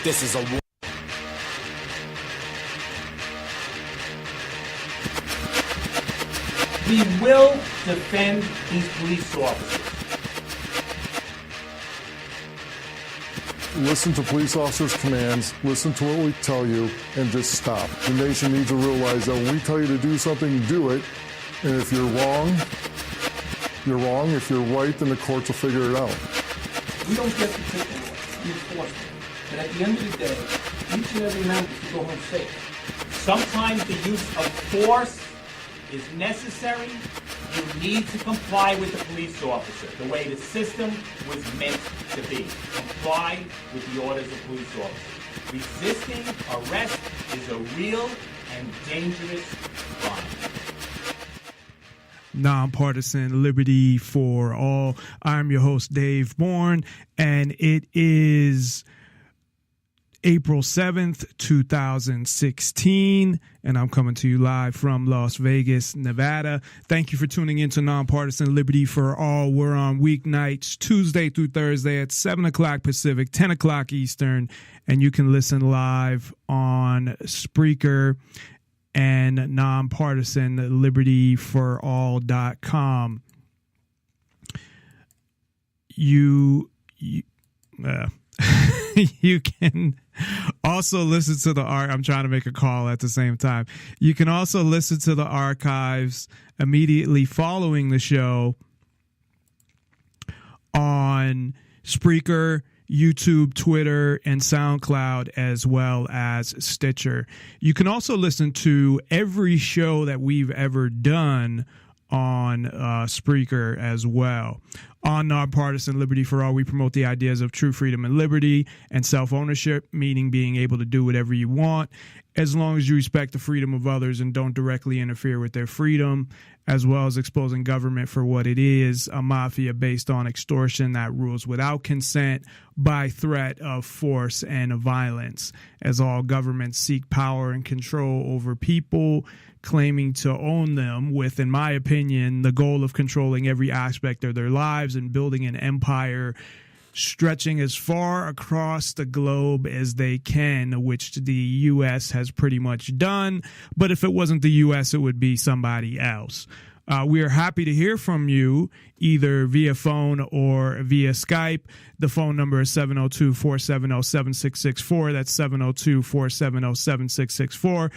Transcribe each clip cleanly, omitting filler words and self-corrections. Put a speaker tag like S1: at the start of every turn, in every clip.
S1: This is a war.
S2: We will defend these police officers.
S3: Listen to police officers' commands, listen to what we tell you, and just stop. The nation needs to realize that when we tell you to do something, do it. And if you're wrong, you're wrong. If you're right, then the courts will figure it out.
S2: We don't get to take the law, we enforce it. But at the end of the day, each and every member should go home safe. Sometimes the use of force is necessary. You need to comply with the police officer, the way the system was meant to be. Comply with the orders of police officers. Resisting arrest is a real and dangerous crime.
S4: Nonpartisan Liberty for All. I'm your host, Dave Bourne, and it is April 7th, 2016, and I'm coming to you live from Las Vegas, Nevada. Thank you for tuning in to Nonpartisan Liberty for All. We're on weeknights, Tuesday through Thursday at 7 o'clock Pacific, 10 o'clock Eastern, and you can listen live on Spreaker and nonpartisanlibertyforall.com. You can also listen to the I'm trying to make a call at the same time. You can also listen to the archives immediately following the show on Spreaker, YouTube, Twitter, and SoundCloud, as well as Stitcher. You can also listen to every show that we've ever done on Spreaker as well. On Nonpartisan Liberty for All, we promote the ideas of true freedom and liberty and self-ownership, meaning being able to do whatever you want, as long as you respect the freedom of others and don't directly interfere with their freedom, as well as exposing government for what it is, a mafia based on extortion that rules without consent, by threat of force and violence, as all governments seek power and control over people, claiming to own them with, in my opinion, the goal of controlling every aspect of their lives and building an empire stretching as far across the globe as they can, which the U.S. has pretty much done. But if it wasn't the U.S., it would be somebody else. We are happy to hear from you either via phone or via Skype. The phone number is 702-470-7664. That's 702-470-7664.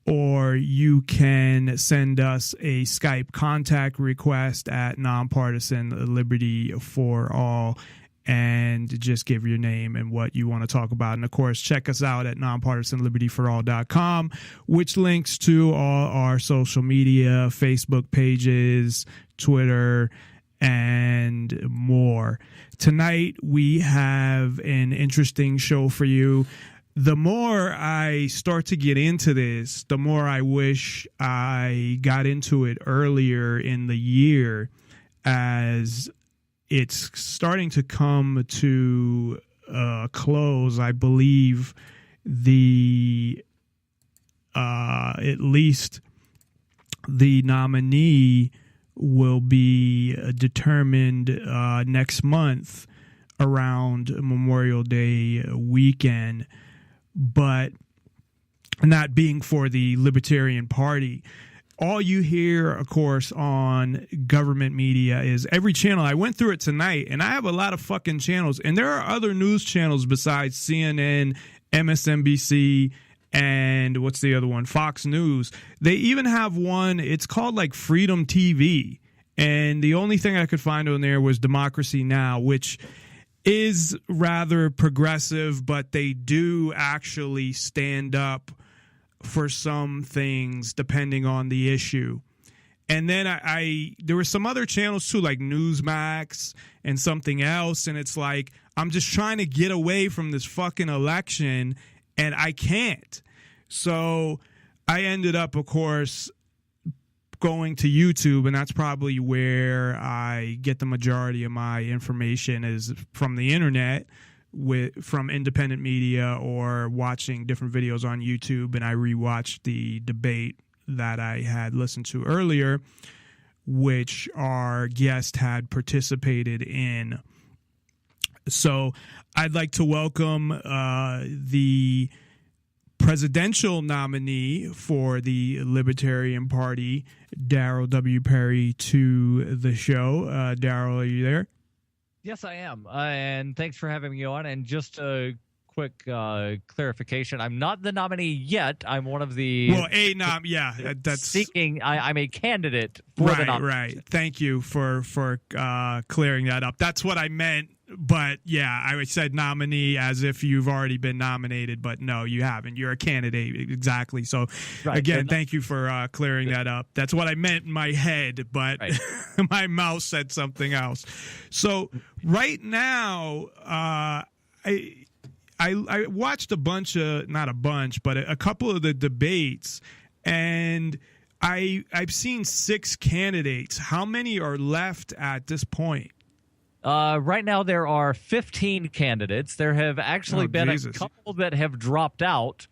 S4: Or you can send us a Skype contact request at Nonpartisan Liberty for All and just give your name and what you want to talk about. And, of course, check us out at nonpartisanlibertyforall.com, which links to all our social media, Facebook pages, Twitter, and more. Tonight, we have an interesting show for you. The more I start to get into this, the more I wish I got into it earlier in the year, as it's starting to come to a close. I believe at least the nominee will be determined next month around Memorial Day weekend. But not being for the Libertarian Party. All you hear, of course, on government media is every channel. I went through it tonight, and I have a lot of fucking channels. And there are other news channels besides CNN, MSNBC, and what's the other one? Fox News. They even have one, it's called like Freedom TV. And the only thing I could find on there was Democracy Now!, which is rather progressive, but they do actually stand up for some things depending on the issue. And then there were some other channels too, like Newsmax and something else, and it's like I'm just trying to get away from this fucking election, and I can't. So I ended up, of course, going to YouTube, and that's probably where I get the majority of my information, is from the internet, from independent media, or watching different videos on YouTube. And I rewatched the debate that I had listened to earlier, which our guest had participated in. So I'd like to welcome the presidential nominee for the Libertarian Party, Darryl W. Perry, to the show. Darryl, are you there?
S1: Yes, I am. And thanks for having me on. And just a quick clarification, I'm not the nominee yet. I'm one of the
S4: that's
S1: seeking. I'm a candidate for the nomination.
S4: Right. Thank you for clearing that up. That's what I meant. But yeah, I said nominee as if you've already been nominated, but no, you haven't. You're a candidate, exactly. So again, thank you for clearing that up. That's what I meant in my head, but my mouth said something else. So right now, I watched a couple of the debates, and I've seen 6 candidates. How many are left at this point?
S1: Right now, there are 15 candidates. There have actually been a couple that have dropped out,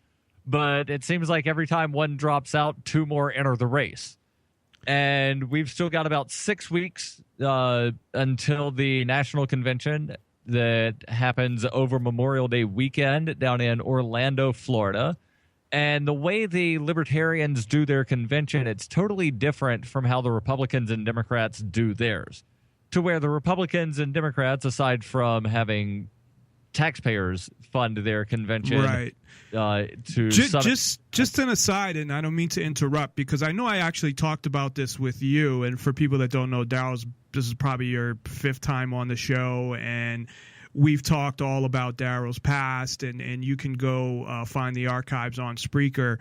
S1: but it seems like every time one drops out, 2 more enter the race. And we've still got about 6 weeks until the national convention that happens over Memorial Day weekend down in Orlando, Florida. And the way the Libertarians do their convention, it's totally different from how the Republicans and Democrats do theirs. To where the Republicans and Democrats, aside from having taxpayers fund their convention,
S4: just an aside, and I don't mean to interrupt, because I know I actually talked about this with you, and for people that don't know, this is probably your 5th time on the show, and we've talked all about Darryl's past, and you can go find the archives on Spreaker.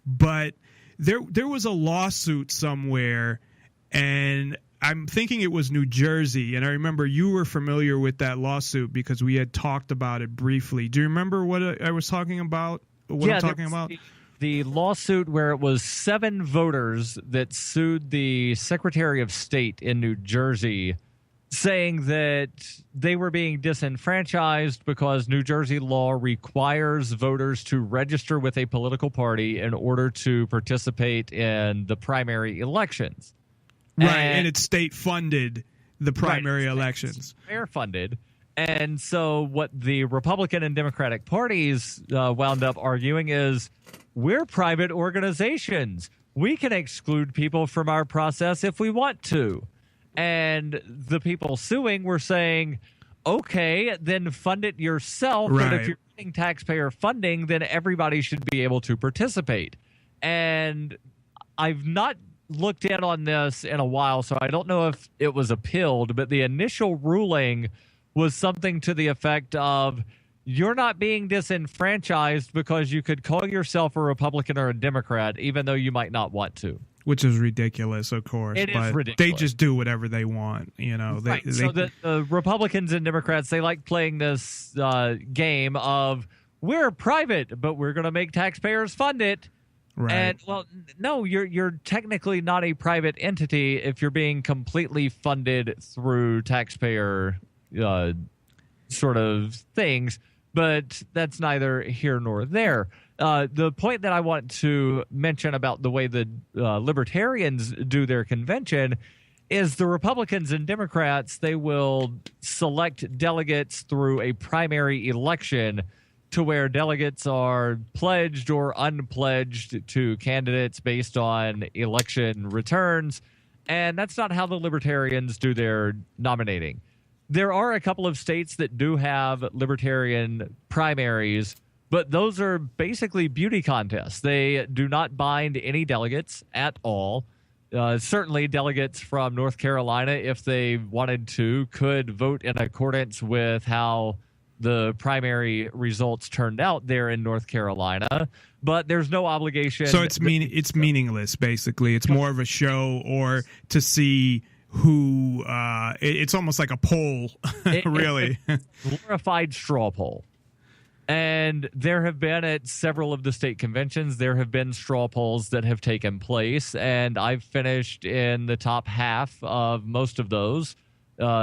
S4: But there was a lawsuit somewhere, and I'm thinking it was New Jersey, and I remember you were familiar with that lawsuit because we had talked about it briefly. Do you remember what I was talking about? I'm talking about?
S1: The lawsuit where it was 7 voters that sued the Secretary of State in New Jersey, saying that they were being disenfranchised because New Jersey law requires voters to register with a political party in order to participate in the primary elections.
S4: Right, and it's state-funded, the primary elections.
S1: Fair-funded. And so what the Republican and Democratic parties wound up arguing is, we're private organizations. We can exclude people from our process if we want to. And the people suing were saying, okay, then fund it yourself.
S4: Right.
S1: But if you're getting taxpayer funding, then everybody should be able to participate. And I've not looked in on this in a while, so I don't know if it was appealed, but the initial ruling was something to the effect of, you're not being disenfranchised because you could call yourself a Republican or a Democrat, even though you might not want to.
S4: Which is ridiculous, of course.
S1: It is ridiculous.
S4: They just do whatever they want, you know.
S1: So the Republicans and Democrats, they like playing this game of, we're private, but we're going to make taxpayers fund it.
S4: Right.
S1: And, well, no, you're technically not a private entity if you're being completely funded through taxpayer sort of things, but that's neither here nor there. The point that I want to mention about the way the Libertarians do their convention is the Republicans and Democrats, they will select delegates through a primary election to where delegates are pledged or unpledged to candidates based on election returns. And that's not how the Libertarians do their nominating. There are a couple of states that do have Libertarian primaries, but those are basically beauty contests. They do not bind any delegates at all. Certainly delegates from North Carolina, if they wanted to, could vote in accordance with how the primary results turned out there in North Carolina, but there's no obligation.
S4: So it's meaningless, basically. It's more of a show or to see who it's almost like a poll, really.
S1: Glorified straw poll. And there have been at several of the state conventions, there have been straw polls that have taken place, and I've finished in the top half of most of those.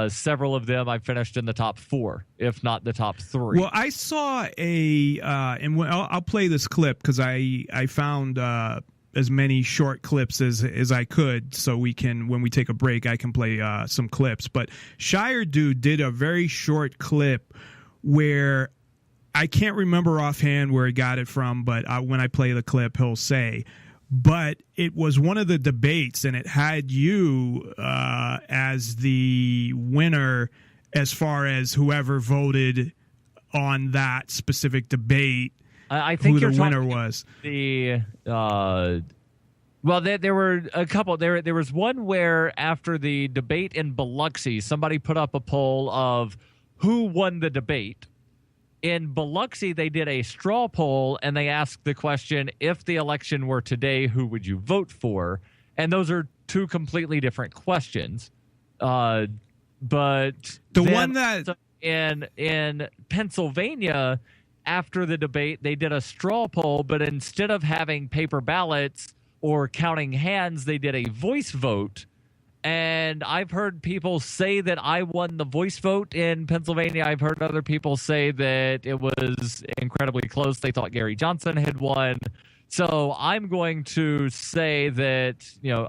S1: Several of them I finished in the top 4, if not the top 3.
S4: Well, I saw and I'll play this clip because I found as many short clips as I could, so we can, when we take a break, I can play some clips. But Shire Dude did a very short clip where I can't remember offhand where he got it from, but when I play the clip, he'll say. But it was one of the debates, and it had you as the winner as far as whoever voted on that specific debate.
S1: I think
S4: who the winner was.
S1: Well, there were a couple. There was one where after the debate in Biloxi, somebody put up a poll of who won the debate. In Biloxi, they did a straw poll, and they asked the question, if the election were today, who would you vote for? And those are two completely different questions. But
S4: the one that
S1: in Pennsylvania, after the debate, they did a straw poll, but instead of having paper ballots or counting hands, they did a voice vote. And I've heard people say that I won the voice vote in Pennsylvania. I've heard other people say that it was incredibly close. They thought Gary Johnson had won. So I'm going to say that,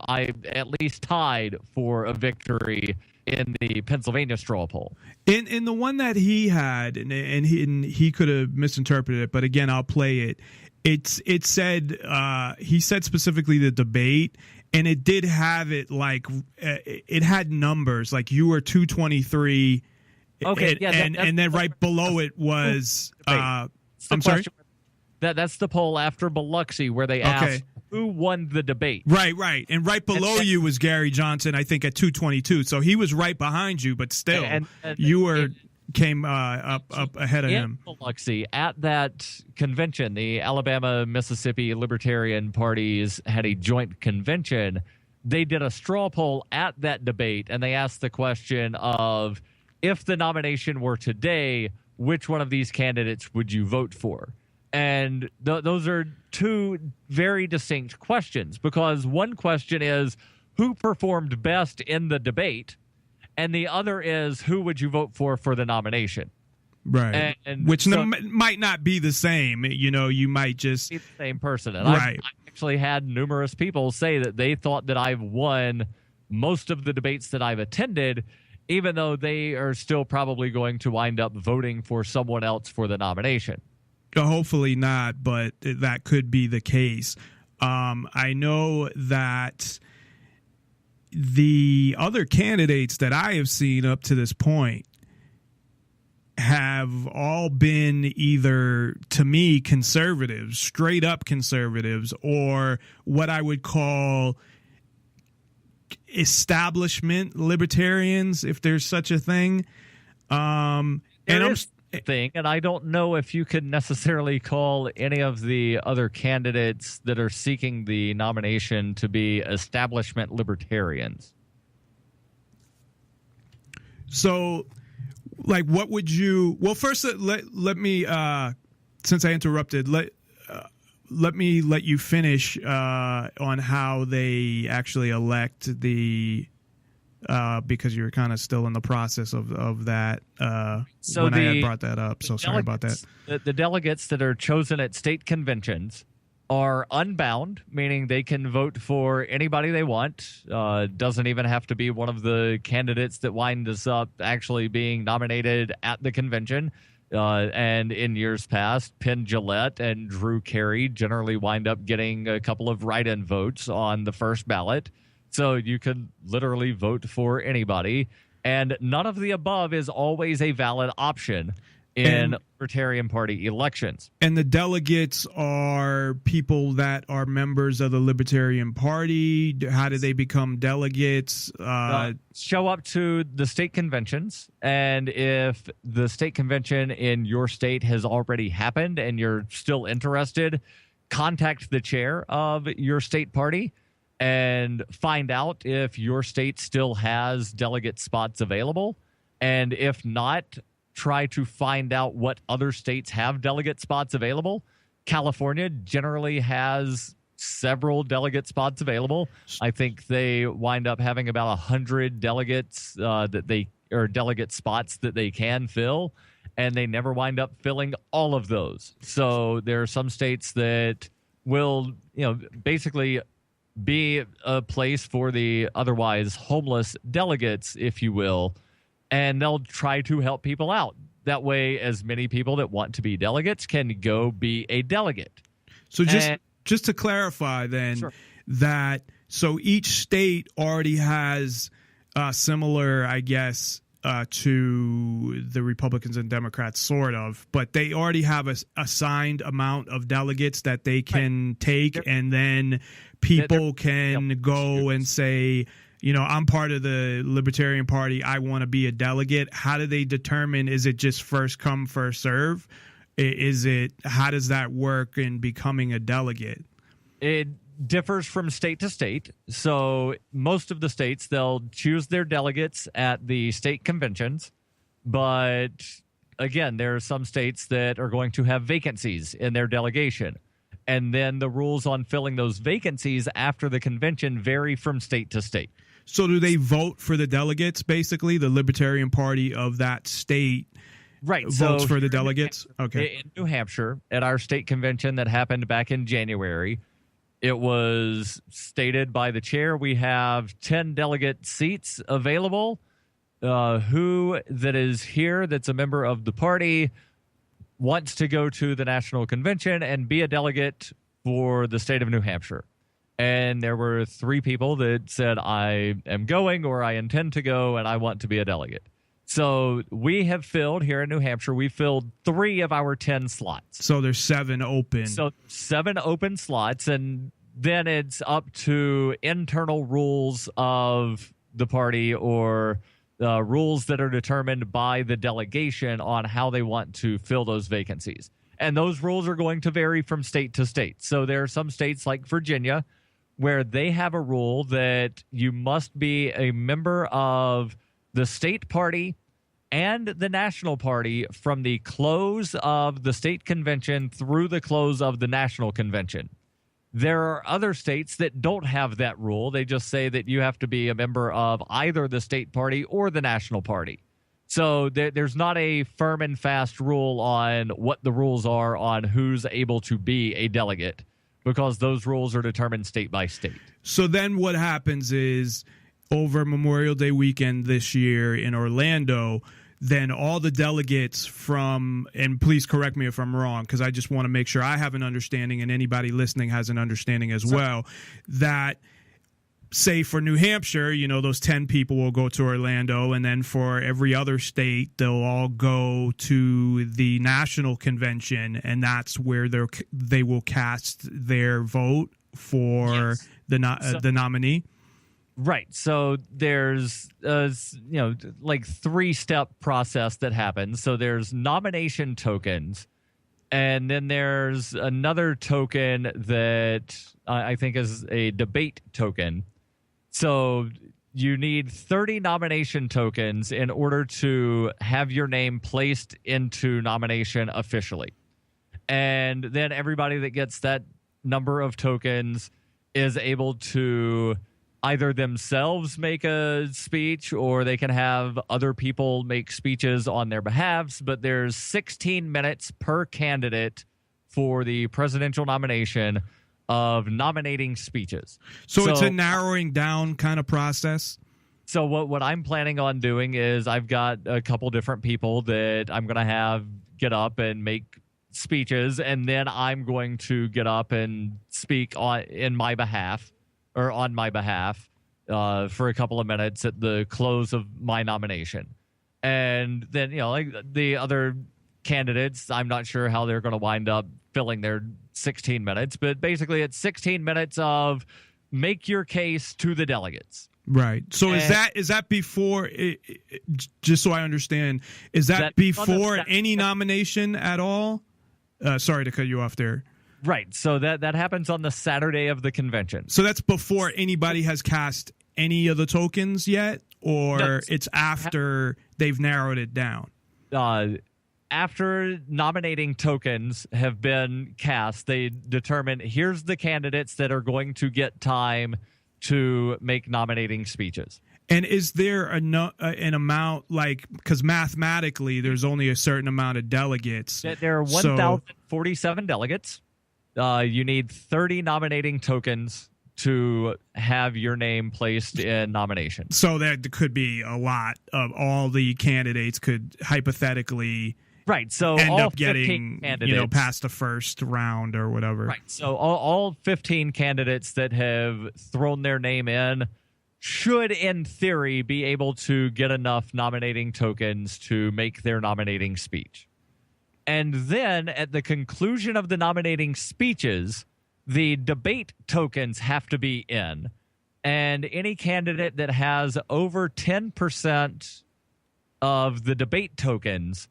S1: I at least tied for a victory in the Pennsylvania straw poll.
S4: In the one that he had, and he could have misinterpreted it, but again, I'll play it. It said he said specifically the debate, and it did have it like it had numbers like you were 223.
S1: Okay,
S4: and then right below it was I'm sorry.
S1: That's the poll after Biloxi where they asked who won the debate.
S4: Right. And right below you was Gary Johnson, I think, at 222. So he was right behind you, but still, you came up ahead of him.
S1: Biloxi, at that convention, the Alabama-Mississippi Libertarian parties had a joint convention. They did a straw poll at that debate, and they asked the question of, if the nomination were today, which one of these candidates would you vote for? And those are two very distinct questions, because one question is who performed best in the debate, and the other is who would you vote for the nomination.
S4: Right. Which might not be the same. You might just
S1: be the same person. And
S4: right.
S1: I actually had numerous people say that they thought that I've won most of the debates that I've attended, even though they are still probably going to wind up voting for someone else for the nomination.
S4: Hopefully not, but that could be the case. I know that the other candidates that I have seen up to this point have all been either, to me, conservatives, straight up conservatives, or what I would call establishment libertarians, if there's such a thing.
S1: And I don't know if you could necessarily call any of the other candidates that are seeking the nomination to be establishment libertarians.
S4: So, like, what would you? Well, first, let me, since I interrupted, let me let you finish on how they actually elect the. Because you're kind of still in the process of that when I had brought that up. So sorry about that.
S1: The delegates that are chosen at state conventions are unbound, meaning they can vote for anybody they want. Doesn't even have to be one of the candidates that winds up actually being nominated at the convention. And in years past, Penn Jillette and Drew Carey generally wind up getting a couple of write-in votes on the first ballot. So you could literally vote for anybody, and none of the above is always a valid option in Libertarian Party elections.
S4: And the delegates are people that are members of the Libertarian Party. How do they become delegates?
S1: Show up to the state conventions, and if the state convention in your state has already happened and you're still interested, contact the chair of your state party and find out if your state still has delegate spots available. And if not, try to find out what other states have delegate spots available. California generally has several delegate spots available. I think they wind up having about 100 delegates delegate spots that they can fill, and they never wind up filling all of those. So there are some states that will, basically be a place for the otherwise homeless delegates, if you will, and they'll try to help people out. That way, as many people that want to be delegates can go be a delegate.
S4: So just to clarify then,
S1: Sure.
S4: that so each state already has similar, I guess, to the Republicans and Democrats, sort of, but they already have a assigned amount of delegates that they can take, and then people can go and say, I'm part of the Libertarian Party, I want to be a delegate. How do they determine? Is it just first come, first serve? How does that work in becoming a delegate?
S1: It differs from state to state. So most of the states, they'll choose their delegates at the state conventions. But again, there are some states that are going to have vacancies in their delegation. And then the rules on filling those vacancies after the convention vary from state to state.
S4: So do they vote for the delegates, basically? The Libertarian Party of that state votes for the delegates? Okay.
S1: In New Hampshire, at our state convention that happened back in January, it was stated by the chair, we have 10 delegate seats available. Who that is here that's a member of the party wants to go to the national convention and be a delegate for the state of New Hampshire. And there were 3 people that said, I am going, or I intend to go, and I want to be a delegate. So we have filled, here in New Hampshire, we filled 3 of our 10 slots.
S4: So there's 7 open.
S1: So 7 open slots, and then it's up to internal rules of the party, or rules that are determined by the delegation on how they want to fill those vacancies. And those rules are going to vary from state to state. So there are some states like Virginia where they have a rule that you must be a member of the state party and the national party from the close of the state convention through the close of the national convention. There are other states that don't have that rule. They just say that you have to be a member of either the state party or the national party. So there's not a firm and fast rule on what the rules are on who's able to be a delegate, because those rules are determined state by state.
S4: So then what happens is, over Memorial Day weekend this year in Orlando, then all the delegates from, and please correct me if I'm wrong, because I just want to make sure I have an understanding and anybody listening has an understanding as well, that say for New Hampshire, those 10 people will go to Orlando, and then for every other state, they'll all go to the national convention, and that's where they will cast their vote for the nominee.
S1: Right. So there's, like 3-step process that happens. So there's nomination tokens, and then there's another token that I think is a debate token. So you need 30 nomination tokens in order to have your name placed into nomination officially. And then everybody that gets that number of tokens is able to either themselves make a speech, or they can have other people make speeches on their behalves. But there's 16 minutes per candidate for the presidential nomination of nominating speeches.
S4: So it's a narrowing down kind of process?
S1: So what I'm planning on doing is I've got a couple different people that I'm going to have get up and make speeches, and then I'm going to get up and speak on my behalf for a couple of minutes at the close of my nomination. And then, like the other candidates, I'm not sure how they're going to wind up filling their 16 minutes, but basically it's 16 minutes of make your case to the delegates.
S4: Right. So is that before, just so I understand, is that before any nomination at all? Sorry to cut you off there.
S1: Right. So that happens on the Saturday of the convention.
S4: So that's before anybody has cast any of the tokens yet, or it's after they've narrowed it down?
S1: After nominating tokens have been cast, they determine here's the candidates that are going to get time to make nominating speeches.
S4: And is there an amount, because mathematically there's only a certain amount of delegates?
S1: There are 1,047 delegates. you need 30 nominating tokens to have your name placed in nomination.
S4: So that could be a lot of all the candidates could hypothetically
S1: right. So
S4: end
S1: all
S4: up getting, past the first round or whatever.
S1: Right. So all 15 candidates that have thrown their name in should, in theory, be able to get enough nominating tokens to make their nominating speech. And then at the conclusion of the nominating speeches, the debate tokens have to be in. And any candidate that has over 10% of the debate tokens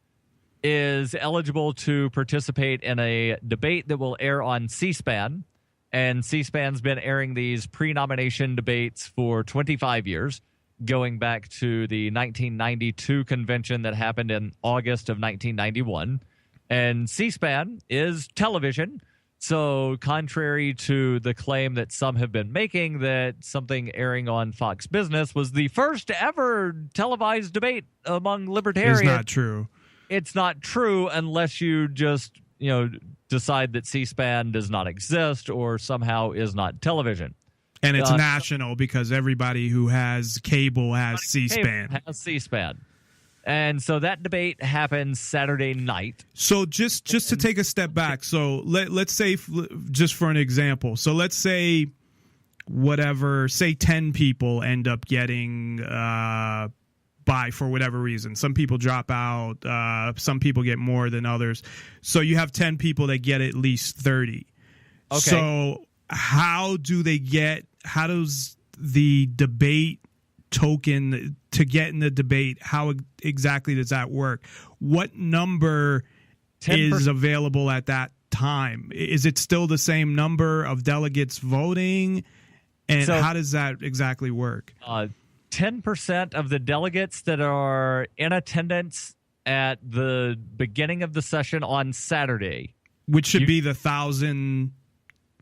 S1: is eligible to participate in a debate that will air on C-SPAN. And C-SPAN's been airing these pre-nomination debates for 25 years, going back to the 1992 convention that happened in August of 1991. And C-SPAN is television. So contrary to the claim that some have been making that something airing on Fox Business was the first ever televised debate among libertarians.
S4: It's not true.
S1: It's not true unless you just, decide that C-SPAN does not exist or somehow is not television.
S4: And it's national because everybody who has cable has C-SPAN.
S1: Has C-SPAN. And so that debate happens Saturday night.
S4: So just to take a step back, so let's say, just for an example, so let's say say 10 people end up getting by for whatever reason. Some people drop out. Some people get more than others. So you have 10 people that get at least 30.
S1: Okay.
S4: So how does the debate token to get in the debate, how exactly does that work? What number 10%. Is available at that time? Is it still the same number of delegates voting? And how does that exactly work?
S1: 10% of the delegates that are in attendance at the beginning of the session on Saturday.
S4: Which should be the 1,000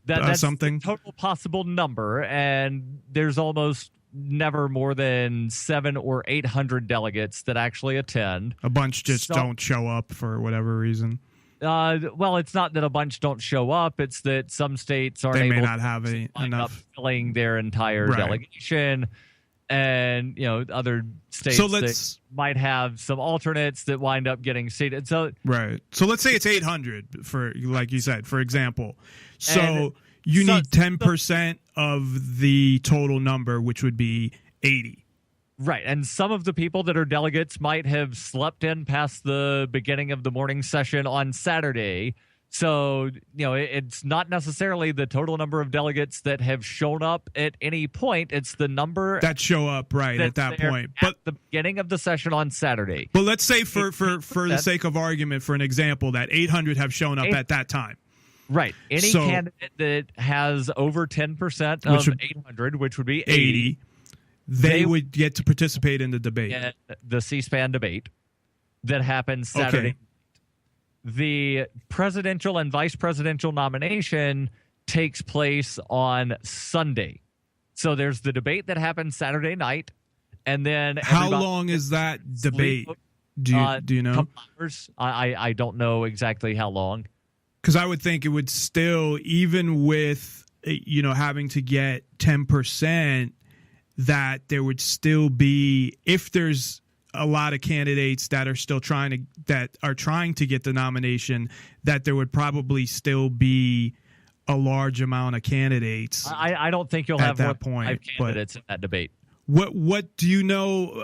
S1: that's
S4: something?
S1: The total possible number, and there's almost never more than 700 or 800 delegates that actually attend.
S4: A bunch just don't show up for whatever reason.
S1: Well, it's not that a bunch don't show up. It's that some states aren't able
S4: not have enough
S1: filling their entire delegation. And, other states that might have some alternates that wind up getting seated. So
S4: let's say it's 800 for, like you said, for example. So you need 10% of the total number, which would be 80.
S1: Right. And some of the people that are delegates might have slept in past the beginning of the morning session on Saturday. So, it's not necessarily the total number of delegates that have shown up at any point. It's the number
S4: that show up at that point.
S1: But the beginning of the session on Saturday.
S4: But let's say for the sake of argument, for an example, that 800 have shown up at that time.
S1: Right. Any candidate that has over 10% of 800, which would be 80,
S4: they would get to participate in the debate.
S1: The C-SPAN debate that happens Saturday.
S4: Okay.
S1: The presidential and vice presidential nomination takes place on Sunday. So there's the debate that happens Saturday night, and then
S4: how long is that debate? Do you know?
S1: Couple hours. I don't know exactly how long.
S4: Because I would think it would still, even with having to get 10%, that there would still be, if there's a lot of candidates that are still trying to get the nomination, that there would probably still be a large amount of candidates.
S1: I don't think you'll have
S4: that
S1: more than 5 candidates in that debate.
S4: What do you know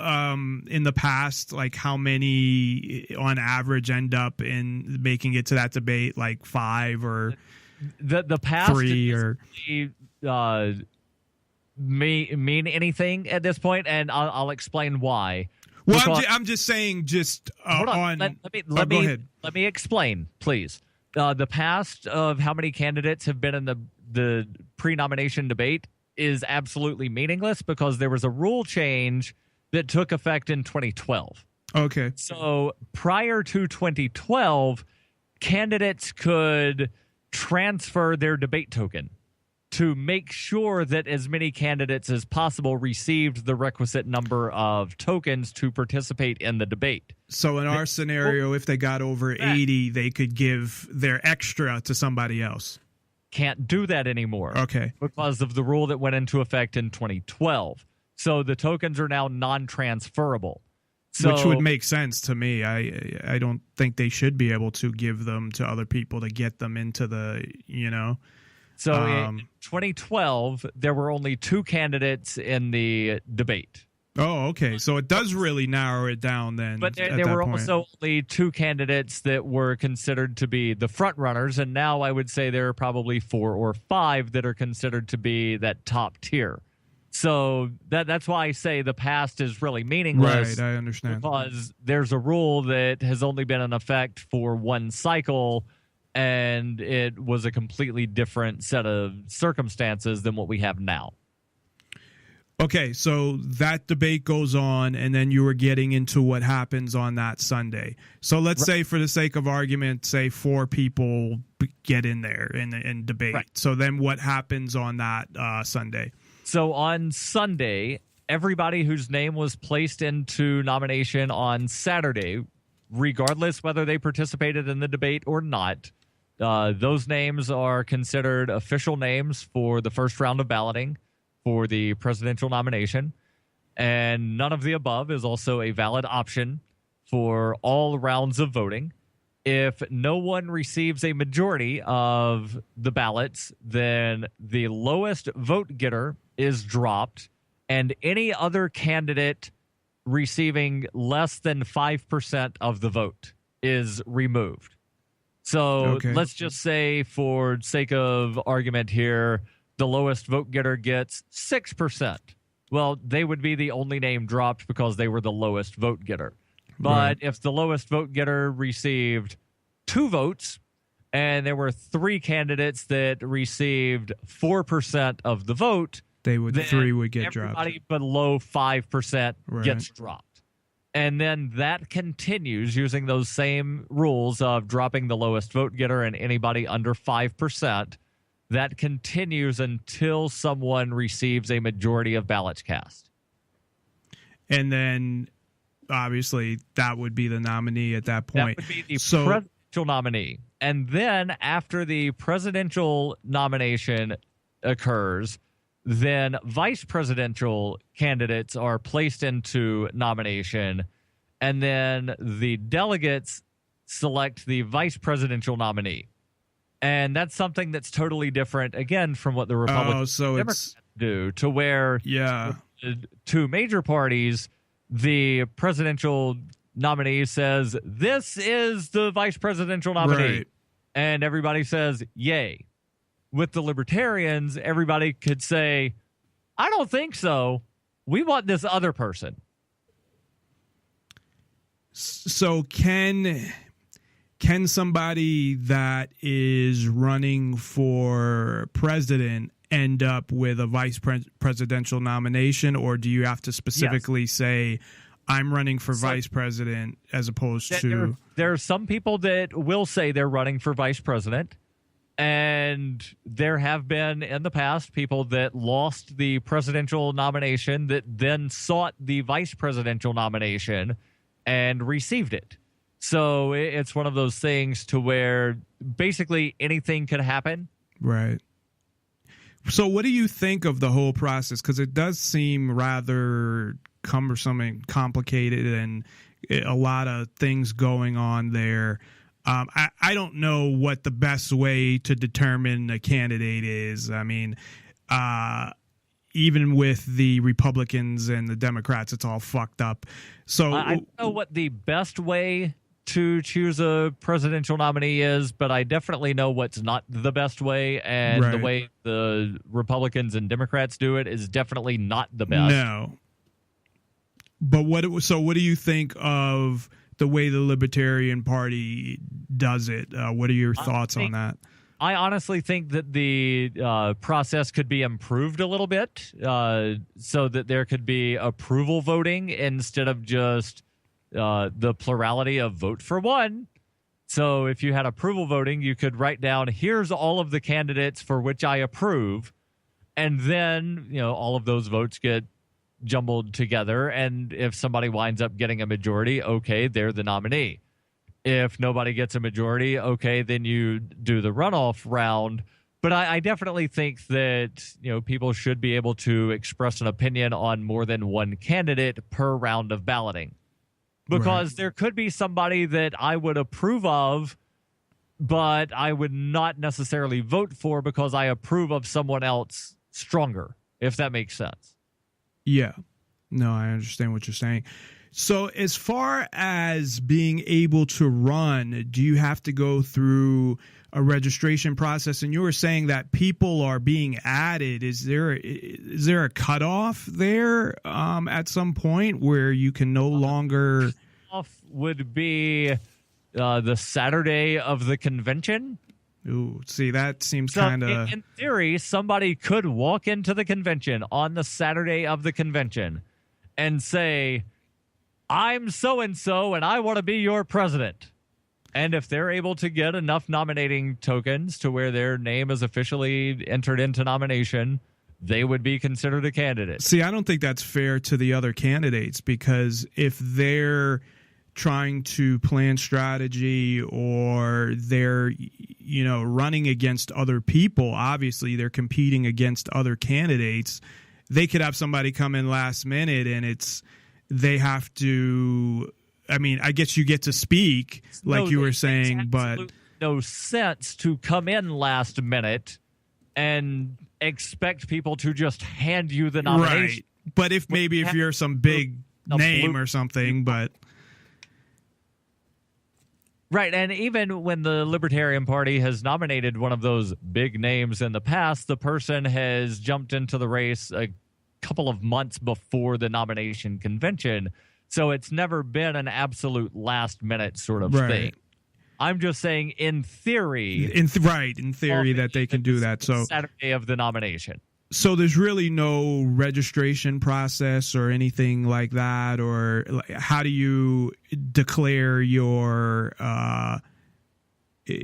S4: in the past, like how many on average end up in making it to that debate, like 5 or
S1: the past
S4: 3 or
S1: mean anything at this point, and I'll explain why.
S4: Well, I'm just saying. Hold on.
S1: Go ahead. Let me explain, please. The past of how many candidates have been in the pre-nomination debate is absolutely meaningless because there was a rule change that took effect in 2012.
S4: Okay.
S1: So prior to 2012, candidates could transfer their debate token to make sure that as many candidates as possible received the requisite number of tokens to participate in the debate.
S4: So in our scenario, if they got over 80, they could give their extra to somebody else.
S1: can't do that anymore.
S4: Okay.
S1: Because of the rule that went into effect in 2012. So the tokens are now non-transferable. So,
S4: which would make sense to me. I don't think they should be able to give them to other people to get them into the,
S1: So in 2012, there were only 2 candidates in the debate.
S4: Oh, okay. So it does really narrow it down then.
S1: But there were also only 2 candidates that were considered to be the front runners, and now I would say there are probably 4 or 5 that are considered to be that top tier. So that's why I say the past is really meaningless.
S4: Right, I understand.
S1: Because there's a rule that has only been in effect for 1 cycle, and it was a completely different set of circumstances than what we have now.
S4: Okay, so that debate goes on, and then you were getting into what happens on that Sunday. So let's say, for the sake of argument, say 4 people get in there and debate. Right. So then what happens on that Sunday? So
S1: on Sunday, everybody whose name was placed into nomination on Saturday, regardless whether they participated in the debate or not, those names are considered official names for the first round of balloting for the presidential nomination. And none of the above is also a valid option for all rounds of voting. If no one receives a majority of the ballots, then the lowest vote getter is dropped, and any other candidate receiving less than 5% of the vote is removed. So let's just say, for sake of argument here, the lowest vote getter gets 6%. Well, they would be the only name dropped because they were the lowest vote getter. But if the lowest vote getter received 2 votes, and there were 3 candidates that received 4% of the vote,
S4: 3 would get dropped.
S1: Everybody below 5% gets dropped. And then that continues using those same rules of dropping the lowest vote getter and anybody under 5%. That continues until someone receives a majority of ballots cast.
S4: And then, obviously, that would be the nominee at that point.
S1: That would be the presidential nominee. And then, after the presidential nomination occurs, then vice presidential candidates are placed into nomination, and then the delegates select the vice presidential nominee. And that's something that's totally different, again, from what the Republicans and Democrats do, to where the 2 major parties, the presidential nominee says, this is the vice presidential nominee. Right. And everybody says, yay. With the Libertarians, everybody could say, I don't think so. We want this other person.
S4: So can somebody that is running for president end up with a vice presidential nomination, or do you have to specifically say, I'm running for vice president, as opposed to...
S1: There are some people that will say they're running for vice president, and there have been in the past people that lost the presidential nomination that then sought the vice presidential nomination and received it. So it's one of those things to where basically anything could happen.
S4: Right. So what do you think of the whole process? Because it does seem rather cumbersome and complicated, and a lot of things going on there. I don't know what the best way to determine a candidate is. I mean, even with the Republicans and the Democrats, it's all fucked up. So
S1: I don't know what the best way to choose a presidential nominee is, but I definitely know what's not the best way, and the way the Republicans and Democrats do it is definitely not the best.
S4: No. But what do you think of the way the Libertarian Party does it? What are your thoughts on that?
S1: I honestly think that the process could be improved a little bit, so that there could be approval voting instead of just the plurality of vote for one. So if you had approval voting, you could write down, here's all of the candidates for which I approve, and then all of those votes get jumbled together, and if somebody winds up getting a majority, okay, they're the nominee. If nobody gets a majority, okay, then you do the runoff round. But I definitely think that, people should be able to express an opinion on more than one candidate per round of balloting. Because there could be somebody that I would approve of, but I would not necessarily vote for because I approve of someone else stronger, if that makes sense.
S4: Yeah. No, I understand what you're saying. So as far as being able to run, do you have to go through a registration process? And you were saying that people are being added. Is there a cutoff there at some point where you can no longer?
S1: Cutoff would be the Saturday of the convention.
S4: Ooh, see, that seems
S1: So
S4: kind of.
S1: in theory, somebody could walk into the convention on the Saturday of the convention and say, I'm so-and-so, and I want to be your president. And if they're able to get enough nominating tokens to where their name is officially entered into nomination, they would be considered a candidate.
S4: See, I don't think that's fair to the other candidates, because if they're trying to plan strategy or they're, running against other people, obviously they're competing against other candidates. They could have somebody come in last minute and they have to, I guess you get to speak like you were saying, but
S1: no sense to come in last minute and expect people to just hand you the nomination.
S4: Right. But if you're some big name or something, but
S1: right, and even when the Libertarian Party has nominated one of those big names in the past, the person has jumped into the race a couple of months before the nomination convention. So it's never been an absolute last-minute sort of thing. I'm just saying, in theory,
S4: that they can do that. So
S1: Saturday of the nomination.
S4: So there's really no registration process or anything like that, or how do you declare your?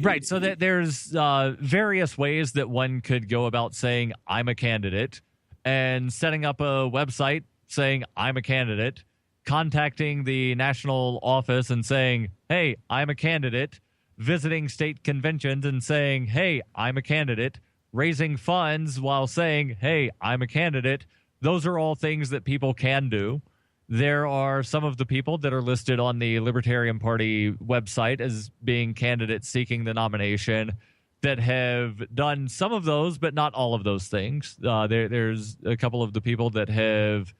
S1: Right. So there's various ways that one could go about saying I'm a candidate, and setting up a website saying I'm a candidate, contacting the national office and saying, hey, I'm a candidate, visiting state conventions and saying, hey, I'm a candidate, raising funds while saying, hey, I'm a candidate. Those are all things that people can do. There are some of the people that are listed on the Libertarian Party website as being candidates seeking the nomination that have done some of those, but not all of those things. There's a couple of the people that have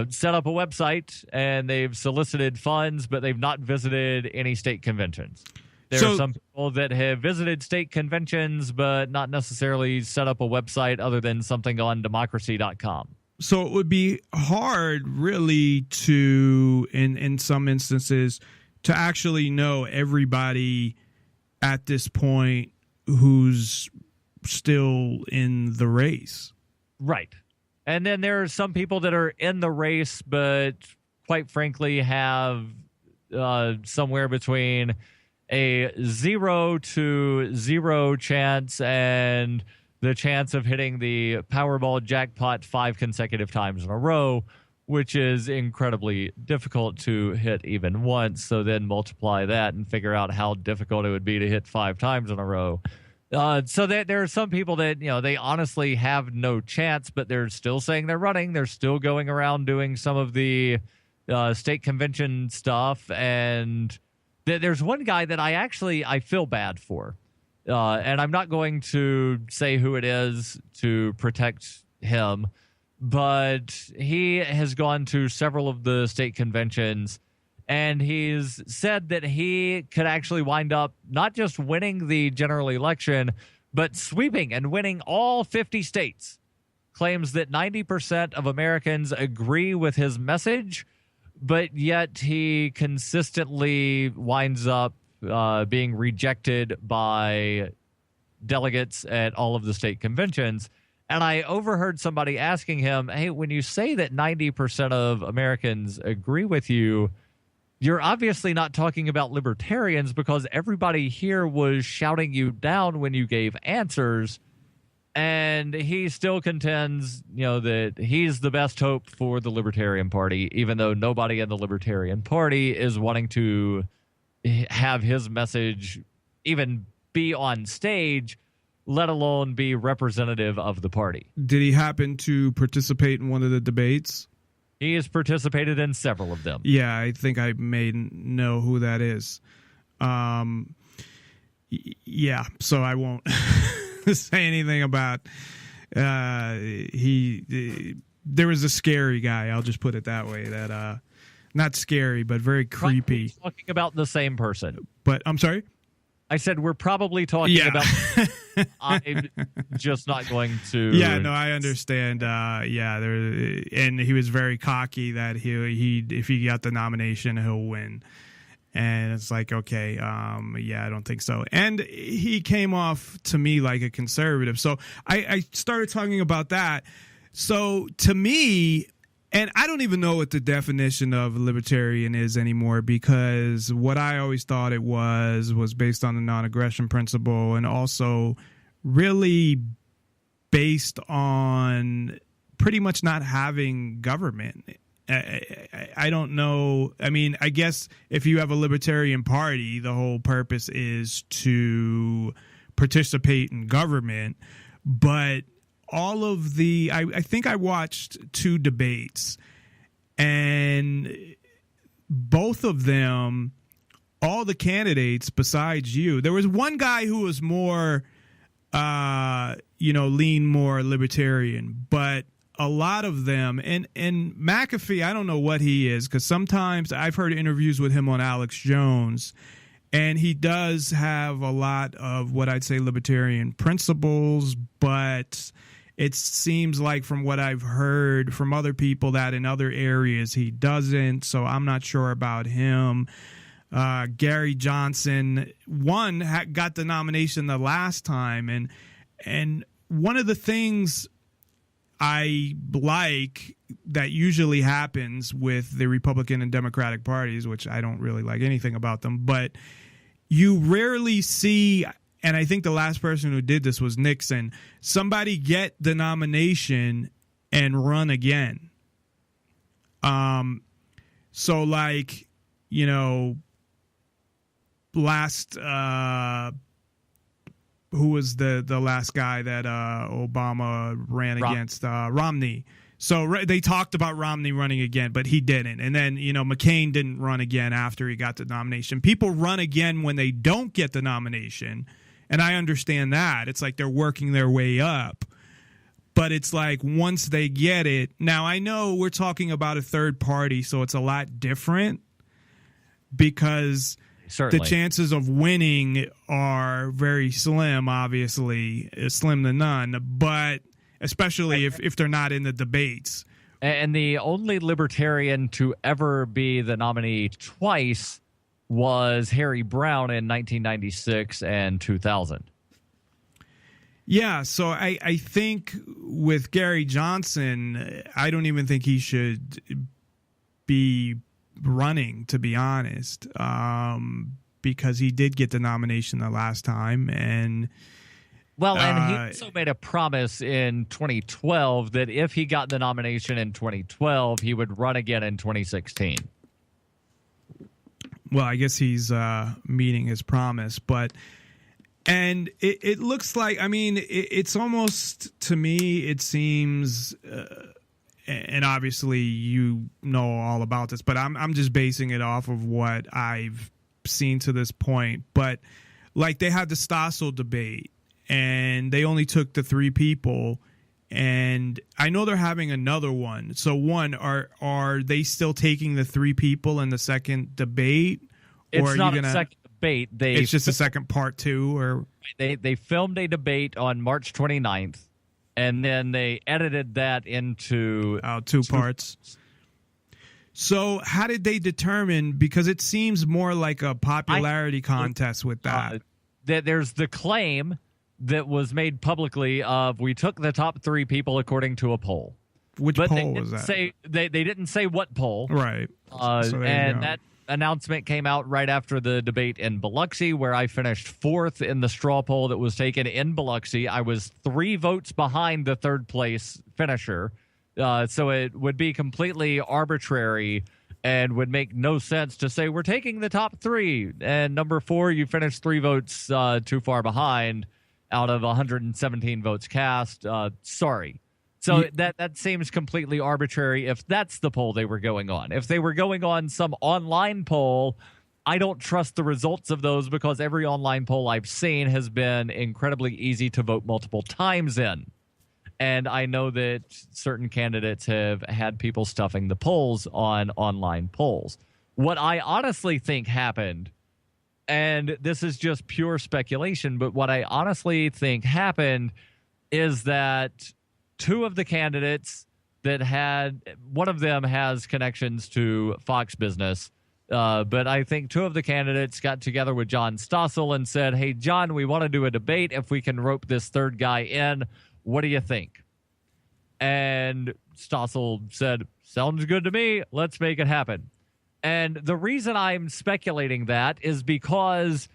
S1: set up a website and they've solicited funds, but they've not visited any state conventions. There are some people that have visited state conventions, but not necessarily set up a website other than something on democracy.com.
S4: So it would be hard, really, to, in some instances, to actually know everybody at this point who's still in the race.
S1: Right. And then there are some people that are in the race, but quite frankly have somewhere between a 0 to 0 chance and the chance of hitting the Powerball jackpot 5 consecutive times in a row, which is incredibly difficult to hit even once. So then multiply that and figure out how difficult it would be to hit 5 times in a row. So there are some people that, they honestly have no chance, but they're still saying they're running. They're still going around doing some of the state convention stuff. And there's one guy that I feel bad for. And I'm not going to say who it is to protect him, but he has gone to several of the state conventions, and he's said that he could actually wind up not just winning the general election, but sweeping and winning all 50 states. Claims that 90% of Americans agree with his message, but yet he consistently winds up being rejected by delegates at all of the state conventions. And I overheard somebody asking him, hey, when you say that 90% of Americans agree with you, you're obviously not talking about libertarians, because everybody here was shouting you down when you gave answers. And he still contends, that he's the best hope for the Libertarian Party, even though nobody in the Libertarian Party is wanting to have his message even be on stage, let alone be representative of the party.
S4: Did he happen to participate in one of the debates?
S1: He has participated in several of them.
S4: Yeah, I think I may know who that is. Yeah, so I won't say anything about there was a scary guy, I'll just put it that way, that not scary but very creepy.
S1: Probably talking about the same person.
S4: But I'm sorry?
S1: I said we're probably talking about I'm just not going to.
S4: Yeah, no, I understand. And he was very cocky that he if he got the nomination, he'll win. And it's like, okay, I don't think so. And he came off to me like a conservative. So I started talking about that. So to me, and I don't even know what the definition of libertarian is anymore, because what I always thought it was based on the non-aggression principle, and also really based on pretty much not having government. I don't know. I mean, I guess if you have a libertarian party, the whole purpose is to participate in government. But all of the, I think I watched 2 debates, and both of them, all the candidates besides you, there was one guy who was more, lean more libertarian, but a lot of them, and McAfee, I don't know what he is, because sometimes I've heard interviews with him on Alex Jones, and he does have a lot of what I'd say libertarian principles, but it seems like from what I've heard from other people that in other areas he doesn't, so I'm not sure about him. Gary Johnson got the nomination the last time, and one of the things I like that usually happens with the Republican and Democratic parties, which I don't really like anything about them, but you rarely see, and I think the last person who did this was Nixon, somebody get the nomination and run again. So like, last who was the last guy that Obama ran against? Romney. So they talked about Romney running again, but he didn't. And then, McCain didn't run again after he got the nomination. People run again when they don't get the nomination, and I understand that. It's like they're working their way up. But it's like once they get it, now I know we're talking about a third party, so it's a lot different because
S1: certainly
S4: the chances of winning are very slim, obviously, slim to none, but especially if they're not in the debates.
S1: And the only libertarian to ever be the nominee twice was Harry Brown in 1996 and 2000.
S4: Yeah, so I think with Gary Johnson, I don't even think he should be running, to be honest, because he did get the nomination the last time. And
S1: he also made a promise in 2012 that if he got the nomination in 2012, he would run again in 2016.
S4: Well, I guess he's meeting his promise, and it looks like, it's almost, to me, it seems, and obviously you know all about this, but I'm just basing it off of what I've seen to this point. But like they had the Stossel debate, and they only took the 3 people, and I know they're having another one. So one, are they still taking the 3 people in the second debate?
S1: It's not a second debate.
S4: It's just a second part 2, or
S1: they filmed a debate on March 29th, and then they edited that into
S4: 2 parts. So how did they determine? Because it seems more like a popularity contest with that.
S1: There's the claim that was made publicly of we took the top 3 people according to a poll.
S4: Which poll was that?
S1: They didn't say what poll.
S4: Right. So
S1: and that announcement came out right after the debate in Biloxi, where I finished 4th in the straw poll that was taken in Biloxi. I was 3 votes behind the 3rd place finisher. So it would be completely arbitrary and would make no sense to say we're taking the top 3 and number 4 you finished 3 votes too far behind. out of 117 votes cast. Sorry. So that seems completely arbitrary if that's the poll they were going on. If they were going on some online poll, I don't trust the results of those because every online poll I've seen has been incredibly easy to vote multiple times in. And I know that certain candidates have had people stuffing the polls on online polls. What I honestly think happened, and this is just pure speculation, but what I honestly think happened is that two of the candidates that had, one of them has connections to Fox Business, but I think two of the candidates got together with John Stossel and said, hey, John, we want to do a debate if we can rope this third guy in. What do you think? And Stossel said, sounds good to me. Let's make it happen. And the reason I'm speculating that is because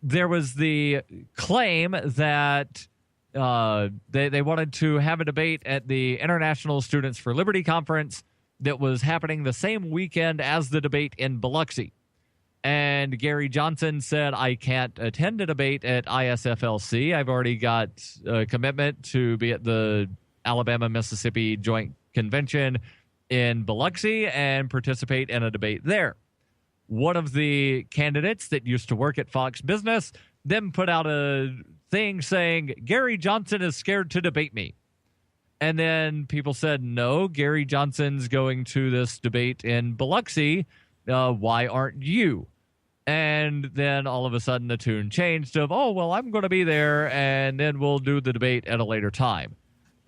S1: there was the claim that they wanted to have a debate at the International Students for Liberty Conference that was happening the same weekend as the debate in Biloxi. And Gary Johnson said, I can't attend a debate at ISFLC. I've already got a commitment to be at the Alabama-Mississippi Joint Convention in Biloxi and participate in a debate there. One of the candidates that used to work at Fox Business then put out a thing saying, Gary Johnson is scared to debate me. And then people said, no, Gary Johnson's going to this debate in Biloxi. Why aren't you? And then all of a sudden the tune changed of, oh, well, I'm going to be there, and then we'll do the debate at a later time.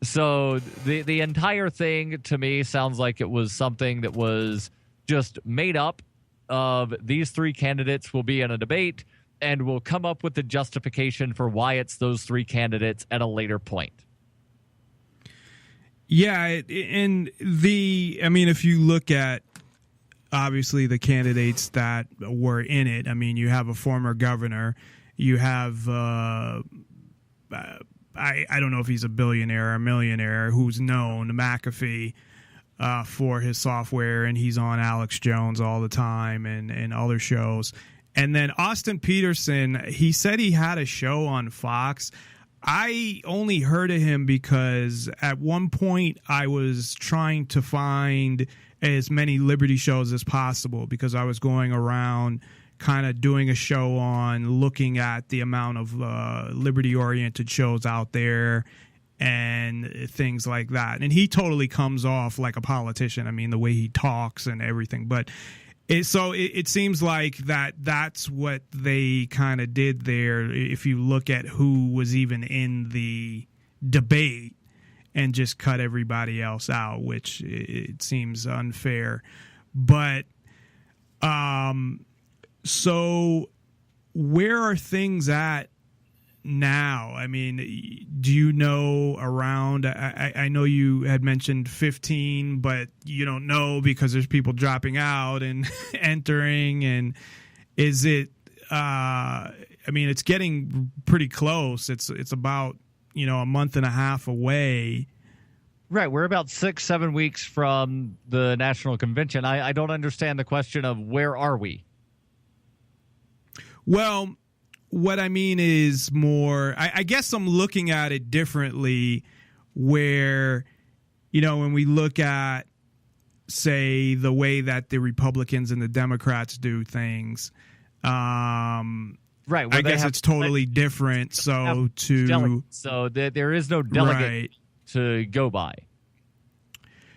S1: So the entire thing to me sounds like it was something that was just made up of these three candidates will be in a debate, and we'll come up with the justification for why it's those three candidates at a later point.
S4: Yeah, and if you look at obviously the candidates that were in it, I mean, you have a former governor, you have I don't know if he's a billionaire or a millionaire who's known, McAfee, for his software, and he's on Alex Jones all the time and other shows. And then Austin Peterson, he said he had a show on Fox. I only heard of him because at one point I was trying to find as many Liberty shows as possible because I was going around kind of doing a show on looking at the amount of Liberty-oriented shows out there and things like that. And he totally comes off like a politician. I mean, the way he talks and everything. But it seems like that's what they kind of did there if you look at who was even in the debate and just cut everybody else out, which it seems unfair. But so where are things at now? I mean, do you know around, I know you had mentioned 15, but you don't know because there's people dropping out and entering. And is it, I mean, it's getting pretty close. It's about, a month and a half away.
S1: Right. We're about 6-7 weeks from the national convention. I don't understand the question of where are we?
S4: Well, what I mean is more, I guess I'm looking at it differently where, when we look at, say, the way that the Republicans and the Democrats do things,
S1: right.
S4: I guess it's totally different. So
S1: there is no delegate
S4: right.
S1: to go by.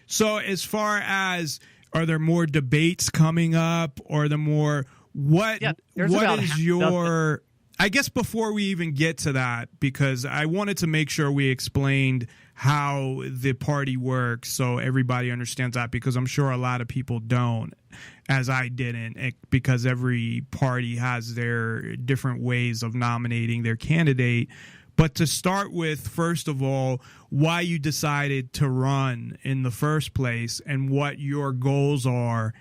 S4: So as far as, are there more debates coming up or the more, what is your... I guess before we even get to that, because I wanted to make sure we explained how the party works so everybody understands that, because I'm sure a lot of people don't, as I didn't, because every party has their different ways of nominating their candidate. But to start with, first of all, why you decided to run in the first place and what your goals are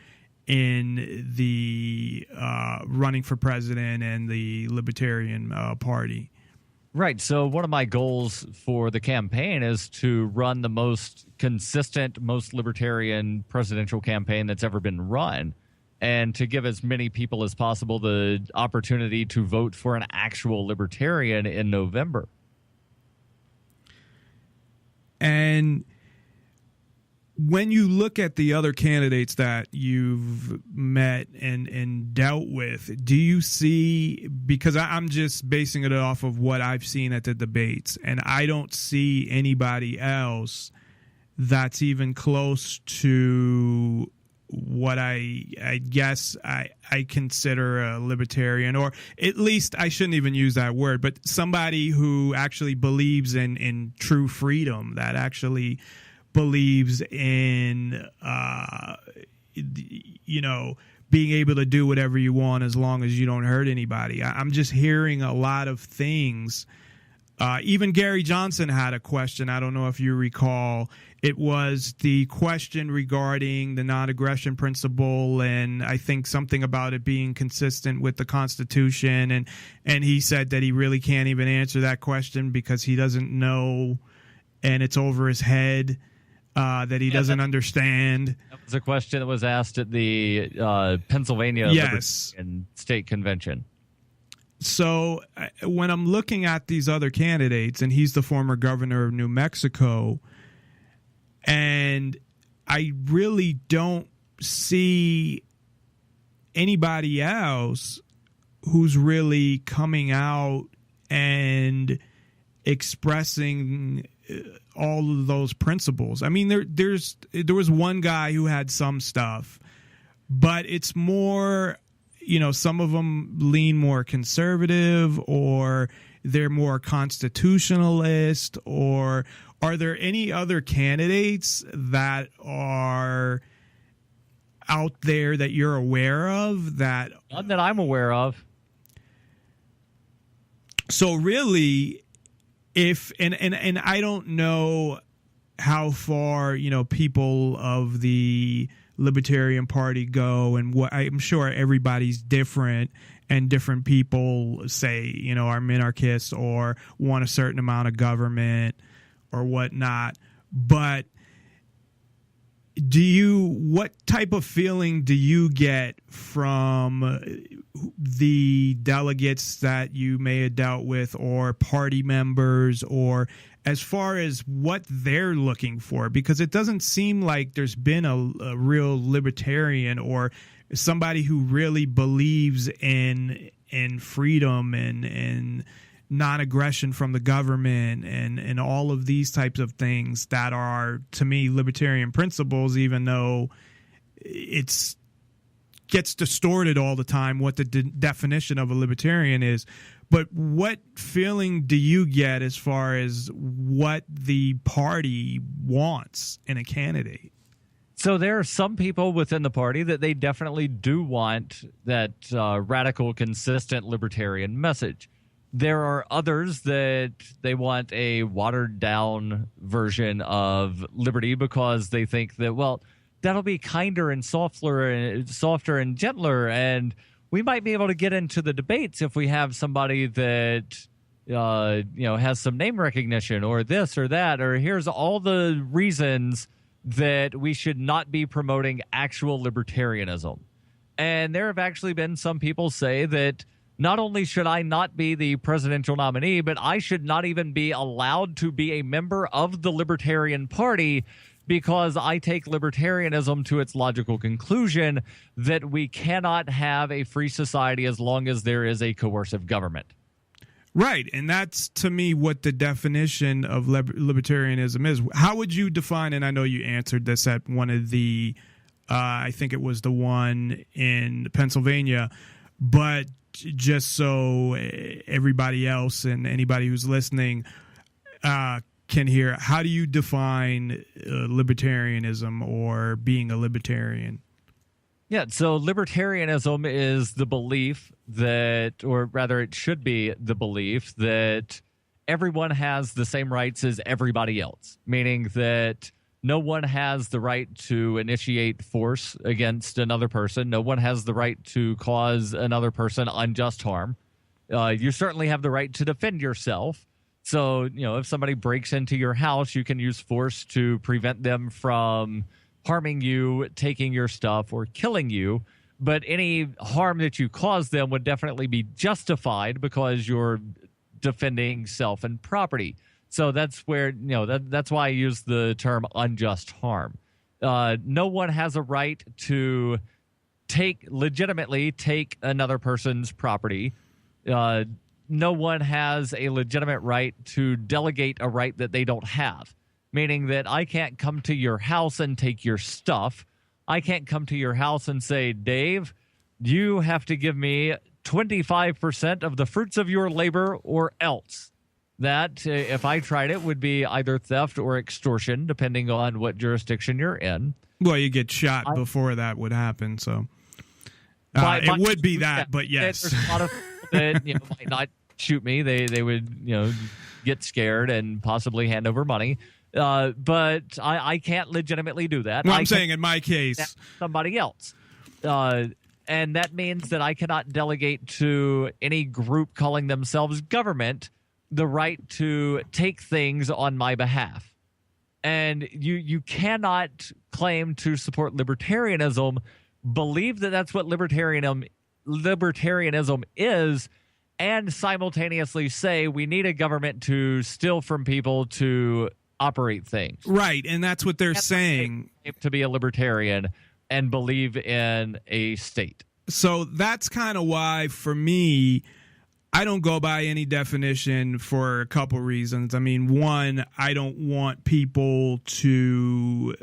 S4: in the running for president and the Libertarian Party.
S1: Right. So one of my goals for the campaign is to run the most consistent, most libertarian presidential campaign that's ever been run, and to give as many people as possible the opportunity to vote for an actual libertarian in November.
S4: And when you look at the other candidates that you've met and dealt with, do you see, because I'm just basing it off of what I've seen at the debates, and I don't see anybody else that's even close to what I guess I consider a libertarian, or at least I shouldn't even use that word, but somebody who actually believes in true freedom, that actually believes in, being able to do whatever you want as long as you don't hurt anybody. I'm just hearing a lot of things. Even Gary Johnson had a question. I don't know if you recall. It was the question regarding the non-aggression principle, and I think something about it being consistent with the Constitution. And he said that he really can't even answer that question because he doesn't know, and it's over his head, that he doesn't understand. That
S1: was a question that was asked at the Pennsylvania Libertarian State Convention.
S4: So when I'm looking at these other candidates, and he's the former governor of New Mexico, and I really don't see anybody else who's really coming out and expressing all of those principles. I mean, there was one guy who had some stuff, but it's more, some of them lean more conservative, or they're more constitutionalist, or are there any other candidates that are out there that you're aware of? That
S1: none that I'm aware of.
S4: So really, if and I don't know how far people of the Libertarian Party go, and what I'm sure everybody's different, and different people say are minarchists or want a certain amount of government or whatnot. But what type of feeling do you get from the delegates that you may have dealt with, or party members, or as far as what they're looking for? Because it doesn't seem like there's been a real libertarian, or somebody who really believes in freedom and non-aggression from the government and all of these types of things that are, to me, libertarian principles, even though it's gets distorted all the time what the definition of a libertarian is. But what feeling do you get as far as what the party wants in a candidate?
S1: So there are some people within the party that they definitely do want that radical, consistent libertarian message. There are others that they want a watered-down version of liberty because they think that, well, that'll be kinder and softer and gentler, and we might be able to get into the debates if we have somebody that has some name recognition, or this or that, or here's all the reasons that we should not be promoting actual libertarianism. And there have actually been some people say that not only should I not be the presidential nominee, but I should not even be allowed to be a member of the Libertarian Party, because I take libertarianism to its logical conclusion that we cannot have a free society as long as there is a coercive government.
S4: Right, and that's, to me, what the definition of libertarianism is. How would you define, and I know you answered this at one of the, I think it was the one in Pennsylvania, but just so everybody else and anybody who's listening can hear, how do you define libertarianism or being a libertarian?
S1: Yeah, so libertarianism is the belief that, or rather it should be the belief that everyone has the same rights as everybody else, meaning that no one has the right to initiate force against another person. No one has the right to cause another person unjust harm. You certainly have the right to defend yourself. So, if somebody breaks into your house, you can use force to prevent them from harming you, taking your stuff, or killing you. But any harm that you cause them would definitely be justified because you're defending self and property. So that's where, that's why I use the term unjust harm. No one has a right to legitimately take another person's property. No one has a legitimate right to delegate a right that they don't have, meaning that I can't come to your house and take your stuff. I can't come to your house and say, Dave, you have to give me 25% of the fruits of your labor or else. That, if I tried it, would be either theft or extortion, depending on what jurisdiction you're in.
S4: Well, you get shot before that would happen, so it would be that, but yes.
S1: There's a lot of people that might not shoot me. They would get scared and possibly hand over money. But I can't legitimately do that.
S4: Well, I'm saying in my case,
S1: somebody else. And that means that I cannot delegate to any group calling themselves government the right to take things on my behalf. And you cannot claim to support libertarianism, believe that that's what libertarianism is, and simultaneously say we need a government to steal from people to operate things.
S4: Right, and that's what they're saying.
S1: To be a libertarian and believe in a state.
S4: So that's kind of why, for me, I don't go by any definition for a couple reasons. I mean, one, I don't want people to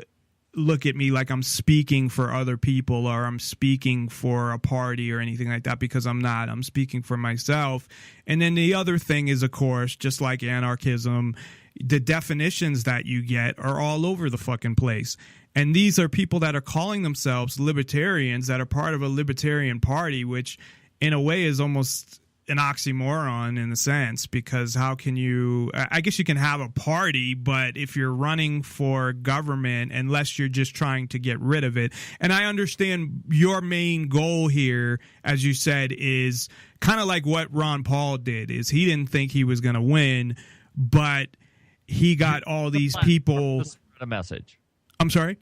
S4: look at me like I'm speaking for other people or I'm speaking for a party or anything like that, because I'm not. I'm speaking for myself. And then the other thing is, of course, just like anarchism, the definitions that you get are all over the fucking place. And these are people that are calling themselves libertarians that are part of a libertarian party, which in a way is almost an oxymoron in a sense, because how can you, I guess you can have a party, but if you're running for government, unless you're just trying to get rid of it. And I understand your main goal here, as you said, is kind of like what Ron Paul did, is he didn't think he was going to win, but he got all these people.
S1: Spread a message.
S4: I'm sorry?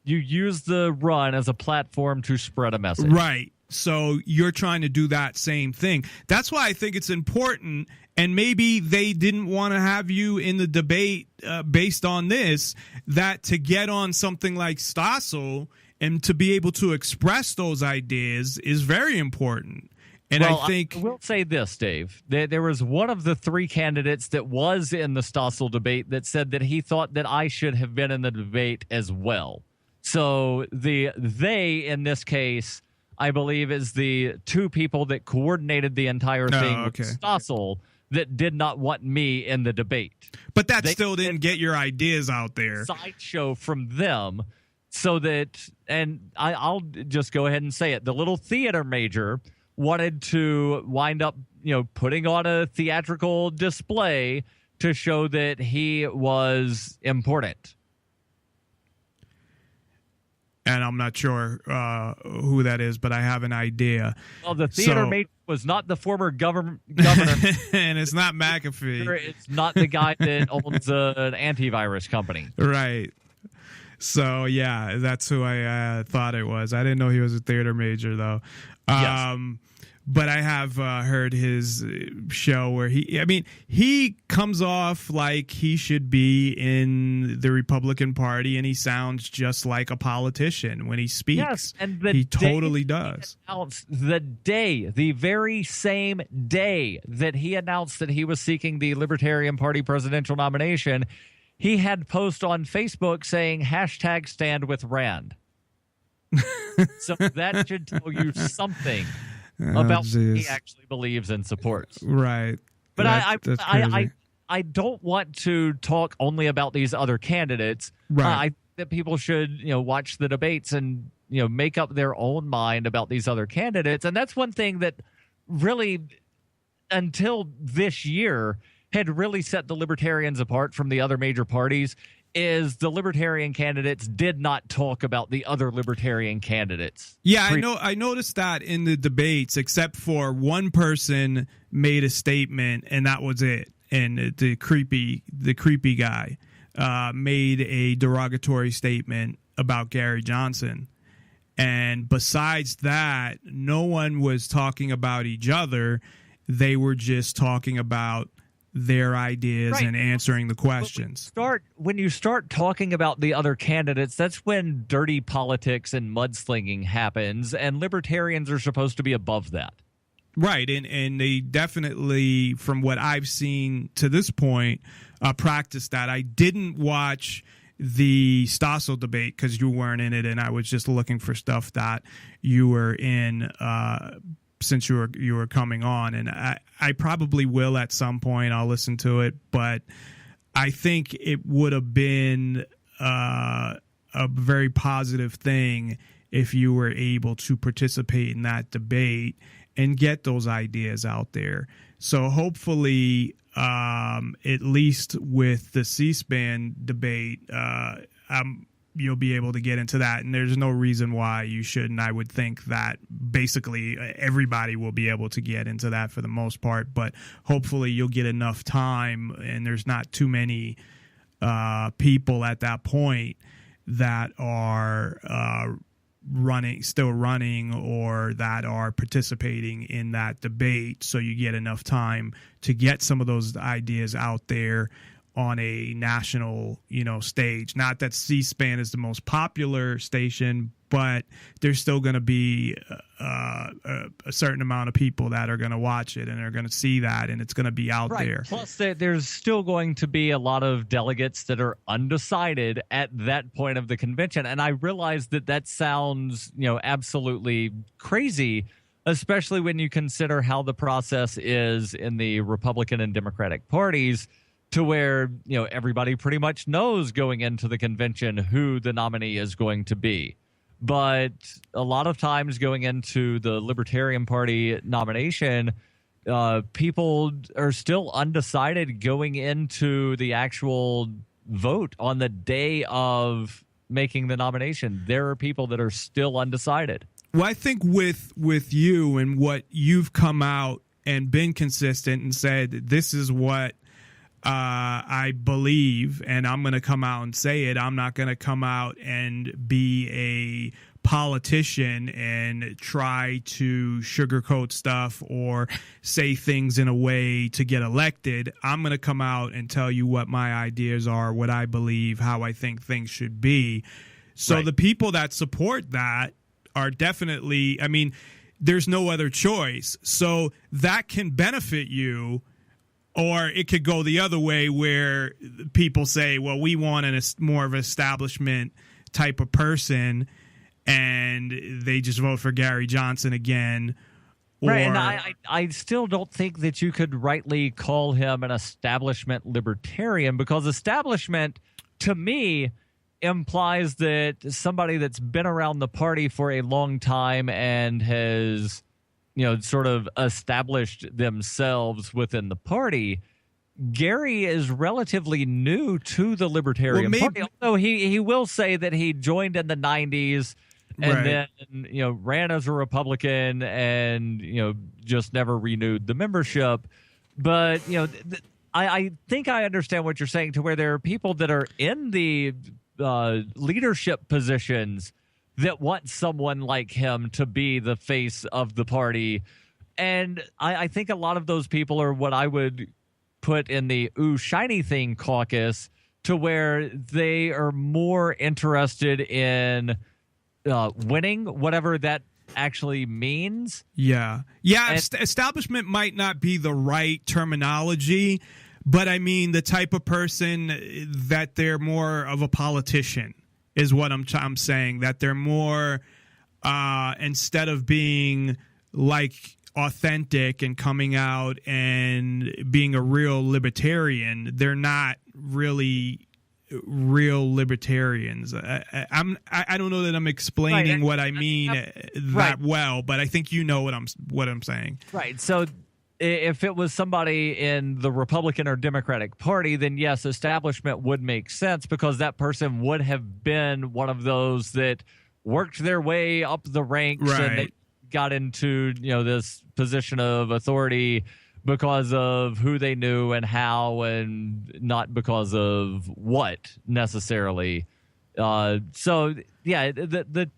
S1: You use the run as a platform to spread a message.
S4: Right. So you're trying to do that same thing. That's why I think it's important, and maybe they didn't want to have you in the debate based on this, that to get on something like Stossel and to be able to express those ideas is very important. And
S1: well,
S4: I think
S1: I will say this, Dave. There was one of the three candidates that was in the Stossel debate that said that he thought that I should have been in the debate as well. So they in this case, I believe, is the two people that coordinated the entire thing with Stossel that did not want me in the debate.
S4: But that still didn't get your ideas out there.
S1: Sideshow from them, so that, and I'll just go ahead and say it, the little theater major wanted to wind up, putting on a theatrical display to show that he was important.
S4: And I'm not sure who that is, but I have an idea.
S1: Well, the theater mate was not the former governor.
S4: And it's not McAfee.
S1: It's not the guy that owns an antivirus company.
S4: Right. So, yeah, that's who I thought it was. I didn't know he was a theater major, though.
S1: Yes.
S4: But I have heard his show where he comes off like he should be in the Republican Party, and he sounds just like a politician when he speaks.
S1: Yes, and
S4: he totally does.
S1: The very same day that he announced that he was seeking the Libertarian Party presidential nomination, he had post on Facebook saying #stand with Rand. So that should tell you something about what he actually believes and supports.
S4: Right.
S1: But I don't want to talk only about these other candidates.
S4: Right.
S1: I think that people should, watch the debates and, make up their own mind about these other candidates. And that's one thing that really, until this year, had really set the Libertarians apart from the other major parties, is the Libertarian candidates did not talk about the other Libertarian candidates.
S4: Yeah, I noticed that in the debates, except for one person made a statement, and that was it. And the creepy guy made a derogatory statement about Gary Johnson. And besides that, no one was talking about each other. They were just talking about their ideas
S1: Right.
S4: and answering the questions.
S1: When you start talking about the other candidates, that's when dirty politics and mudslinging happens, and libertarians are supposed to be above that.
S4: Right, and they definitely, from what I've seen to this point, practice that. I didn't watch the Stossel debate because you weren't in it, and I was just looking for stuff that you were in since you were coming on, and I probably will at some point. I'll listen to it, but I think it would have been a very positive thing if you were able to participate in that debate and get those ideas out there. So hopefully, at least with the C-SPAN debate, you'll be able to get into that. And there's no reason why you shouldn't. I would think that basically everybody will be able to get into that for the most part. But hopefully you'll get enough time, and there's not too many people at that point that are still running or that are participating in that debate, so you get enough time to get some of those ideas out there on a national, stage. Not that C-SPAN is the most popular station, but there's still going to be a certain amount of people that are going to watch it and are going to see that, and it's going to be out there.
S1: Plus, there's still going to be a lot of delegates that are undecided at that point of the convention, and I realize that sounds, absolutely crazy, especially when you consider how the process is in the Republican and Democratic parties, to where, everybody pretty much knows going into the convention who the nominee is going to be. But a lot of times going into the Libertarian Party nomination, people are still undecided going into the actual vote on the day of making the nomination. There are people that are still undecided.
S4: Well, I think with you and what you've come out and been consistent and said, this is what I believe, and I'm going to come out and say it. I'm not going to come out and be a politician and try to sugarcoat stuff or say things in a way to get elected. I'm going to come out and tell you what my ideas are, what I believe, how I think things should be. So The people that support that are definitely, there's no other choice. So that can benefit you. Or it could go the other way where people say, well, we want more of an establishment type of person, and they just vote for Gary Johnson again.
S1: Right, and I still don't think that you could rightly call him an establishment libertarian, because establishment, to me, implies that somebody that's been around the party for a long time and has sort of established themselves within the party. Gary is relatively new to the Libertarian Party, although he will say that he joined in the 90s and then, ran as a Republican and, just never renewed the membership. But, I think I understand what you're saying, to where there are people that are in the leadership positions that want someone like him to be the face of the party. And I think a lot of those people are what I would put in the ooh, shiny thing caucus, to where they are more interested in winning, whatever that actually means.
S4: Yeah. Establishment might not be the right terminology, but the type of person that they're more of a politician is what I'm saying, that they're more, instead of being like authentic and coming out and being a real libertarian, they're not really real libertarians. I don't know that I'm explaining what I mean that well, but I think you know what I'm saying.
S1: Right. So if it was somebody in the Republican or Democratic Party, then yes, establishment would make sense, because that person would have been one of those that worked their way up the ranks and they got into this position of authority because of who they knew and how, and not because of what necessarily. So yeah, the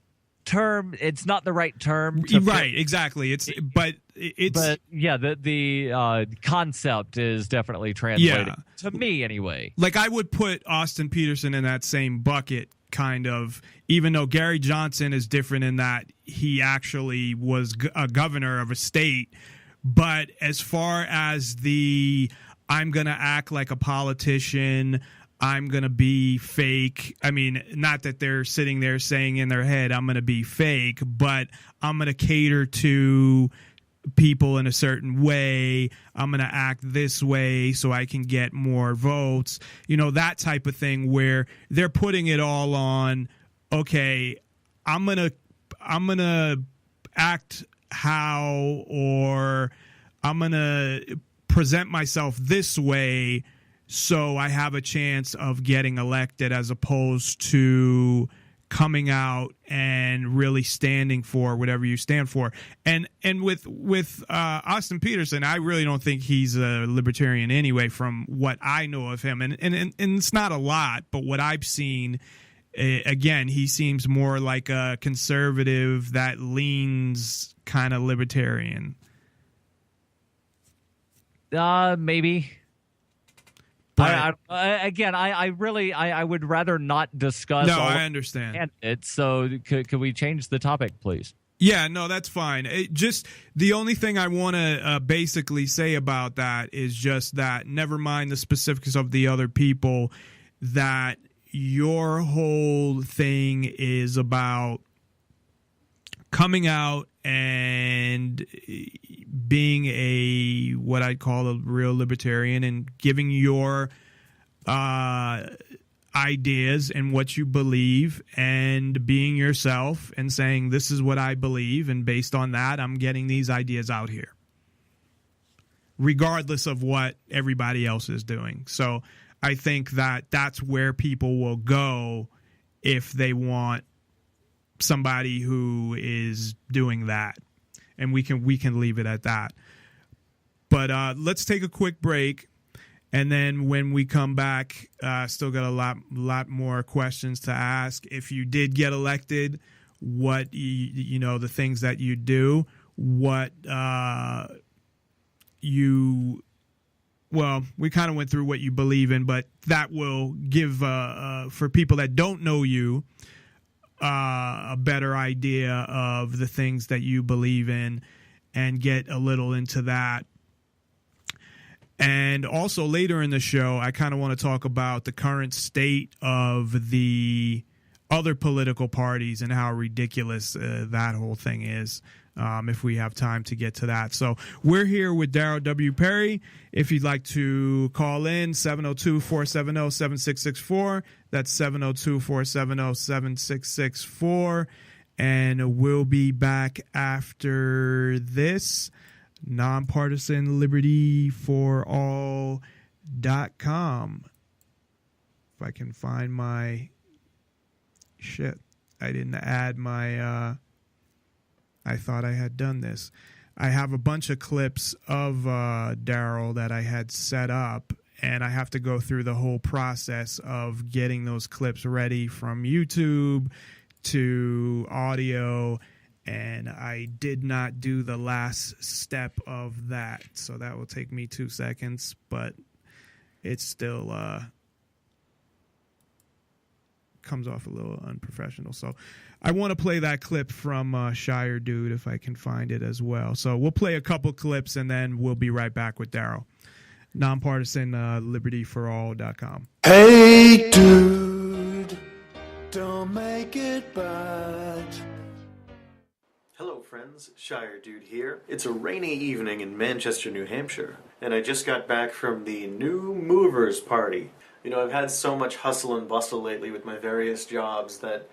S1: term. It's not the right term. To
S4: Right, exactly. But
S1: yeah, the concept is definitely translated to me anyway.
S4: Like I would put Austin Peterson in that same bucket, kind of, even though Gary Johnson is different in that he actually was a governor of a state. But as far as I'm going to act like a politician, I'm going to be fake. I mean, not that they're sitting there saying in their head, I'm going to be fake, but I'm going to cater to people in a certain way. I'm going to act this way so I can get more votes. You know, that type of thing where they're putting it all on, okay, I'm going to act how, or I'm going to present myself this way so I have a chance of getting elected, as opposed to coming out and really standing for whatever you stand for. And with Austin Peterson, I really don't think he's a libertarian anyway, from what I know of him. And it's not a lot, but what I've seen, again, he seems more like a conservative that leans kind of libertarian.
S1: Maybe.
S4: But,
S1: I would rather not discuss.
S4: No, I understand.
S1: So could we change the topic, please?
S4: Yeah, no, that's fine. Just the only thing I want to basically say about that is just that, never mind the specifics of the other people, that your whole thing is about coming out and being what I'd call a real libertarian, and giving your ideas and what you believe, and being yourself and saying, this is what I believe, and based on that, I'm getting these ideas out here, regardless of what everybody else is doing. So I think that that's where people will go if they want somebody who is doing that, and we can leave it at that. But let's take a quick break, and then when we come back, still got a lot more questions to ask. If you did get elected, what you know, the things that you do, what we kind of went through what you believe in, but that will give for people that don't know you a better idea of the things that you believe in, and get a little into that. And also later in the show, I kind of want to talk about the current state of the other political parties and how ridiculous that whole thing is, if we have time to get to that. So we're here with Darryl W. Perry. If you'd like to call in, 702-470-7664. That's 702-470-7664. And we'll be back after this. Nonpartisan Liberty for All.com. If I can find my shit. I didn't add my I thought I had done this. I have a bunch of clips of Darryl that I had set up, and I have to go through the whole process of getting those clips ready, from YouTube to audio, and I did not do the last step of that. So that will take me 2 seconds, but it still comes off a little unprofessional. So I want to play that clip from Shire Dude, if I can find it as well. So we'll play a couple clips, and then we'll be right back with Darryl. Nonpartisan libertyforall.com.
S5: Hey dude, don't make it bad. Hello friends, Shire Dude here. It's a rainy evening in Manchester, New Hampshire, and I just got back from the New Movers Party. You know, I've had so much hustle and bustle lately with my various jobs that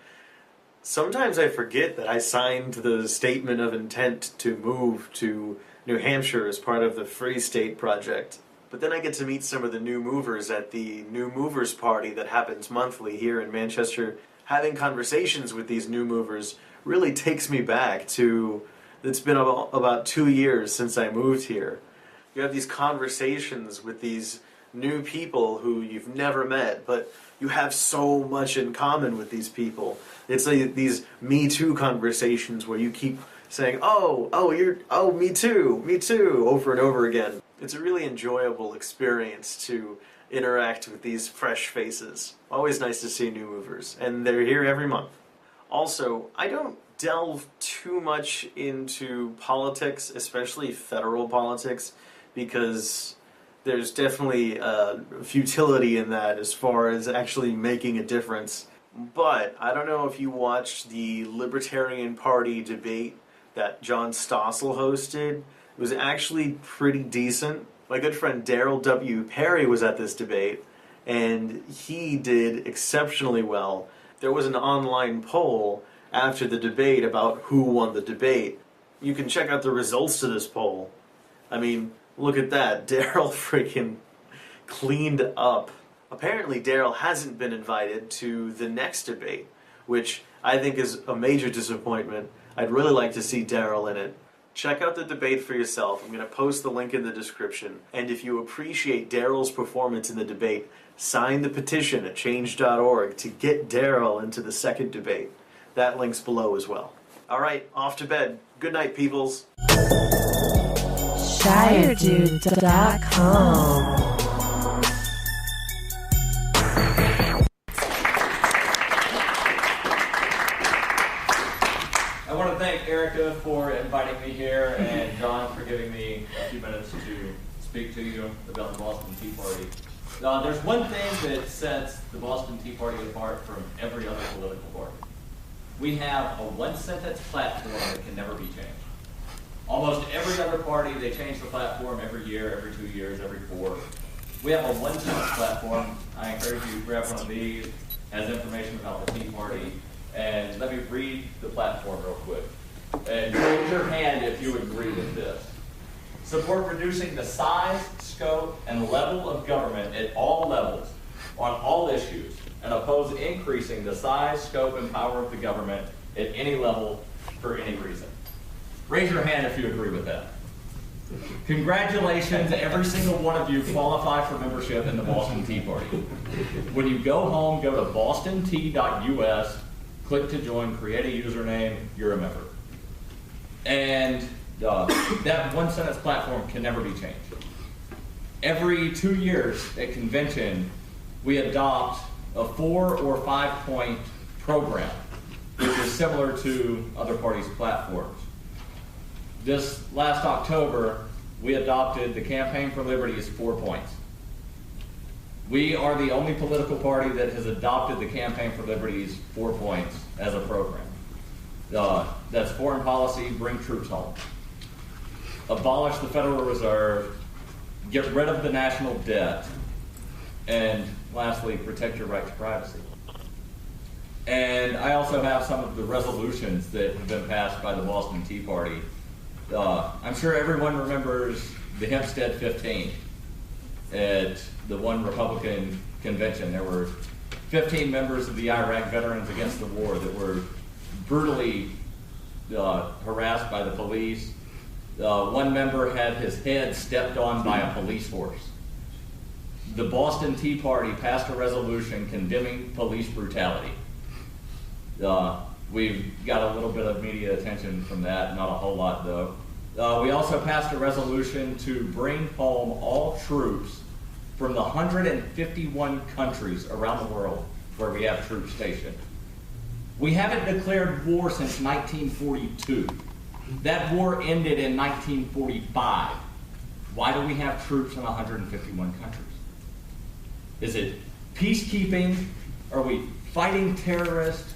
S5: sometimes I forget that I signed the statement of intent to move to New Hampshire as part of the Free State Project. But then I get to meet some of the new movers at the New Movers Party that happens monthly here in Manchester. Having conversations with these new movers really takes me back to, it's been about 2 years since I moved here. You have these conversations with these new people who you've never met, but you have so much in common with these people. It's like these Me Too conversations where you keep saying, me too, over and over again. It's a really enjoyable experience to interact with these fresh faces. Always nice to see new movers, and they're here every month. Also, I don't delve too much into politics, especially federal politics, because there's definitely futility in that as far as actually making a difference. But I don't know if you watched the Libertarian Party debate that John Stossel hosted. It was actually pretty decent. My good friend Darryl W. Perry was at this debate, and he did exceptionally well. There was an online poll after the debate about who won the debate. You can check out the results to this poll. I mean, look at that. Darryl freaking cleaned up. Apparently, Darryl hasn't been invited to the next debate, which I think is a major disappointment. I'd really like to see Darryl in it. Check out the debate for yourself. I'm going to post the link in the description. And if you appreciate Darryl's performance in the debate, sign the petition at change.org to get Darryl into the second debate. That link's below as well. All right, off to bed. Good night, peoples.
S6: ShireDude.com.
S7: I want to thank Erica for inviting me here and John for giving me a few minutes to speak to you about the Boston Tea Party. There's one thing that sets the Boston Tea Party apart from every other political party. We have a one-sentence platform that can never be changed. Almost every other party, they change the platform every year, every 2 years, every 4. We have a one-sentence platform. I encourage you to grab one of these. It has information about the Tea Party. And let me read the platform real quick. And raise your hand if you agree with this. Support reducing the size, scope, and level of government at all levels on all issues, and oppose increasing the size, scope, and power of the government at any level for any reason. Raise your hand if you agree with that. Congratulations, every single one of you qualify for membership in the Boston Tea Party. When you go home, go to bostontea.us, click to join, create a username, you're a member. And that one-sentence platform can never be changed. Every 2 years at convention, we adopt a 4 or 5 point program, which is similar to other parties' platforms. This last October, we adopted the Campaign for Liberty's 4 points. We are the only political party that has adopted the Campaign for Liberty's 4 points as a program. That's foreign policy, bring troops home. Abolish the Federal Reserve, get rid of the national debt, and lastly, protect your right to privacy. And I also have some of the resolutions that have been passed by the Boston Tea Party. I'm sure everyone remembers the Hempstead 15 at the one Republican convention. There were 15 members of the Iraq Veterans Against the War that were brutally harassed by the police. One member had his head stepped on by a police horse. The Boston Tea Party passed a resolution condemning police brutality. We've got a little bit of media attention from that, not a whole lot though. We also passed a resolution to bring home all troops from the 151 countries around the world where we have troops stationed. We haven't declared war since 1942. That war ended in 1945. Why do we have troops in 151 countries? Is it peacekeeping? Are we fighting terrorists?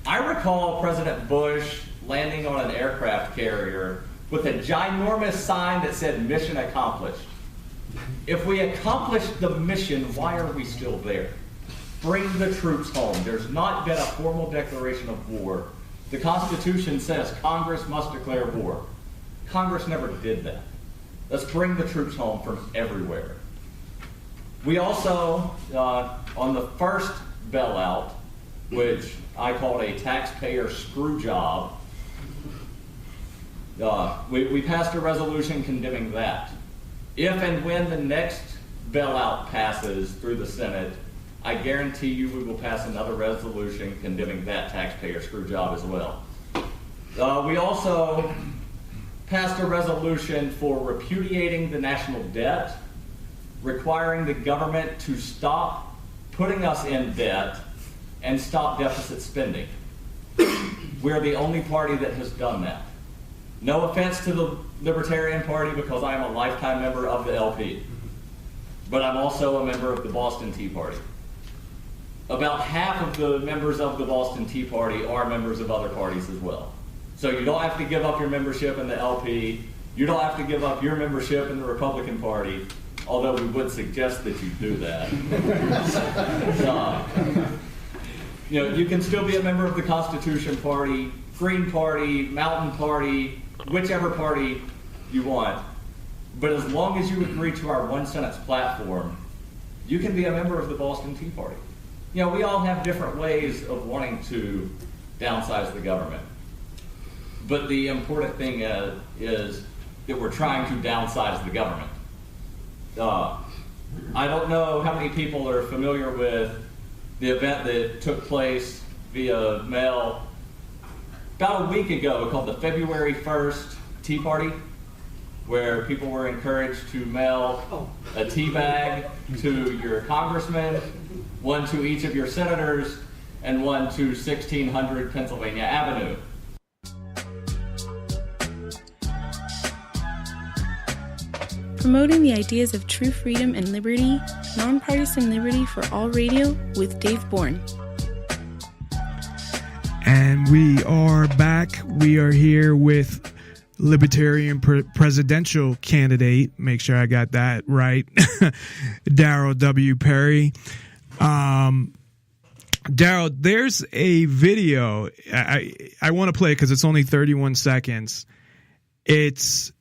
S7: I recall President Bush landing on an aircraft carrier with a ginormous sign that said mission accomplished. If we accomplished the mission, why are we still there? Bring the troops home. There's not been a formal declaration of war. The Constitution says Congress must declare war. Congress never did that. Let's bring the troops home from everywhere. We also, on the first bailout, which I called a taxpayer screw job, we passed a resolution condemning that. If and when the next bailout passes through the Senate, I guarantee you we will pass another resolution condemning that taxpayer screw job as well. We also passed a resolution for repudiating the national debt, requiring the government to stop putting us in debt and stop deficit spending. We're the only party that has done that. No offense to the Libertarian Party, because I am a lifetime member of the LP, but I'm also a member of the Boston Tea Party. About half of the members of the Boston Tea Party are members of other parties as well. So you don't have to give up your membership in the LP. You don't have to give up your membership in the Republican Party, although we would suggest that you do that. You can still be a member of the Constitution Party, Green Party, Mountain Party, whichever party you want. But as long as you agree to our one sentence platform, you can be a member of the Boston Tea Party. We all have different ways of wanting to downsize the government. But the important thing is that we're trying to downsize the government. I don't know how many people are familiar with the event that took place via mail about a week ago called the February 1st Tea Party, where people were encouraged to mail a tea bag to your congressman, one to each of your senators, and one to 1600 Pennsylvania Avenue.
S6: Promoting the ideas of true freedom and liberty, nonpartisan liberty for all radio with Dave Bourne.
S4: And we are back. We are here with Libertarian Presidential Candidate. Make sure I got that right. Darryl W. Perry. Darryl, there's a video. I want to play it because it's only 31 seconds. It's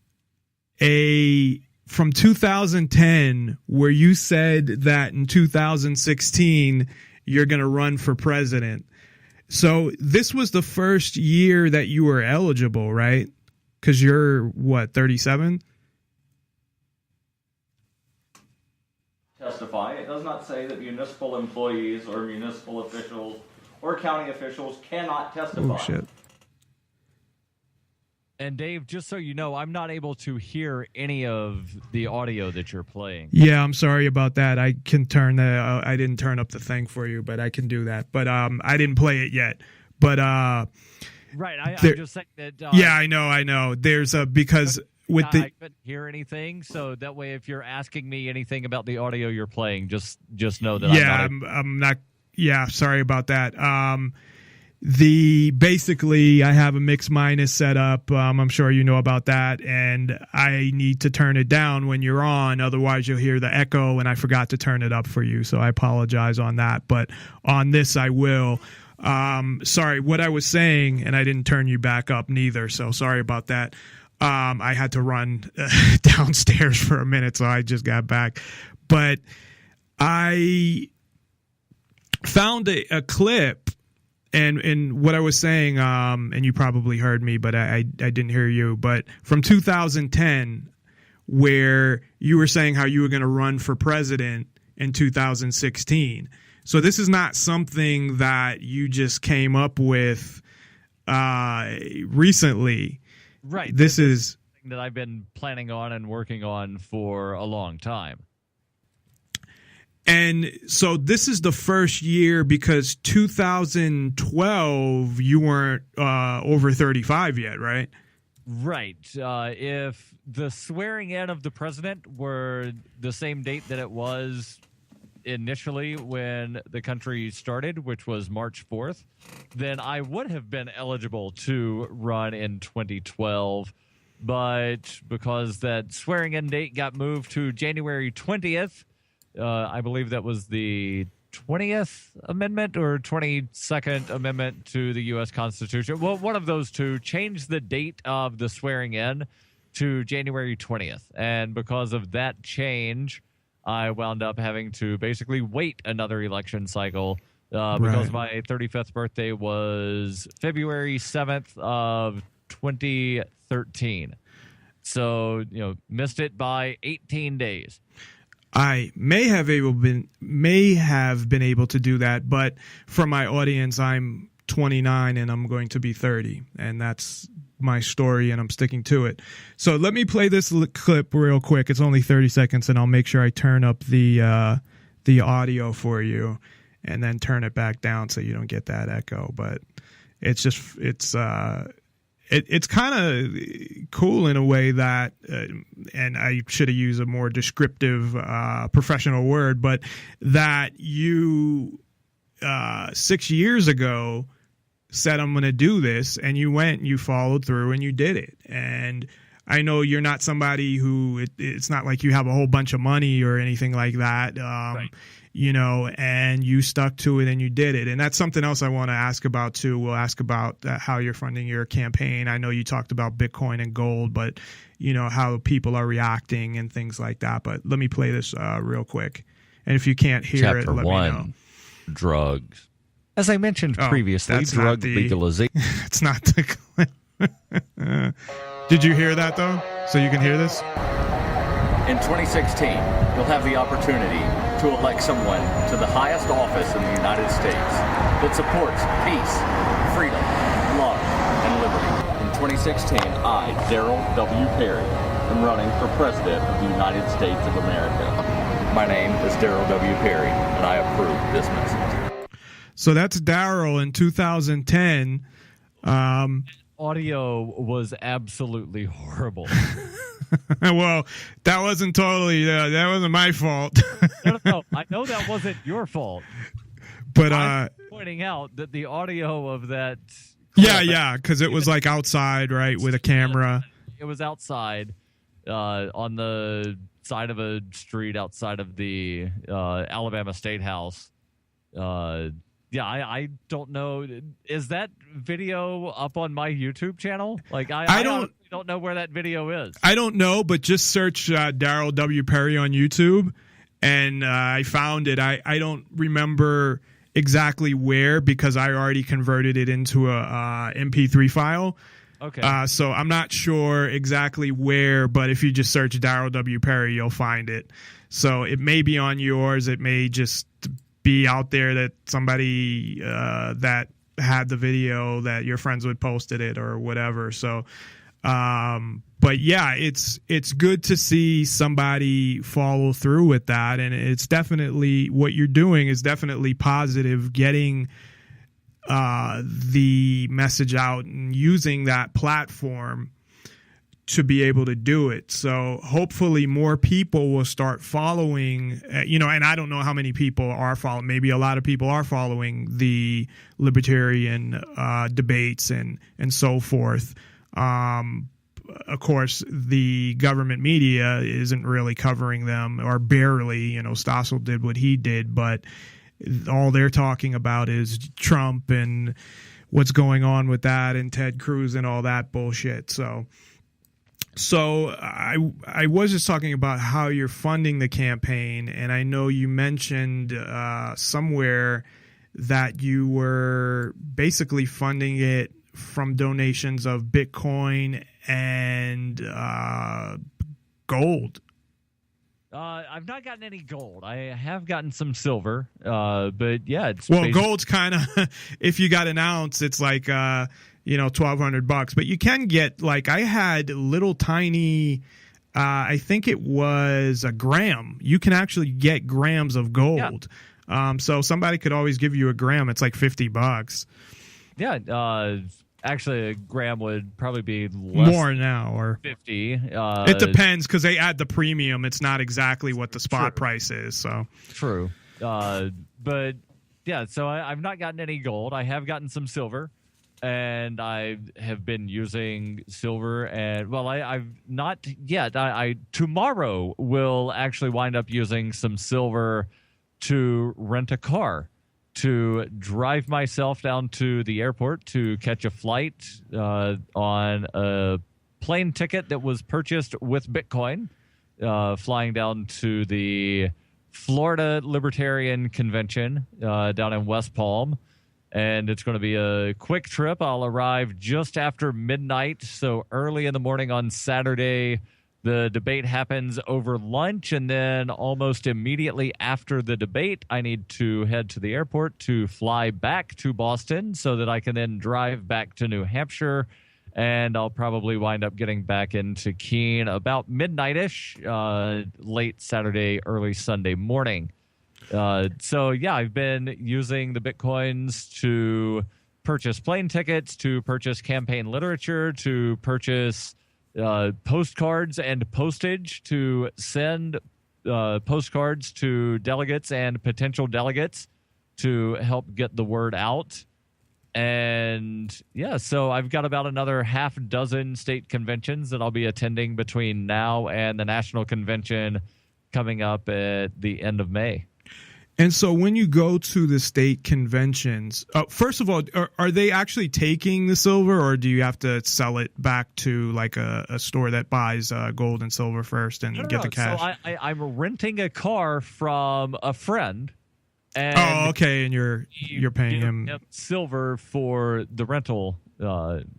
S4: from 2010 where you said that in 2016 you're going to run for president. So this was the first year that you were eligible, right? Because you're, 37?
S7: Testify. It does not say that municipal employees or municipal officials or county officials cannot testify.
S4: Oh, shit.
S1: And Dave, just so you know, I'm not able to hear any of the audio that you're playing.
S4: Yeah, I'm sorry about that. I can turn I didn't turn up the thing for you, but I can do that. But I didn't play it yet. But
S1: right, I'm just saying that.
S4: Yeah, I know. There's because with
S1: I couldn't hear anything, so that way, if you're asking me anything about the audio you're playing, just know that.
S4: Yeah, I'm not. Yeah, sorry about that. Basically I have a mix minus set up. I'm sure you know about that, and I need to turn it down when you're on, otherwise you'll hear the echo, and I forgot to turn it up for you, so I apologize on that. But on this I will. Sorry, what I was saying, and I didn't turn you back up neither, so sorry about that. I had to run downstairs for a minute, so I just got back. But I found a clip. And what I was saying, and you probably heard me, but I didn't hear you, but from 2010, where you were saying how you were going to run for president in 2016. So this is not something that you just came up with recently.
S1: Right.
S4: This is
S1: something that I've been planning on and working on for a long time.
S4: And so this is the first year, because 2012 you weren't over 35 yet, right?
S1: Right. If the swearing in of the president were the same date that it was initially when the country started, which was March 4th, then I would have been eligible to run in 2012. But because that swearing in date got moved to January 20th, I believe that was the 20th Amendment or 22nd Amendment to the U.S. Constitution. Well, one of those two changed the date of the swearing in to January 20th. And because of that change, I wound up having to basically wait another election cycle because my 35th birthday was February 7th of 2013. So, missed it by 18 days.
S4: I may have been able to do that, but for my audience, I'm 29 and I'm going to be 30, and that's my story, and I'm sticking to it. So let me play this clip real quick. It's only 30 seconds, and I'll make sure I turn up the audio for you, and then turn it back down so you don't get that echo. But it's kind of cool in a way that, and I should have used a more descriptive professional word, but that you 6 years ago said, I'm going to do this, and you went and you followed through and you did it. And I know you're not somebody who, it's not like you have a whole bunch of money or anything like that. Right. You know, and you stuck to it and you did it. And that's something else I want to ask about too. We'll ask about how you're funding your campaign. I know you talked about Bitcoin and gold, but you know, how people are reacting and things like that. But let me play this real quick. And if you can't hear it, let me know.
S1: Drugs. As I mentioned previously, drug legalization.
S4: It's not the clip. Did you hear that though? So you can hear this?
S7: In 2016, you'll have the opportunity to elect someone to the highest office in the United States that supports peace, freedom, love, and liberty. In 2016, I, Darryl W. Perry, am running for President of the United States of America. My name is Darryl W. Perry, and I approve this message.
S4: So that's Darryl in 2010.
S1: Audio was absolutely horrible.
S4: Well, that wasn't totally, that wasn't my fault.
S1: No. I know that wasn't your fault.
S4: But
S1: I'm pointing out that the audio of that.
S4: Yeah, because it was like outside, right, with a camera.
S1: It was outside on the side of a street outside of the Alabama State House. Yeah, I don't know. Is that video up on my YouTube channel? Like, I don't know where that video is.
S4: I don't know, but just search Darryl W. Perry on YouTube, and I found it. I don't remember exactly where because I already converted it into a MP3 file.
S1: Okay.
S4: So I'm not sure exactly where, but if you just search Darryl W. Perry, you'll find it. So it may be on yours. It may just be out there that somebody that had the video that your friends would posted it or whatever. So, but yeah, it's good to see somebody follow through with that. And it's definitely, what you're doing is definitely positive, getting the message out and using that platform to be able to do it. So hopefully more people will start following, and I don't know how many people are following. Maybe a lot of people are following the libertarian debates and so forth. Of course, the government media isn't really covering them, or barely. Stossel did what he did, but all they're talking about is Trump and what's going on with that, and Ted Cruz and all that bullshit. So I was just talking about how you're funding the campaign, and I know you mentioned somewhere that you were basically funding it from donations of Bitcoin and gold.
S1: I've not gotten any gold. I have gotten some silver, but yeah, it's
S4: gold's kind of if you got an ounce, it's like $1,200, but you can get, like, I had little tiny, I think it was a gram. You can actually get grams of gold. Yeah. So somebody could always give you a gram. It's like $50.
S1: Yeah. Actually, a gram would probably be less
S4: more now, or
S1: 50.
S4: It depends, because they add the premium. It's not exactly what the spot price is. So
S1: true. But yeah, so I've not gotten any gold. I have gotten some silver. And I have been using silver, and I've not yet. I tomorrow will actually wind up using some silver to rent a car, to drive myself down to the airport to catch a flight on a plane ticket that was purchased with Bitcoin, flying down to the Florida Libertarian Convention down in West Palm. And it's going to be a quick trip. I'll arrive just after midnight, so early in the morning on Saturday The debate happens over lunch, and then almost immediately after the debate, I need to head to the airport to fly back to Boston so that I can then drive back to New Hampshire, and I'll probably wind up getting back into Keene about midnight-ish, late Saturday, early Sunday morning. So, yeah, I've been using the Bitcoins to purchase plane tickets, to purchase campaign literature, to purchase postcards and postage, to send postcards to delegates and potential delegates to help get the word out. And yeah, so I've got about another half dozen state conventions that I'll be attending between now and the national convention coming up at the end of May.
S4: And so when you go to the state conventions, first of all, are they actually taking the silver, or do you have to sell it back to like a store that buys gold and silver first and get the cash?
S1: So I'm renting a car from a friend. And
S4: okay, and you're paying him
S1: silver for the rental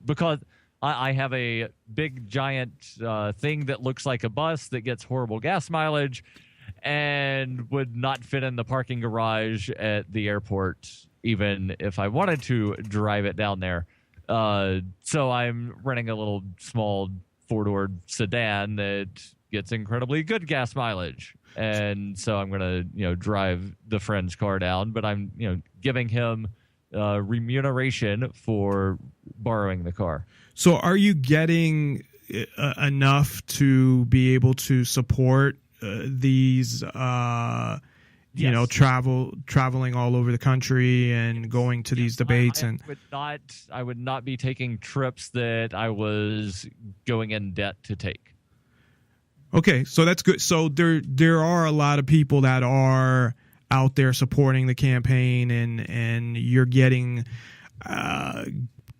S1: because I have a big giant thing that looks like a bus that gets horrible gas mileage and would not fit in the parking garage at the airport, even if I wanted to drive it down there. So I'm renting a little small four-door sedan that gets incredibly good gas mileage. And so I'm going to, drive the friend's car down, but I'm, giving him remuneration for borrowing the car.
S4: So are you getting enough to be able to support these,
S1: Yes.
S4: traveling all over the country and going to these debates?
S1: I would not be taking trips that I was going in debt to take.
S4: Okay, so that's good. So there are a lot of people that are out there supporting the campaign, and you're getting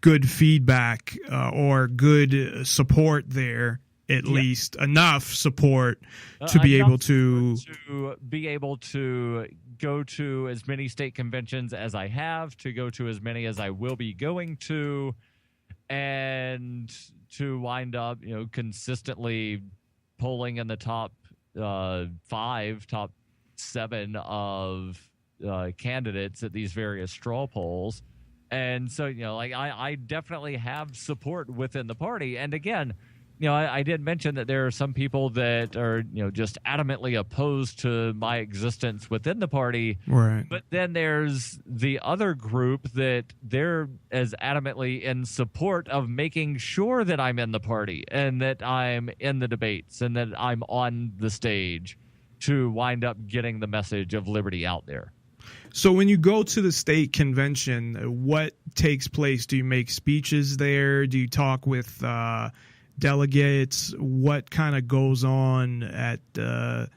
S4: good feedback or good support there. At least enough support to be able to
S1: go to as many state conventions as I have, to go to as many as I will be going to, and to wind up, consistently polling in the top 5, top 7 of candidates at these various straw polls. And so, I definitely have support within the party. And again, I did mention that there are some people that are, just adamantly opposed to my existence within the party.
S4: Right.
S1: But then there's the other group that they're as adamantly in support of making sure that I'm in the party and that I'm in the debates and that I'm on the stage to wind up getting the message of liberty out there.
S4: So when you go to the state convention, what takes place? Do you make speeches there? Do you talk with delegates? What kind of goes on at the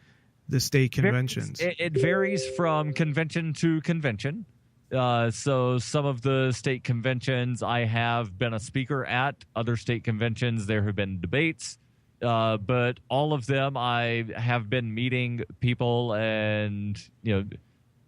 S4: state conventions?
S1: It varies from convention to convention. So some of the state conventions I have been a speaker at. Other state conventions there have been debates. But all of them I have been meeting people and,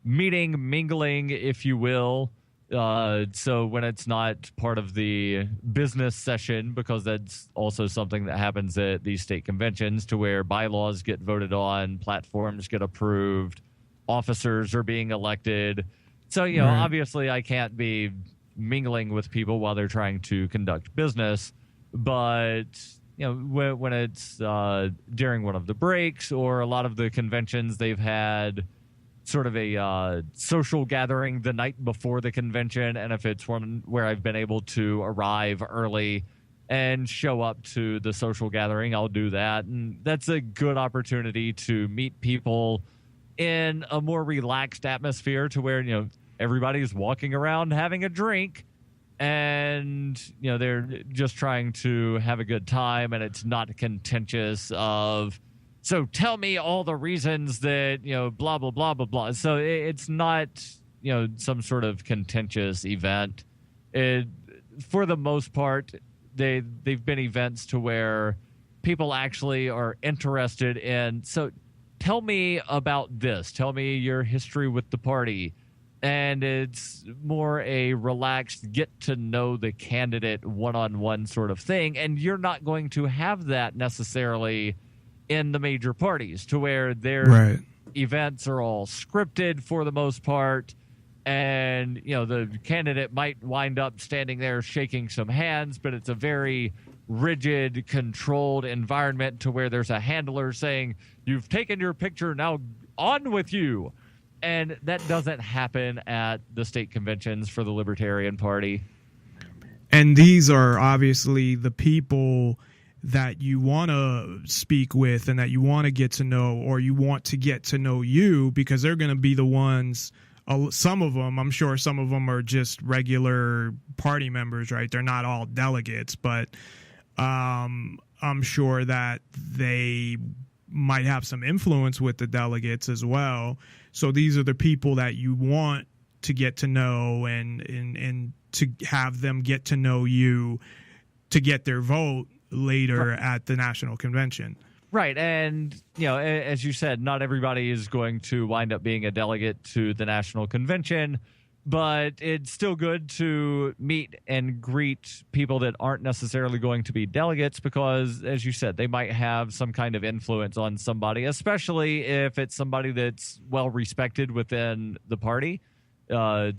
S1: mingling, if you will. So when it's not part of the business session, because that's also something that happens at these state conventions, to where bylaws get voted on, platforms get approved, officers are being elected. So,
S4: Right.
S1: Obviously I can't be mingling with people while they're trying to conduct business. But, when it's during one of the breaks or a lot of the conventions, they've had sort of a social gathering the night before the convention, and if it's one where I've been able to arrive early and show up to the social gathering, I'll do that. And that's a good opportunity to meet people in a more relaxed atmosphere, to where everybody's walking around having a drink and they're just trying to have a good time, and it's not contentious of, so tell me all the reasons that, blah, blah, blah, blah, blah. So it's not, some sort of contentious event. For the most part, they've been events to where people actually are interested in, so tell me about this. Tell me your history with the party. And it's more a relaxed, get to know the candidate one-on-one sort of thing. And you're not going to have that necessarily in the major parties, to where their events are all scripted for the most part. And, the candidate might wind up standing there shaking some hands, but it's a very rigid, controlled environment to where there's a handler saying, "You've taken your picture, now on with you." And that doesn't happen at the state conventions for the Libertarian Party.
S4: And these are obviously the people that you want to speak with and that you want to get to know, or you want to get to know you, because they're going to be the ones. Some of them, I'm sure some of them are just regular party members, right? They're not all delegates, but I'm sure that they might have some influence with the delegates as well. So these are the people that you want to get to know and to have them get to know you to get their vote later at the national convention.
S1: Right. And, as you said, not everybody is going to wind up being a delegate to the national convention, but it's still good to meet and greet people that aren't necessarily going to be delegates, because, as you said, they might have some kind of influence on somebody, especially if it's somebody that's well respected within the party. So,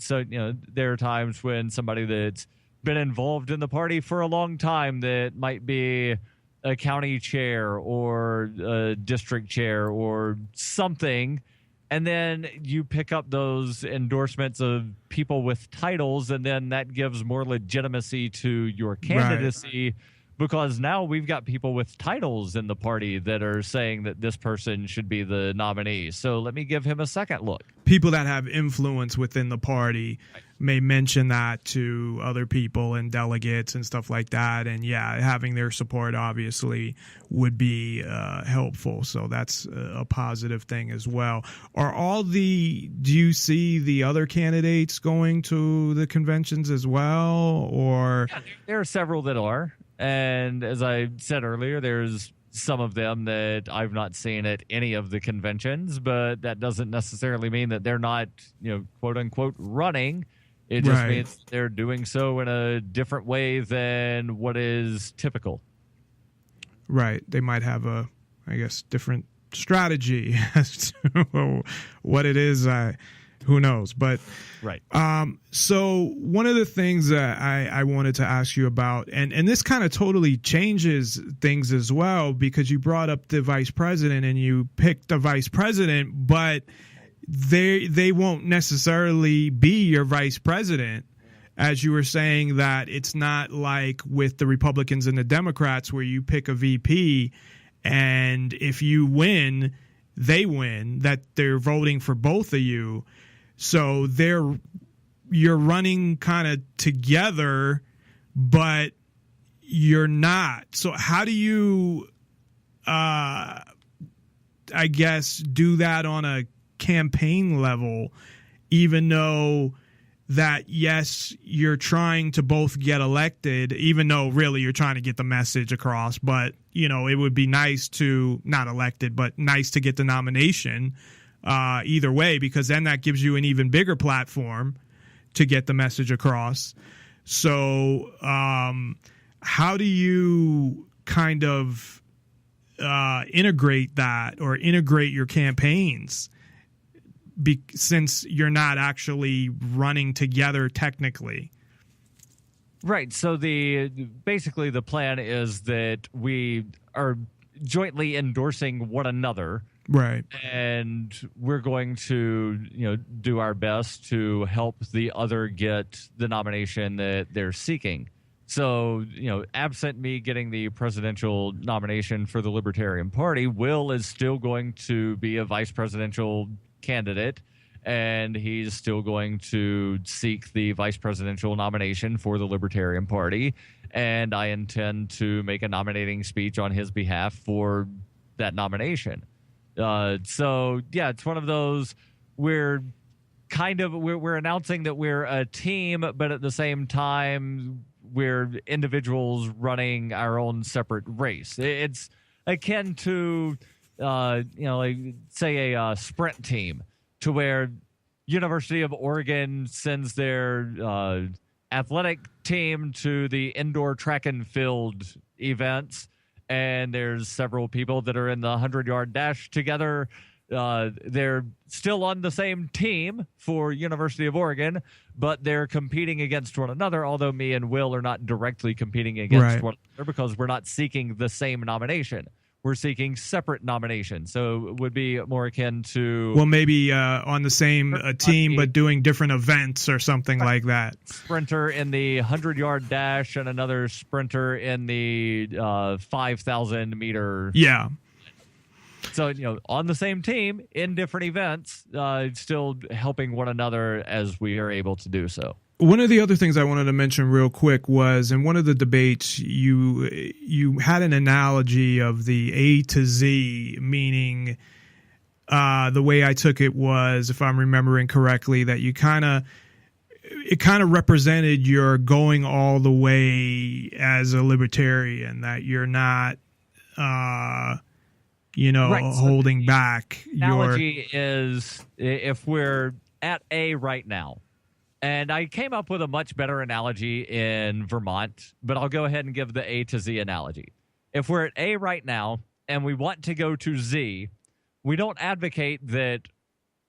S1: there are times when somebody that's been involved in the party for a long time, that might be a county chair or a district chair or something, and then you pick up those endorsements of people with titles, and then that gives more legitimacy to your candidacy, because now we've got people with titles in the party that are saying that this person should be the nominee. So let me give him a second look.
S4: People that have influence within the party may mention that to other people and delegates and stuff like that. And having their support obviously would be helpful. So that's a positive thing as well. Do you see the other candidates going to the conventions as well? Or
S1: there are several that are. And as I said earlier, there's some of them that I've not seen at any of the conventions, but that doesn't necessarily mean that they're not, quote unquote, running. It just means they're doing so in a different way than what is typical. Right.
S4: They might have a, different strategy as to what it is. Who knows? But so one of the things that I wanted to ask you about, and this kind of totally changes things as well, because you brought up the vice president and you picked the vice president, but they won't necessarily be your vice president. As you were saying, that it's not like with the Republicans and the Democrats where you pick a VP, and if you win, they win, that they're voting for both of you. So you're running kind of together, but you're not. So how do you, do that on a campaign level, even though that, yes, you're trying to both get elected, even though really you're trying to get the message across, but, it would be nice to, not elected, but nice to get the nomination either way, because then that gives you an even bigger platform to get the message across. So how do you kind of integrate that, or integrate your campaigns, since you're not actually running together technically?
S1: Right. So basically the plan is that we are jointly endorsing one another.
S4: Right.
S1: And we're going to, do our best to help the other get the nomination that they're seeking. So, absent me getting the presidential nomination for the Libertarian Party, Will is still going to be a vice presidential candidate, and he's still going to seek the vice presidential nomination for the Libertarian Party. And I intend to make a nominating speech on his behalf for that nomination. So it's one of those, we're announcing that we're a team, but at the same time we're individuals running our own separate race. It's akin to say a sprint team, to where University of Oregon sends their athletic team to the indoor track and field events, and there's several people that are in the 100-yard dash together. They're still on the same team for University of Oregon, but they're competing against one another, although me and Will are not directly competing against one another because we're not seeking the same nomination. We're seeking separate nominations. So it would be more akin to...
S4: Well, maybe on the same team, but doing different events or something like that.
S1: Sprinter in the 100-yard dash and another sprinter in the 5,000-meter...
S4: Yeah.
S1: So, on the same team in different events, still helping one another as we are able to do so.
S4: One of the other things I wanted to mention real quick was in one of the debates, you had an analogy of the A to Z, meaning the way I took it was, if I'm remembering correctly, that it kind of represented your going all the way as a libertarian, that you're not holding back.
S1: Analogy is if we're at A right now, and I came up with a much better analogy in Vermont, but I'll go ahead and give the A to Z analogy. If we're at A right now and we want to go to Z, we don't advocate that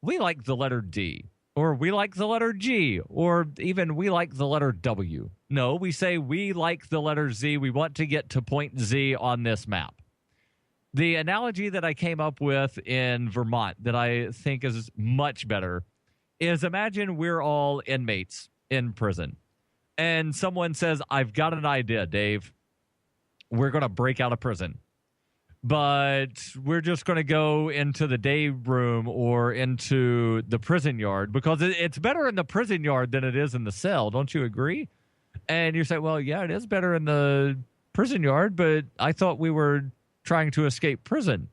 S1: we like the letter D, or we like the letter G, or even we like the letter W. No, we say we like the letter Z. We want to get to point Z on this map. The analogy that I came up with in Vermont that I think is much better is imagine we're all inmates in prison, and someone says, I've got an idea, Dave. We're going to break out of prison, but we're just going to go into the day room or into the prison yard because it's better in the prison yard than it is in the cell. Don't you agree? And you say, well, yeah, it is better in the prison yard, but I thought we were trying to escape prison.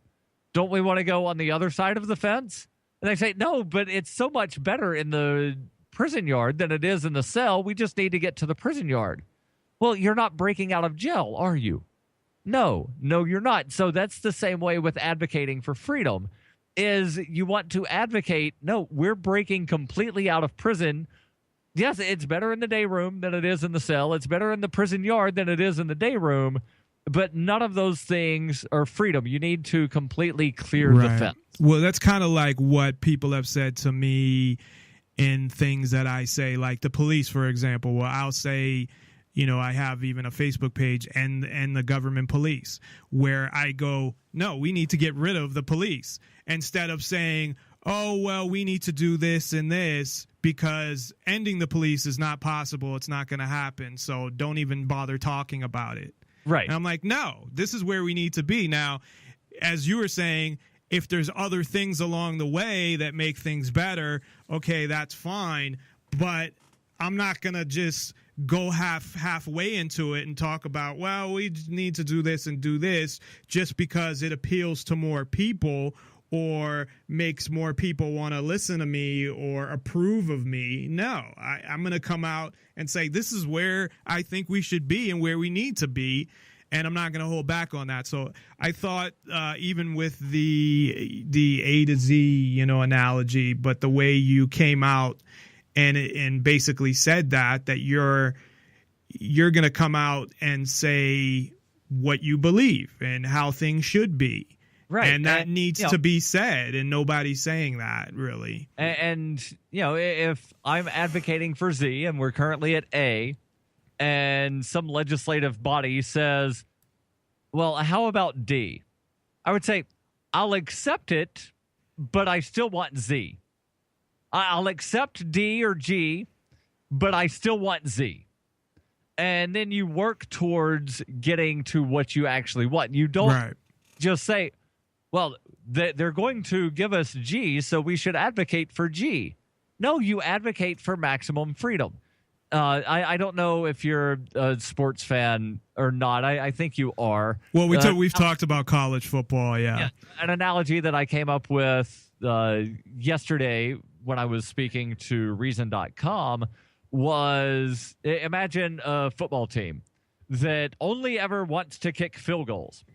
S1: Don't we want to go on the other side of the fence? And they say, no, but it's so much better in the prison yard than it is in the cell. We just need to get to the prison yard. Well, you're not breaking out of jail, are you? No, you're not. So that's the same way with advocating for freedom, is you want to advocate, no, we're breaking completely out of prison. Yes, it's better in the day room than it is in the cell. It's better in the prison yard than it is in the day room. But none of those things are freedom. You need to completely clear the fence.
S4: Well, that's kind of like what people have said to me in things that I say, like the police, for example. Well, I'll say, I have even a Facebook page and the government police where I go, no, we need to get rid of the police, instead of saying, oh, well, we need to do this and this because ending the police is not possible. It's not going to happen. So don't even bother talking about it.
S1: Right.
S4: And I'm like, no, this is where we need to be. Now, as you were saying, if there's other things along the way that make things better, okay, that's fine. But I'm not going to just go halfway into it and talk about, well, we need to do this and do this just because it appeals to more people or makes more people want to listen to me or approve of me. No, I'm going to come out and say, this is where I think we should be and where we need to be. And I'm not going to hold back on that. So I thought even with the A to Z, analogy, but the way you came out and basically said that you're going to come out and say what you believe and how things should be.
S1: Right.
S4: And that needs to be said, and nobody's saying that, really.
S1: And if I'm advocating for Z and we're currently at A, and some legislative body says, well, how about D? I would say, I'll accept it, but I still want Z. I'll accept D or G, but I still want Z. And then you work towards getting to what you actually want. You don't just say, well, they're going to give us G, so we should advocate for G. No, you advocate for maximum freedom. I don't know if you're a sports fan or not. I think you are.
S4: Well, we've talked about college football, yeah.
S1: An analogy that I came up with yesterday when I was speaking to Reason.com was, imagine a football team that only ever wants to kick field goals.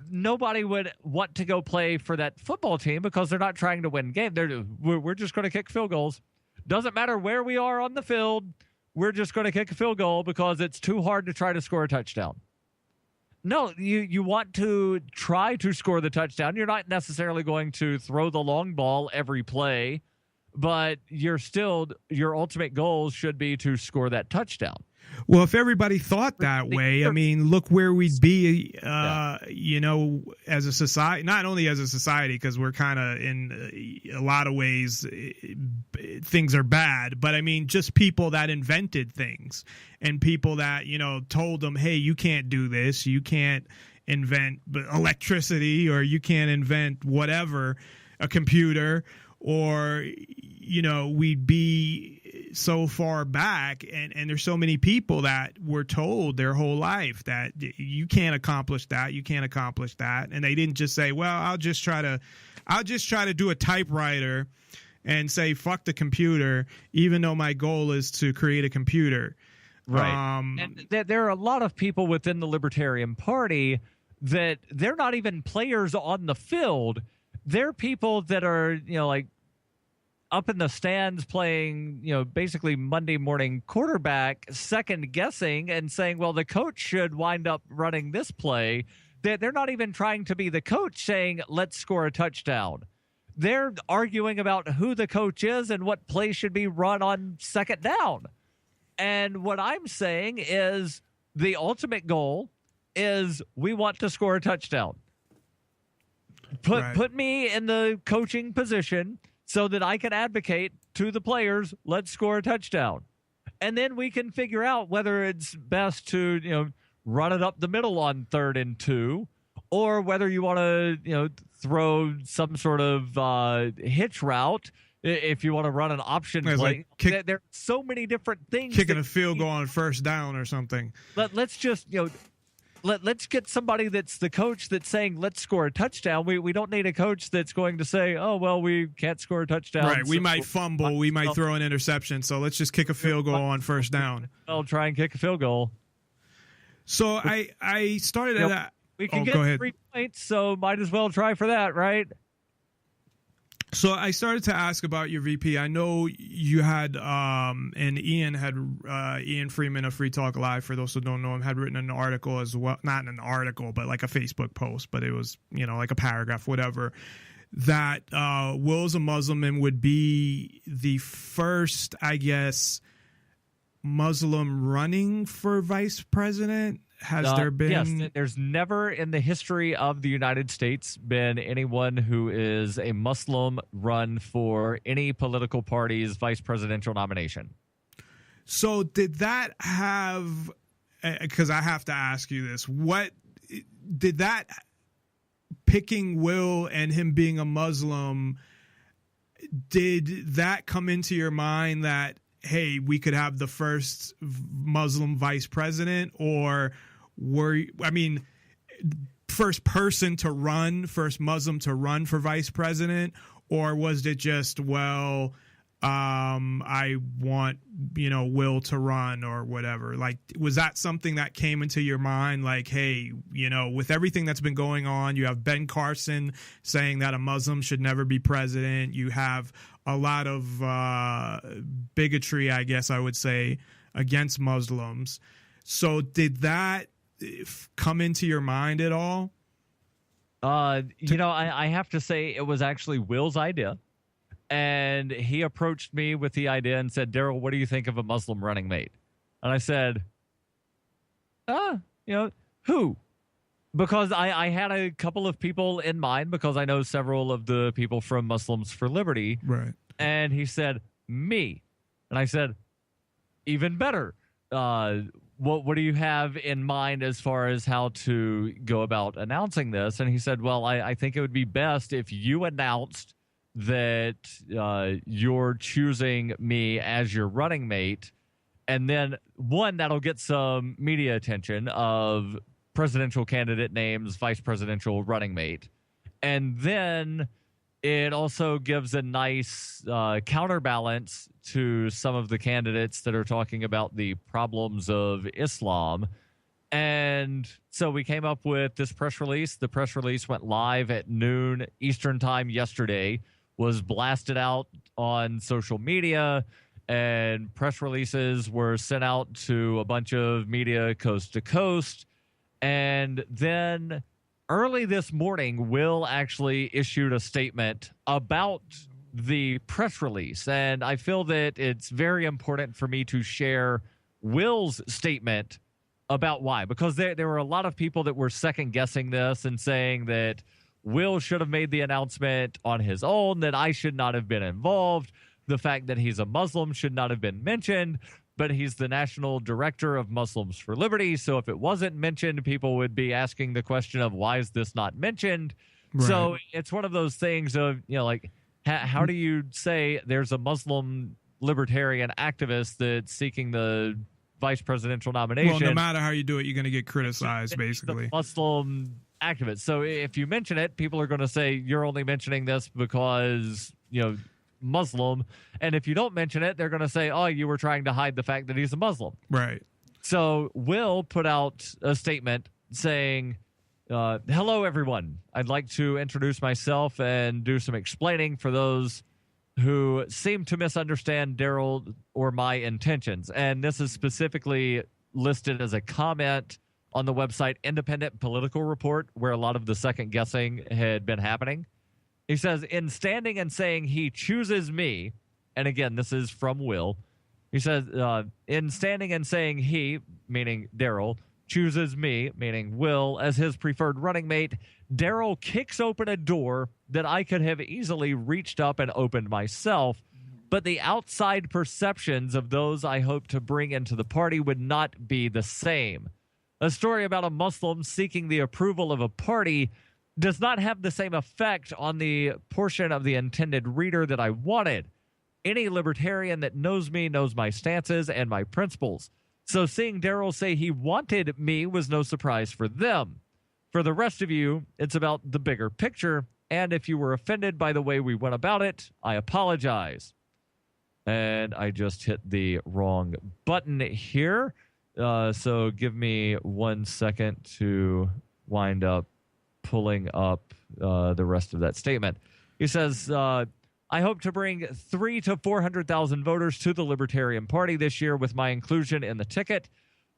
S1: Nobody would want to go play for that football team because they're not trying to win games. We're just going to kick field goals. Doesn't matter where we are on the field. We're just going to kick a field goal because it's too hard to try to score a touchdown. No, you want to try to score the touchdown. You're not necessarily going to throw the long ball every play, but your ultimate goal should be to score that touchdown.
S4: Well, if everybody thought that way, I mean, look where we'd be, as a society, not only as a society, because we're kind of in a lot of ways, things are bad, but I mean, just people that invented things and people that, told them, hey, you can't do this. You can't invent electricity, or you can't invent whatever, a computer, or, we'd be so far back, and there's so many people that were told their whole life that you can't accomplish that, and they didn't just say, well, I'll just try to do a typewriter and say fuck the computer, even though my goal is to create a computer.
S1: Right. And there are a lot of people within the Libertarian Party that they're not even players on the field. They're people that are, like, up in the stands playing, basically Monday morning quarterback, second guessing and saying, well, the coach should wind up running this play. They're not even trying to be the coach saying, let's score a touchdown. They're arguing about who the coach is and what play should be run on second down. And what I'm saying is the ultimate goal is we want to score a touchdown. Put me in the coaching position so that I can advocate to the players, let's score a touchdown. And then we can figure out whether it's best to, run it up the middle on 3rd and 2, or whether you want to, throw some sort of hitch route if you want to run an option play. Like there are so many different things.
S4: Kicking a field goal on 1st down or something.
S1: Let's just, Let's get somebody that's the coach that's saying, let's score a touchdown. We don't need a coach that's going to say, oh, well, we can't score a touchdown.
S4: Right. We might fumble. We might throw an interception. So let's just kick a field goal on 1st down.
S1: I'll try and kick a field goal.
S4: So I started at that.
S1: We can get 3 points, so might as well try for that, right?
S4: So I started to ask about your VP. I know you had, and Ian Freeman of Free Talk Live, for those who don't know him, had written an article as well, not an article, but like a Facebook post, but it was, like a paragraph, whatever, that Will's a Muslim and would be the first, I guess, Muslim running for vice president. Has there been?
S1: Yes, there's never in the history of the United States been anyone who is a Muslim run for any political party's vice presidential nomination.
S4: So did that have, because I have to ask you this, what did that picking Will and him being a Muslim, did that come into your mind that, hey, we could have the first Muslim vice president, or first person to run, first Muslim to run for vice president, or was it just, well, I want, Will to run or whatever? Like, was that something that came into your mind? Like, hey, with everything that's been going on, you have Ben Carson saying that a Muslim should never be president. You have a lot of bigotry, I guess I would say, against Muslims. So did that come into your mind at all?
S1: I have to say it was actually Will's idea. And he approached me with the idea and said, Darryl, what do you think of a Muslim running mate? And I said, who? Because I had a couple of people in mind, because I know several of the people from Muslims for Liberty.
S4: Right.
S1: And he said, me. And I said, even better. What do you have in mind as far as how to go about announcing this? And he said, well, I think it would be best if you announced that you're choosing me as your running mate. And then, one, that'll get some media attention of presidential candidate names, vice presidential running mate. And then it also gives a nice counterbalance to some of the candidates that are talking about the problems of Islam. And so we came up with this press release. The press release went live at noon Eastern time yesterday, was blasted out on social media, and press releases were sent out to a bunch of media coast to coast. And then early this morning, Will actually issued a statement about the press release. And I feel that it's very important for me to share Will's statement about why, because there were a lot of people that were second guessing this and saying that Will should have made the announcement on his own, that I should not have been involved. The fact that he's a Muslim should not have been mentioned, but he's the national director of Muslims for Liberty. So if it wasn't mentioned, people would be asking the question of why is this not mentioned? Right. So it's one of those things of, like, how do you say there's a Muslim libertarian activist that's seeking the vice presidential nomination?
S4: Well, no matter how you do it, you're going to get criticized, basically.
S1: The Muslim activist. So if you mention it, people are going to say you're only mentioning this because, Muslim. And if you don't mention it, they're going to say, oh, you were trying to hide the fact that he's a Muslim.
S4: Right.
S1: So Will put out a statement saying, hello, everyone. I'd like to introduce myself and do some explaining for those who seem to misunderstand Darryl or my intentions. And this is specifically listed as a comment on the website Independent Political Report, where a lot of the second guessing had been happening. He says, in standing and saying he chooses me, and again, this is from Will. He says, in standing and saying he, meaning Darryl, chooses me, meaning Will, as his preferred running mate, Darryl kicks open a door that I could have easily reached up and opened myself, but the outside perceptions of those I hope to bring into the party would not be the same. A story about a Muslim seeking the approval of a party does not have the same effect on the portion of the intended reader that I wanted. Any libertarian that knows me knows my stances and my principles. So seeing Darryl say he wanted me was no surprise for them. For the rest of you, it's about the bigger picture, and if you were offended by the way we went about it, I apologize. And I just hit the wrong button here. So give me 1 second to wind up pulling up the rest of that statement. He says, I hope to bring 300,000 to 400,000 voters to the Libertarian Party this year with my inclusion in the ticket,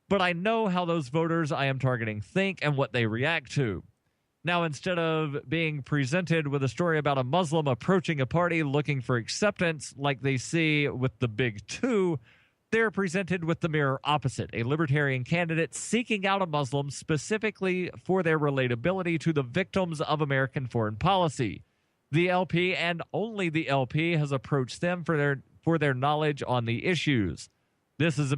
S1: but I know how those voters I am targeting think and what they react to. Now, instead of being presented with a story about a Muslim approaching a party looking for acceptance like they see with the big two, they're presented with the mirror opposite, a libertarian candidate seeking out a Muslim specifically for their relatability to the victims of American foreign policy. The LP and only the LP has approached them for their knowledge on the issues. This is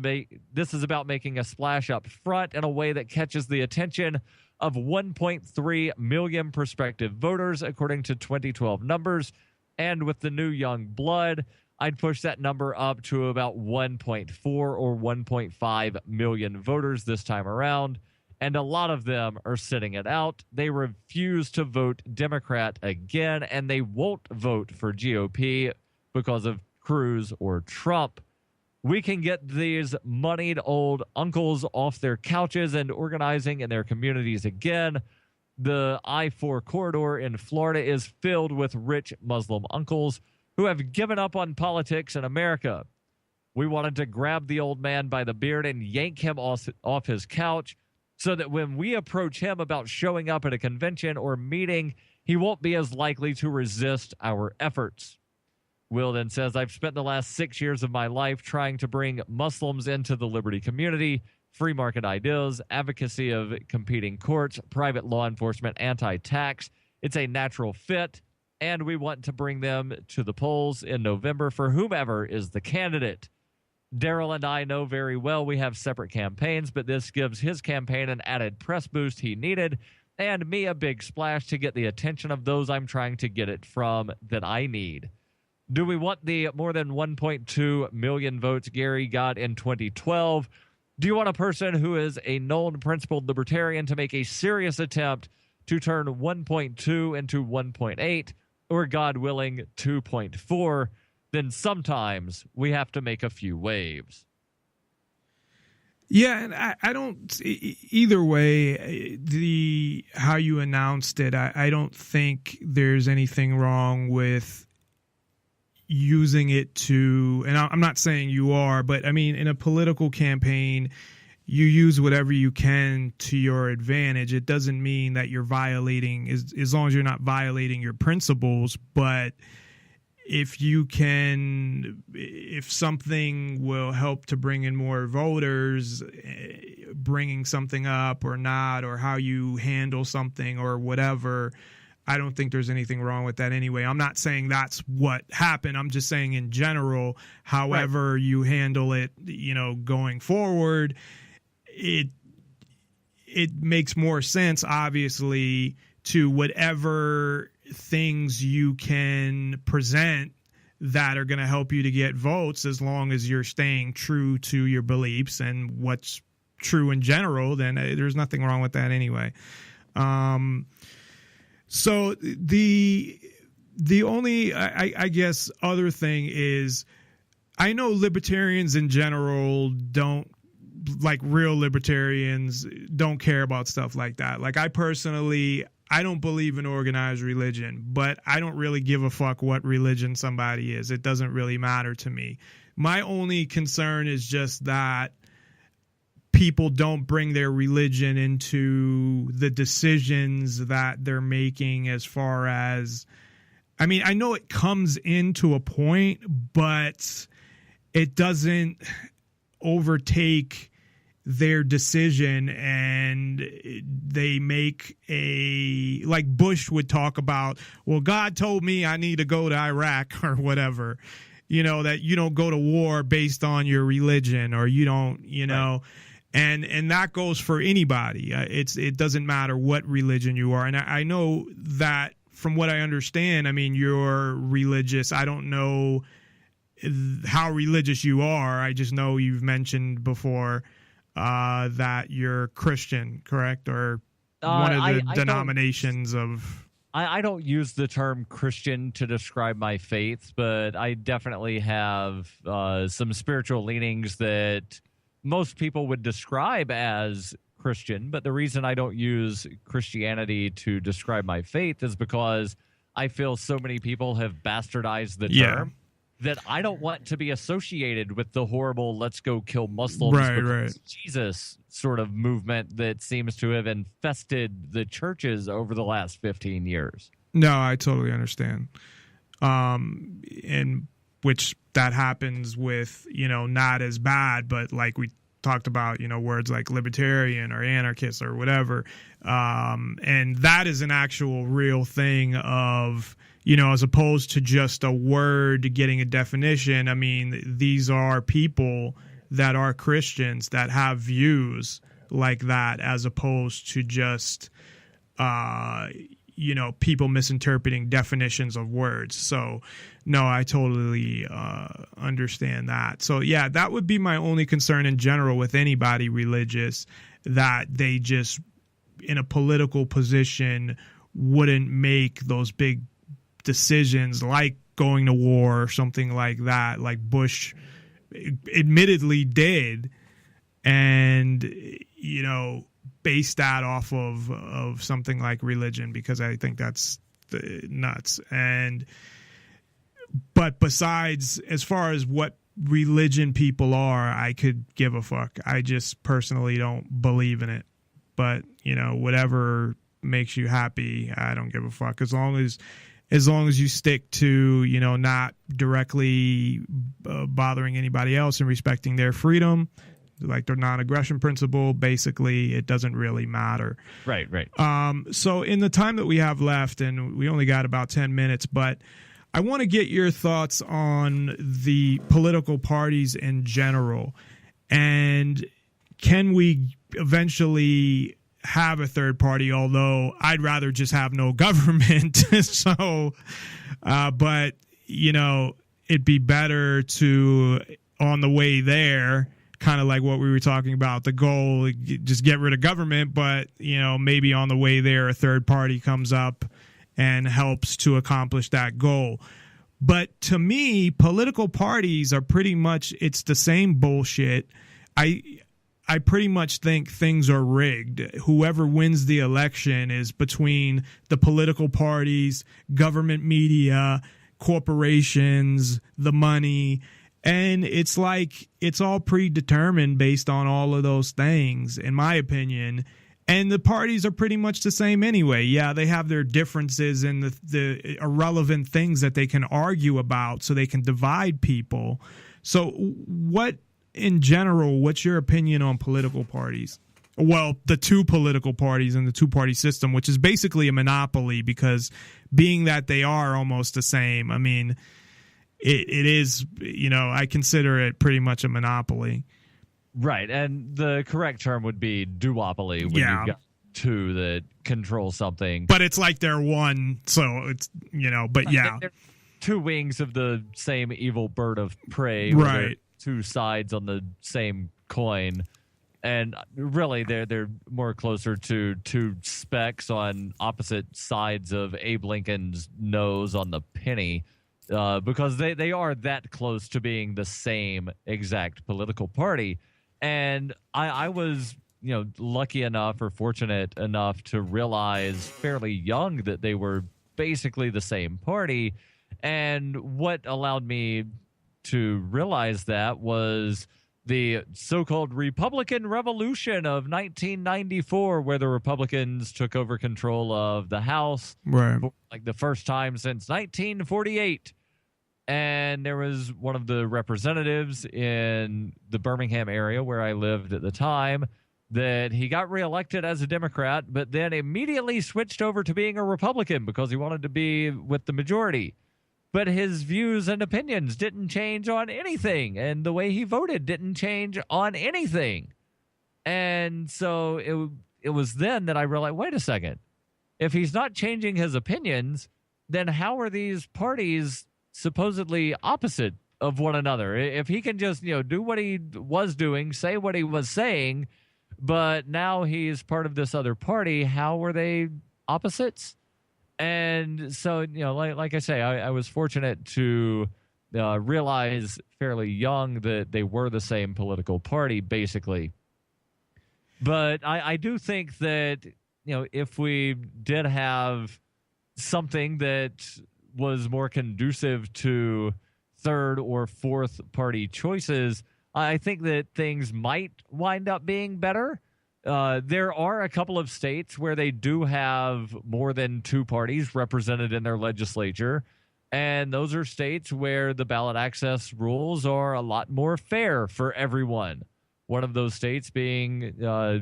S1: about making a splash up front in a way that catches the attention of 1.3 million prospective voters, according to 2012 numbers. And with the new young blood, I'd push that number up to about 1.4 or 1.5 million voters this time around. And a lot of them are sitting it out. They refuse to vote Democrat again, and they won't vote for GOP because of Cruz or Trump. We can get these moneyed old uncles off their couches and organizing in their communities again. The I-4 corridor in Florida is filled with rich Muslim uncles who have given up on politics in America. We wanted to grab the old man by the beard and yank him off his couch so that when we approach him about showing up at a convention or meeting, he won't be as likely to resist our efforts. Will then says, I've spent the last 6 years of my life trying to bring Muslims into the liberty community, free market ideas, advocacy of competing courts, private law enforcement, anti-tax. It's a natural fit, and we want to bring them to the polls in November for whomever is the candidate. Darryl and I know very well we have separate campaigns, but this gives his campaign an added press boost he needed, and me a big splash to get the attention of those I'm trying to get it from that I need. Do we want the more than 1.2 million votes Gary got in 2012? Do you want a person who is a known principled libertarian to make a serious attempt to turn 1.2 into 1.8, or God willing, 2.4? Then sometimes we have to make a few waves.
S4: Yeah, and I don't. Either way, how you announced it, I don't think there's anything wrong with using it to. And I'm not saying you are, but I mean, in a political campaign, you use whatever you can to your advantage. It doesn't mean that you're violating, as long as you're not violating your principles. But if something will help to bring in more voters, bringing something up or not, or how you handle something or whatever, I don't think there's anything wrong with that anyway. I'm not saying that's what happened. I'm just saying in general, however you handle it, going forward, it makes more sense, obviously, to whatever things you can present that are going to help you to get votes, as long as you're staying true to your beliefs and what's true in general, then there's nothing wrong with that anyway. So the only, I guess, other thing is, I know libertarians in general don't, like real libertarians, don't care about stuff like that. Like, I personally, I don't believe in organized religion, but I don't really give a fuck what religion somebody is. It doesn't really matter to me. My only concern is just that people don't bring their religion into the decisions that they're making, as far as, I mean, I know it comes into a point, but it doesn't overtake their decision, and they make like Bush would talk about, well, God told me I need to go to Iraq or whatever, that you don't go to war based on your religion, or you don't, right. And that goes for anybody. It doesn't matter what religion you are. And I know that, from what I understand, I mean, you're religious. I don't know how religious you are. I just know you've mentioned before that you're Christian, correct? Or one of the denominations of...
S1: I don't use the term Christian to describe my faith, but I definitely have some spiritual leanings that most people would describe as Christian. But the reason I don't use Christianity to describe my faith is because I feel so many people have bastardized the term. That I don't want to be associated with the horrible "let's go kill Muslims"
S4: right.
S1: Jesus sort of movement that seems to have infested the churches over the last 15 years.
S4: No, I totally understand. And which that happens with, not as bad, but like we talked about, words like libertarian or anarchist or whatever. And that is an actual real thing of, as opposed to just a word getting a definition. I mean, these are people that are Christians that have views like that, as opposed to just, people misinterpreting definitions of words. So, no, I totally understand that. So, yeah, that would be my only concern in general with anybody religious, that they just, in a political position, wouldn't make those big decisions like going to war or something like that, like Bush admittedly did, and base that off of something like religion, because I think that's nuts. But besides, as far as what religion people are, I could give a fuck. I just personally don't believe in it. But whatever makes you happy, I don't give a fuck. As long as you stick to, not directly bothering anybody else and respecting their freedom, like their non-aggression principle, basically, it doesn't really matter.
S1: Right.
S4: So in the time that we have left, and we only got about 10 minutes, but I want to get your thoughts on the political parties in general. And can we eventually have a third party, although I'd rather just have no government. So, but, it'd be better to, on the way there, kind of like what we were talking about, the goal, just get rid of government, but, maybe on the way there, a third party comes up and helps to accomplish that goal. But to me, political parties are pretty much, it's the same bullshit. I pretty much think things are rigged. Whoever wins the election is between the political parties, government media, corporations, the money, And it's like it's all predetermined based on all of those things, in my opinion. And the parties are pretty much the same anyway. Yeah, they have their differences and the irrelevant things that they can argue about so they can divide people. So what, in general, what's your opinion on political parties? Well, the two political parties and the two-party system, which is basically a monopoly because being that they are almost the same, I mean, it is, I consider it pretty much a monopoly.
S1: Right, and the correct term would be duopoly when you've got two that control something.
S4: But it's like they're one, so it's, but yeah.
S1: They're two wings of the same evil bird of prey.
S4: Right.
S1: Two sides on the same coin. And really, they're more closer to two specks on opposite sides of Abe Lincoln's nose on the penny. Because they are that close to being the same exact political party. And I was, lucky enough or fortunate enough to realize fairly young that they were basically the same party. And what allowed me to realize that was the so-called Republican Revolution of 1994, where the Republicans took over control of the House,
S4: right,
S1: like the first time since 1948. And there was one of the representatives in the Birmingham area where I lived at the time that he got reelected as a Democrat, but then immediately switched over to being a Republican because he wanted to be with the majority. But his views and opinions didn't change on anything, and the way he voted didn't change on anything. And so it was then that I realized, wait a second. If he's not changing his opinions, then how are these parties supposedly opposite of one another? If he can just, do what he was doing, say what he was saying, but now he's part of this other party, how were they opposites? And so, like I say, I was fortunate to realize fairly young that they were the same political party, basically. But I do think that, if we did have something that was more conducive to third or fourth party choices, I think that things might wind up being better. There are a couple of states where they do have more than two parties represented in their legislature, and those are states where the ballot access rules are a lot more fair for everyone. One of those states being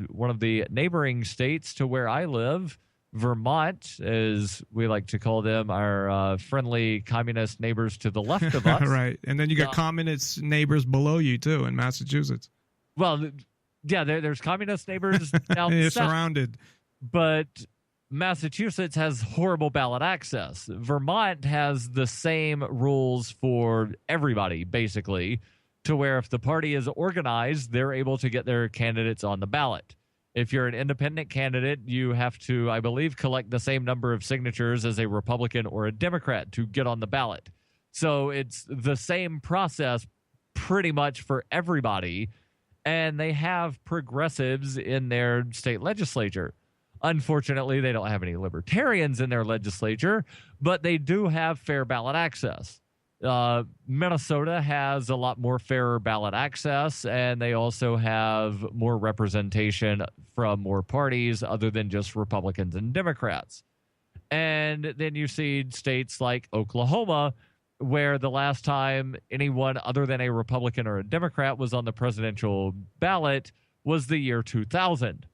S1: one of the neighboring states to where I live, Vermont, as we like to call them, our friendly communist neighbors to the left of us.
S4: Right, and then you got communist neighbors below you, too, in Massachusetts.
S1: Well, yeah, there's communist neighbors down
S4: You're
S1: south,
S4: surrounded.
S1: but Massachusetts has horrible ballot access. Vermont has the same rules for everybody, basically, to where if the party is organized, they're able to get their candidates on the ballot. If you're an independent candidate, you have to, I believe, collect the same number of signatures as a Republican or a Democrat to get on the ballot. So it's the same process pretty much for everybody. And they have progressives in their state legislature. Unfortunately, they don't have any libertarians in their legislature, but they do have fair ballot access. Minnesota has a lot more fairer ballot access, and they also have more representation from more parties other than just Republicans and Democrats. And then you see states like Oklahoma, where the last time anyone other than a Republican or a Democrat was on the presidential ballot was the year 2000.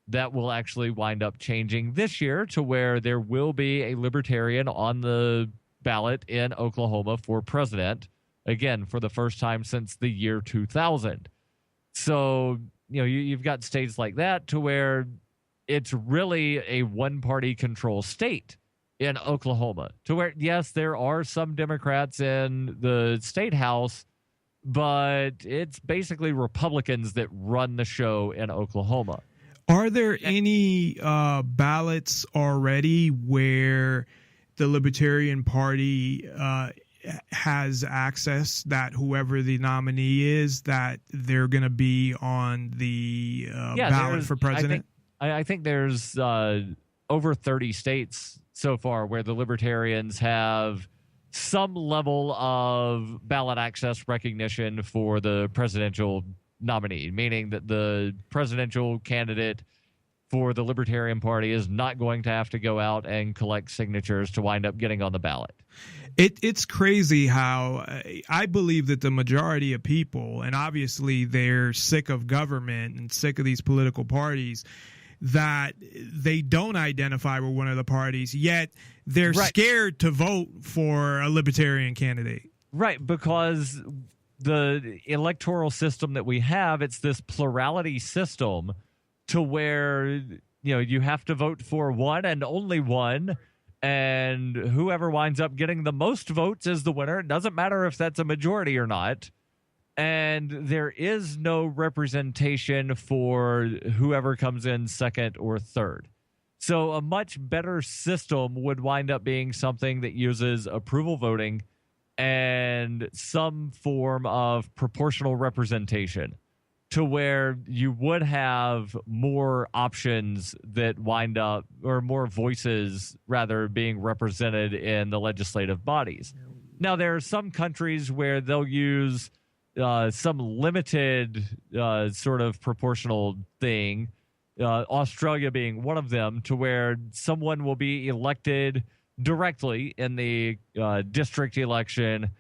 S1: That will actually wind up changing this year to where there will be a Libertarian on the ballot in Oklahoma for president, again, for the first time since the year 2000. So, you've got states like that to where it's really a one-party control state. In Oklahoma, to where, yes, there are some Democrats in the state house, but it's basically Republicans that run the show in Oklahoma.
S4: Are there any ballots already where the Libertarian Party has access that whoever the nominee is, that they're going to be on the ballot for president?
S1: I think there's over 30 states so far where the Libertarians have some level of ballot access recognition for the presidential nominee, meaning that the presidential candidate for the Libertarian Party is not going to have to go out and collect signatures to wind up getting on the ballot.
S4: It's crazy how I believe that the majority of people, and obviously they're sick of government and sick of these political parties, that they don't identify with one of the parties, yet they're scared to vote for a Libertarian candidate.
S1: Right, because the electoral system that we have, it's this plurality system to where, you have to vote for one and only one, and whoever winds up getting the most votes is the winner. It doesn't matter if that's a majority or not. And there is no representation for whoever comes in second or third. So a much better system would wind up being something that uses approval voting and some form of proportional representation, to where you would have more options that wind up, or more voices rather, being represented in the legislative bodies. Now, there are some countries where they'll use some limited sort of proportional thing, Australia being one of them, to where someone will be elected directly in the district election,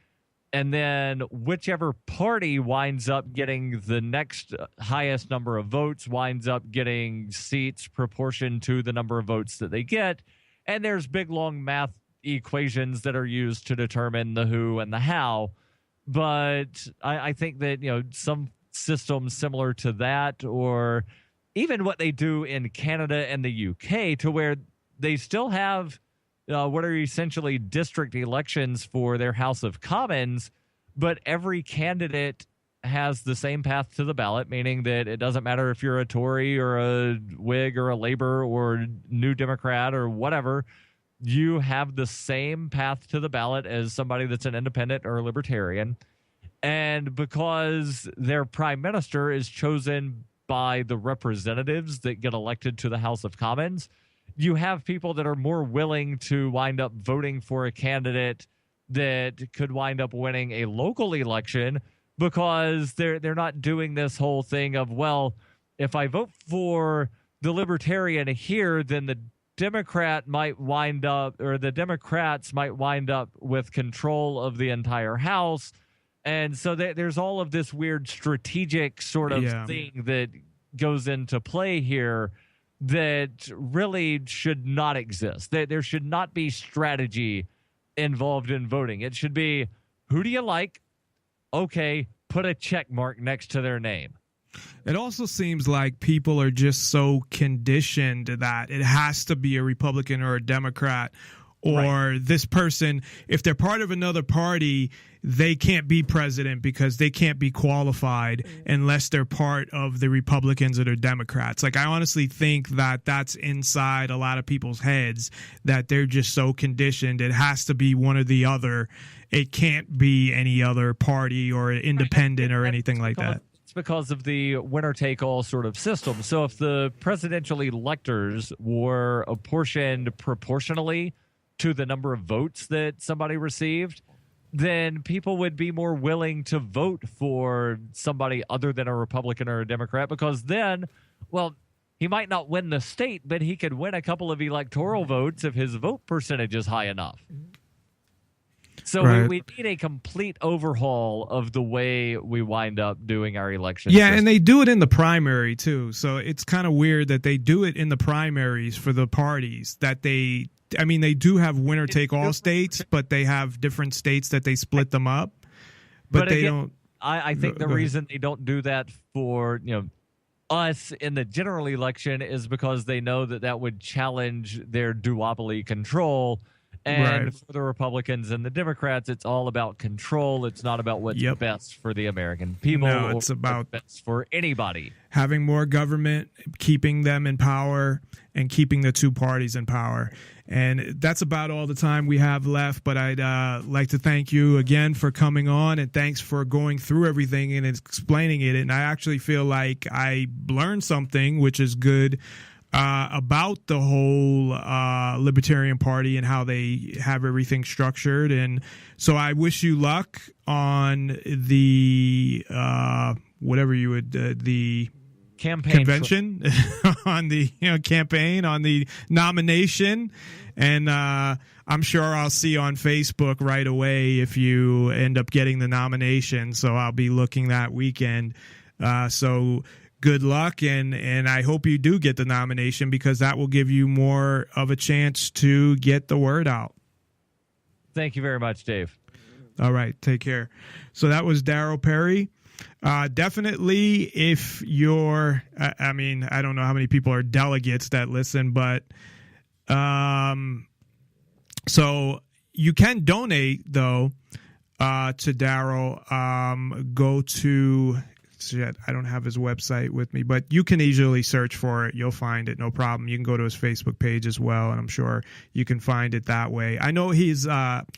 S1: and then whichever party winds up getting the next highest number of votes winds up getting seats proportion to the number of votes that they get. And there's big, long math equations that are used to determine the who and the how. But I think that, some systems similar to that, or even what they do in Canada and the UK, to where they still have what are essentially district elections for their House of Commons, but every candidate has the same path to the ballot, meaning that it doesn't matter if you're a Tory or a Whig or a Labor or New Democrat or whatever. You have the same path to the ballot as somebody that's an independent or a libertarian. And because their prime minister is chosen by the representatives that get elected to the House of Commons, you have people that are more willing to wind up voting for a candidate that could wind up winning a local election, because they're not doing this whole thing of, well, if I vote for the Libertarian here, then the Democrat might wind up, or the Democrats might wind up with control of the entire House. And so there's all of this weird strategic sort of thing that goes into play here that really should not exist. There should not be strategy involved in voting. It should be, who do you like? Okay, put a check mark next to their name.
S4: It also seems like people are just so conditioned that it has to be a Republican or a Democrat, or this person, if they're part of another party, they can't be president because they can't be qualified unless they're part of the Republicans or the Democrats. Like, I honestly think that that's inside a lot of people's heads, that they're just so conditioned. It has to be one or the other. It can't be any other party or independent or anything like that.
S1: It's because of the winner-take-all sort of system. So if the presidential electors were apportioned proportionally to the number of votes that somebody received, then people would be more willing to vote for somebody other than a Republican or a Democrat, because then, well, he might not win the state, but he could win a couple of electoral votes if his vote percentage is high enough. So we need a complete overhaul of the way we wind up doing our elections.
S4: Yeah, and they do it in the primary, too. So it's kind of weird that they do it in the primaries for the parties, that they do have winner-take-all states, but they have different states that they split them up. But they don't.
S1: I think the reason they don't do that for us in the general election is because they know that would challenge their duopoly control. And for the Republicans and the Democrats, it's all about control. It's not about what's best for the American people.
S4: No, it's about
S1: what's best for anybody.
S4: Having more government, keeping them in power, and keeping the two parties in power. And that's about all the time we have left. But I'd like to thank you again for coming on, and thanks for going through everything and explaining it. And I actually feel like I learned something, which is good. about the whole Libertarian Party and how they have everything structured. And so I wish you luck on the whatever you would the
S1: campaign
S4: convention on the campaign, on the nomination. And I'm sure I'll see on Facebook right away if you end up getting the nomination. So I'll be looking that weekend. So good luck, and I hope you do get the nomination, because that will give you more of a chance to get the word out.
S1: Thank you very much, Dave.
S4: All right, take care. So that was Darryl Perry. Definitely, if you're, I mean, I don't know how many people are delegates that listen, but so you can donate, though, to Darryl. Go to, I don't have his website with me, but you can easily search for it. You'll find it, no problem. You can go to his Facebook page as well, and I'm sure you can find it that way. I know he's fpp.cc.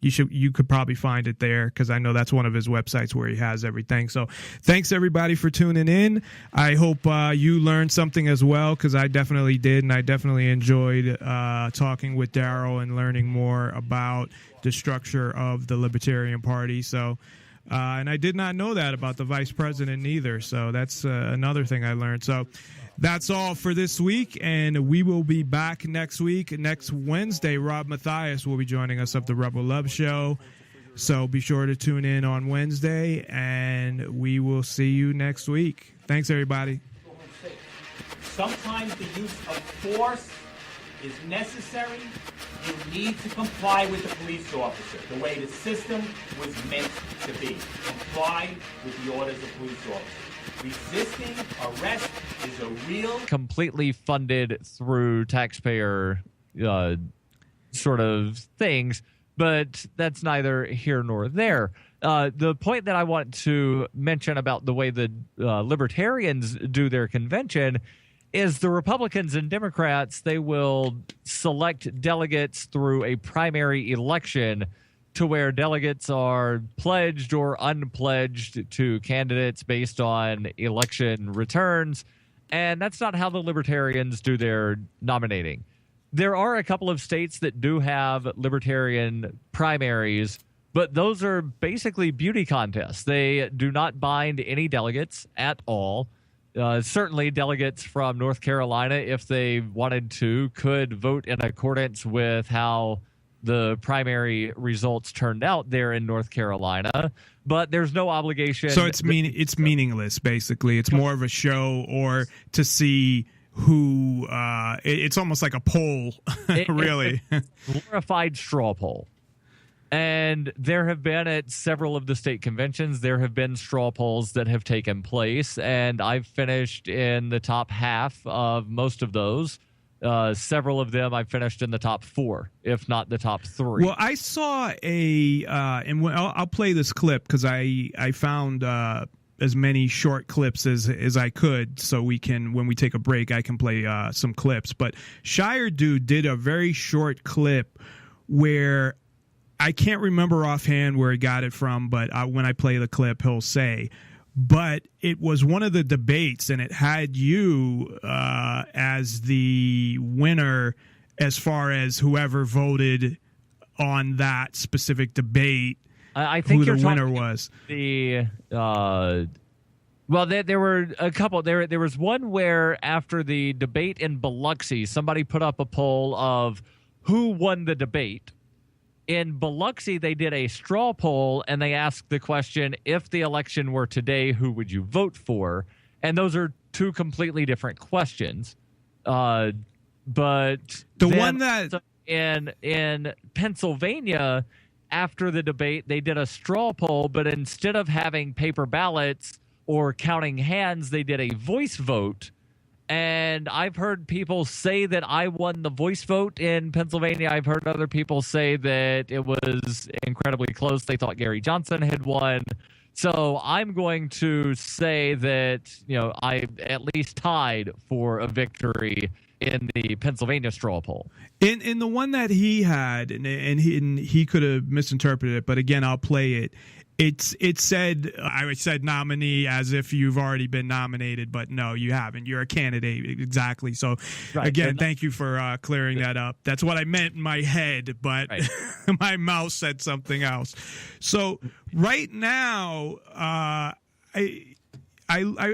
S4: You could probably find it there, because I know that's one of his websites where he has everything. So thanks, everybody, for tuning in. I hope you learned something as well, because I definitely did, and I definitely enjoyed talking with Darryl and learning more about the structure of the Libertarian Party. So, and I did not know that about the vice president either. So that's another thing I learned. So that's all for this week, and we will be back next week. Next Wednesday, Rob Mathias will be joining us of the Rebel Love Show. So be sure to tune in on Wednesday, and we will see you next week. Thanks, everybody.
S2: Sometimes the use of force is necessary. You need to comply with the police officer, the way the system was meant to be. Comply with the orders of police officers. Resisting arrest is a real,
S1: completely funded through taxpayer sort of things, but that's neither here nor there. The point that I want to mention about the way the Libertarians do their convention is the Republicans and Democrats, they will select delegates through a primary election, to where delegates are pledged or unpledged to candidates based on election returns. And that's not how the Libertarians do their nominating. There are a couple of states that do have Libertarian primaries, but those are basically beauty contests. They do not bind any delegates at all. Certainly delegates from North Carolina, if they wanted to, could vote in accordance with how the primary results turned out there in North Carolina, but there's no obligation.
S4: So it's meaningless, basically. It's more of a show, or to see who. It's almost like a poll, really.
S1: It's a glorified straw poll. And there have been, at several of the state conventions, there have been straw polls that have taken place, and I've finished in the top half of most of those. Several of them I finished in the top 4, if not the top 3.
S4: Well, I saw and I'll play this clip, because I found as many short clips as I could, so we can, when we take a break, I can play some clips. But Shire Dude did a very short clip where I can't remember offhand where he got it from, but when I play the clip, he'll say. But it was one of the debates, and it had you as the winner as far as whoever voted on that specific debate.
S1: I think
S4: who the winner was.
S1: Well, there were a couple. There was one where after the debate in Biloxi, somebody put up a poll of who won the debate. In Biloxi, they did a straw poll, and they asked the question, if the election were today, who would you vote for? And those are two completely different questions. But
S4: the one that
S1: in Pennsylvania, after the debate, they did a straw poll, but instead of having paper ballots or counting hands, they did a voice vote. And I've heard people say that I won the voice vote in Pennsylvania. I've heard other people say that it was incredibly close. They thought Gary Johnson had won. So I'm going to say that, I at least tied for a victory in the Pennsylvania straw poll.
S4: In the one that he had, and he could have misinterpreted it, but again, I'll play it. It said, I said nominee as if you've already been nominated, but no, you haven't. You're a candidate. Exactly. So again, thank you for clearing that up. That's what I meant in my head, but my mouth said something else. So right now, I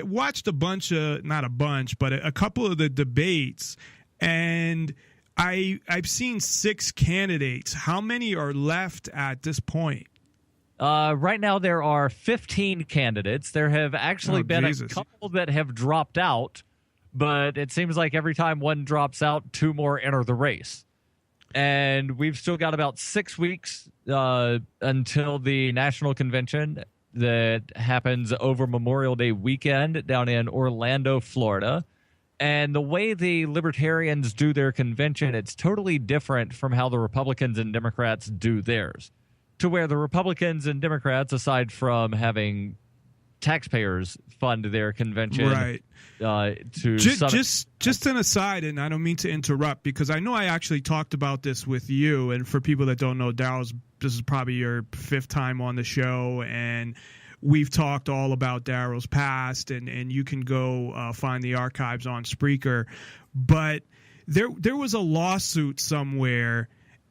S4: watched not a bunch, but a couple of the debates, and I've seen 6 candidates. How many are left at this point?
S1: Right now, there are 15 candidates. There have actually been a couple that have dropped out, but it seems like every time one drops out, 2 more enter the race. And we've still got about 6 weeks until the national convention that happens over Memorial Day weekend down in Orlando, Florida. And the way the Libertarians do their convention, it's totally different from how the Republicans and Democrats do theirs. To where the Republicans and Democrats, aside from having taxpayers fund their convention,
S4: right? Just an aside, and I don't mean to interrupt, because I know I actually talked about this with you. And for people that don't know, this is probably your 5th time on the show, and we've talked all about Darryl's past, and you can go find the archives on Spreaker. But there was a lawsuit somewhere,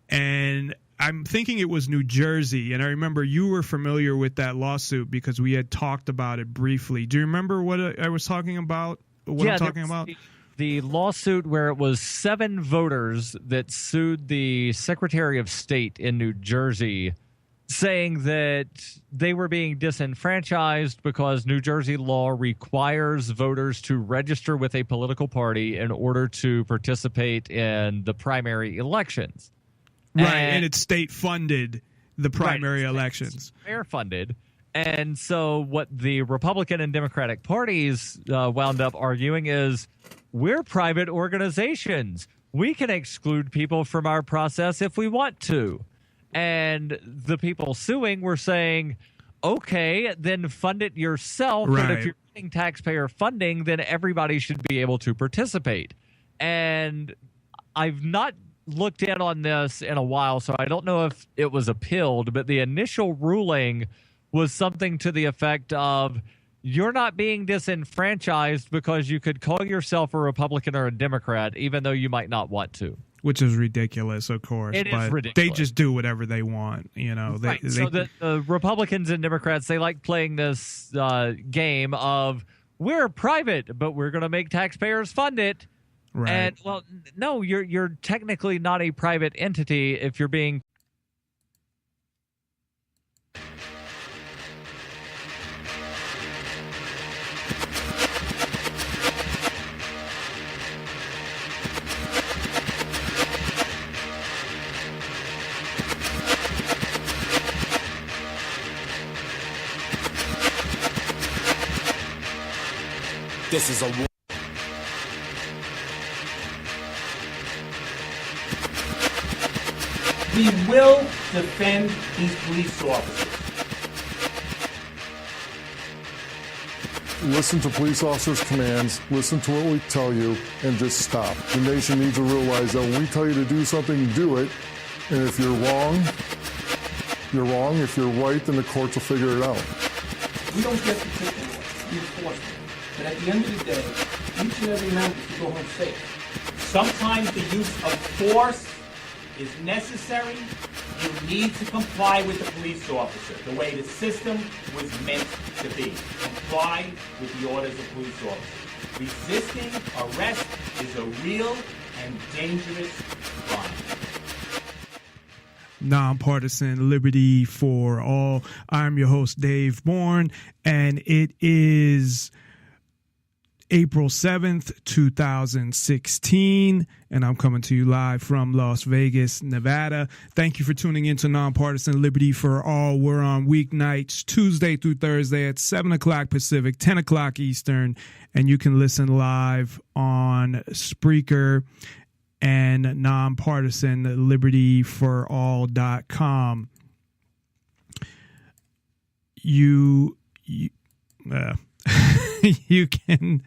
S4: and I'm thinking it was New Jersey, and I remember you were familiar with that lawsuit because we had talked about it briefly. Do you remember what I was talking about? I'm talking about?
S1: The lawsuit where it was 7 voters that sued the Secretary of State in New Jersey, saying that they were being disenfranchised because New Jersey law requires voters to register with a political party in order to participate in the primary elections.
S4: Right, and it's state-funded, the primary elections.
S1: Fair-funded. And so what the Republican and Democratic parties wound up arguing is, we're private organizations. We can exclude people from our process if we want to. And the people suing were saying, okay, then fund it yourself.
S4: Right.
S1: But if you're getting taxpayer funding, then everybody should be able to participate. And I've not looked in on this in a while, so I don't know if it was appealed, but the initial ruling was something to the effect of, you're not being disenfranchised because you could call yourself a Republican or a Democrat, even though you might not want to.
S4: Which is ridiculous, of course.
S1: It is ridiculous.
S4: They just do whatever they want,
S1: Right. So the Republicans and Democrats, they like playing this game of, we're private, but we're going to make taxpayers fund it.
S4: Right.
S1: And, well, no, you're technically not a private entity if you're being.
S8: This is a.
S2: We will defend these police officers.
S3: Listen to police officers' commands, listen to what we tell you, and just stop. The nation needs to realize that when we tell you to do something, do it. And if you're wrong, you're wrong. If you're right, then the courts will figure it out.
S2: We don't get to take the law, we enforce it. But at the end of the day, each and every member should go home safe. Sometimes the use of force is necessary. You need to comply with the police officer, the way the system was meant to be. Comply with the orders of police officers. Resisting arrest is a real and dangerous crime.
S4: Nonpartisan Liberty for All. I'm your host, Dave Bourne, and it is April 7th, 2016, and I'm coming to you live from Las Vegas, Nevada. Thank you for tuning in to Nonpartisan Liberty for All. We're on weeknights, Tuesday through Thursday at 7 o'clock Pacific, 10 o'clock Eastern, and you can listen live on Spreaker and nonpartisanlibertyforall.com. You can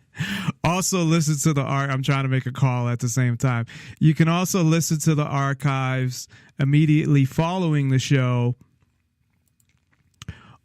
S4: also listen to the I'm trying to make a call at the same time. You can also listen to the archives immediately following the show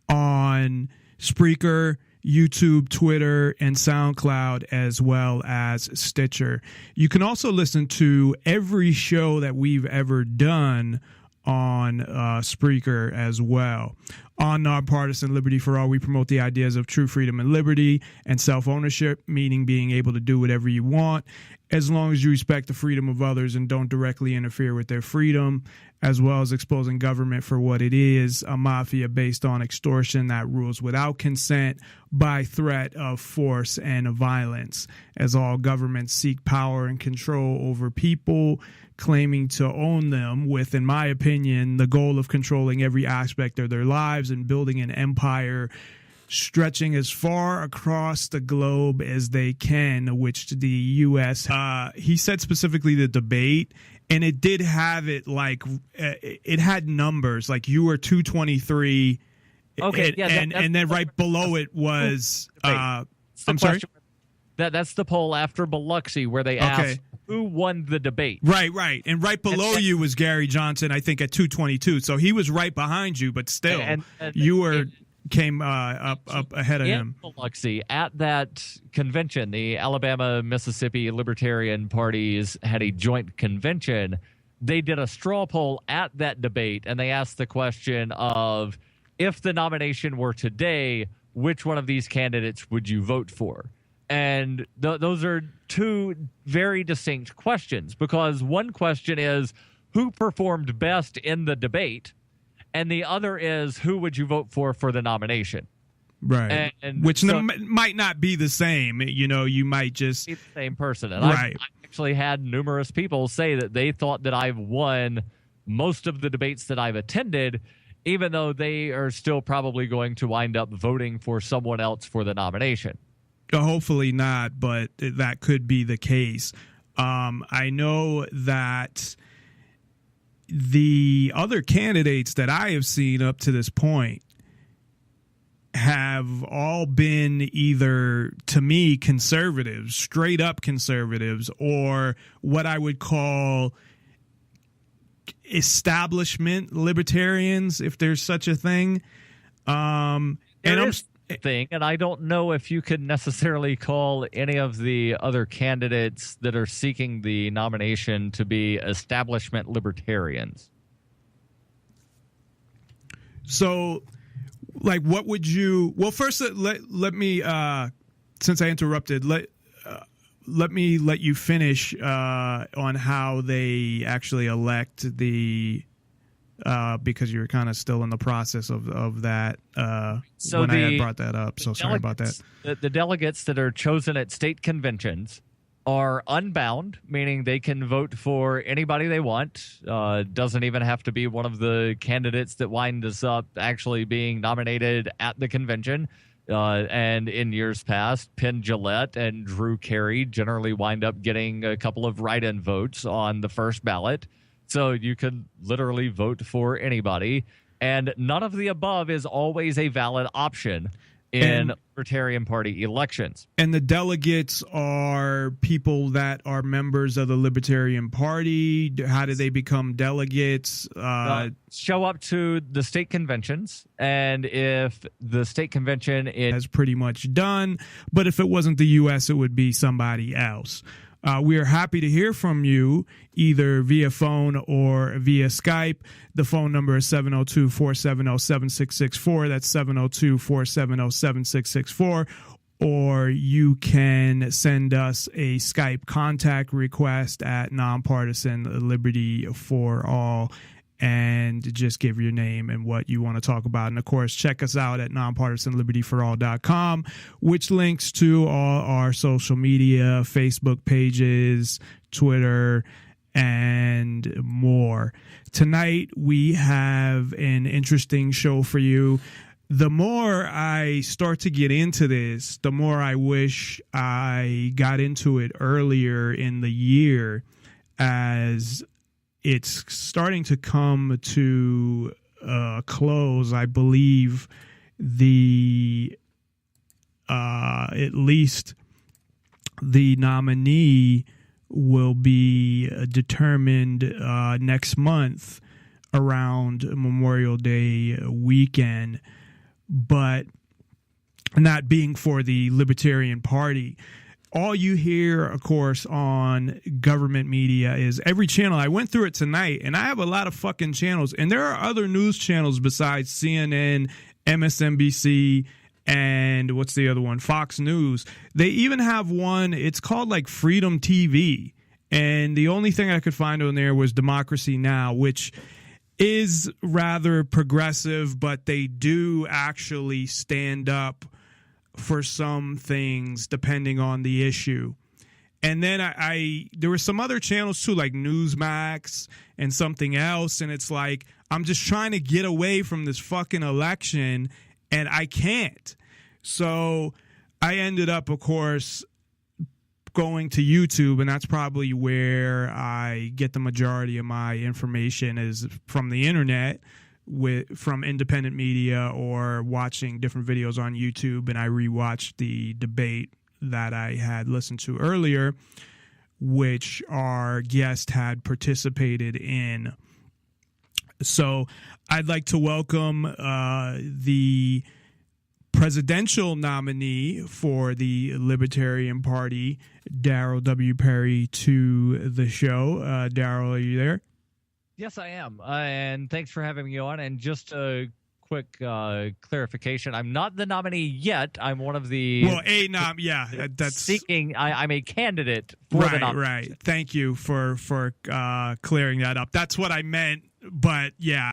S4: on Spreaker, YouTube, Twitter, and SoundCloud, as well as Stitcher. You can also listen to every show that we've ever done on Spreaker as well. On Nonpartisan Liberty for All, we promote the ideas of true freedom and liberty and self-ownership, meaning being able to do whatever you want as long as you respect the freedom of others and don't directly interfere with their freedom, as well as exposing government for what it is, a mafia based on extortion that rules without consent by threat of force and violence, as all governments seek power and control over people, claiming to own them with, in my opinion, the goal of controlling every aspect of their lives and building an empire stretching as far across the globe as they can, which the U.S. He said specifically the debate, and it did have it like it had numbers, like you were 223.
S1: Okay,
S4: and then right below it was I'm sorry.
S1: That's the poll after Biloxi where they asked who won the debate.
S4: Right. And right below you was Gary Johnson, I think, at 222. So he was right behind you, but still, you came up ahead of him.
S1: Biloxi, at that convention, the Alabama-Mississippi Libertarian parties had a joint convention. They did a straw poll at that debate, and they asked the question of, if the nomination were today, which one of these candidates would you vote for? And those are two very distinct questions, because one question is who performed best in the debate, and the other is who would you vote for the nomination.
S4: Right. And which might not be the same. You know, you might just
S1: be the same person. And I actually had numerous people say that they thought that I've won most of the debates that I've attended, even though they are still probably going to wind up voting for someone else for the nomination.
S4: Hopefully not, but that could be the case. I know that the other candidates that I have seen up to this point have all been either, to me, conservatives, straight up conservatives, or what I would call establishment libertarians, if there's such a thing.
S1: And I don't know if you could necessarily call any of the other candidates that are seeking the nomination to be establishment libertarians.
S4: So, like, what would you? Well, first, let me, since I interrupted, let me let you finish on how they actually elect the. Because you're kind of still in the process of that when I had brought that up. So sorry about that.
S1: The delegates that are chosen at state conventions are unbound, meaning they can vote for anybody they want. Doesn't even have to be one of the candidates that wind us up actually being nominated at the convention. And in years past, Penn Jillette and Drew Carey generally wind up getting a couple of write-in votes on the first ballot. So you could literally vote for anybody, and none of the above is always a valid option in Libertarian Party elections.
S4: And the delegates are people that are members of the Libertarian Party. How do they become delegates?
S1: Show up to the state conventions, and if the state convention
S4: has pretty much done, but if it wasn't the U.S., it would be somebody else. We are happy to hear from you either via phone or via Skype. The phone number is 702-470-7664. That's 702-470-7664. Or you can send us a Skype contact request at Nonpartisan Liberty for All and just give your name and what you want to talk about. And, of course, check us out at nonpartisanlibertyforall.com, which links to all our social media, Facebook pages, Twitter, and more. Tonight, we have an interesting show for you. The more I start to get into this, the more I wish I got into it earlier in the year, as it's starting to come to a close. I believe at least the nominee will be determined next month around Memorial Day weekend. but not being for the Libertarian Party. All you hear, of course, on government media is every channel. I went through it tonight, and I have a lot of fucking channels. And there are other news channels besides CNN, MSNBC, and what's the other one? Fox News. They even have one, it's called like Freedom TV. And the only thing I could find on there was Democracy Now!, which is rather progressive, but they do actually stand up for some things depending on the issue. And then there were some other channels too, like Newsmax and something else, and it's like I'm just trying to get away from this fucking election, and I can't. So I ended up, of course, going to YouTube, and that's probably where I get the majority of my information is from the internet, from independent media or watching different videos on YouTube. And I rewatched the debate that I had listened to earlier, which our guest had participated in. So I'd like to welcome the presidential nominee for the Libertarian Party, Darryl W. Perry, to the show. Darryl, are you there?
S1: Yes, I am. And thanks for having me on. And just a quick clarification. I'm not the nominee yet. I'm one of the...
S4: Well, that's...
S1: Seeking... I'm a candidate for the nomination.
S4: Right. Thank you for clearing that up. That's what I meant. But, yeah.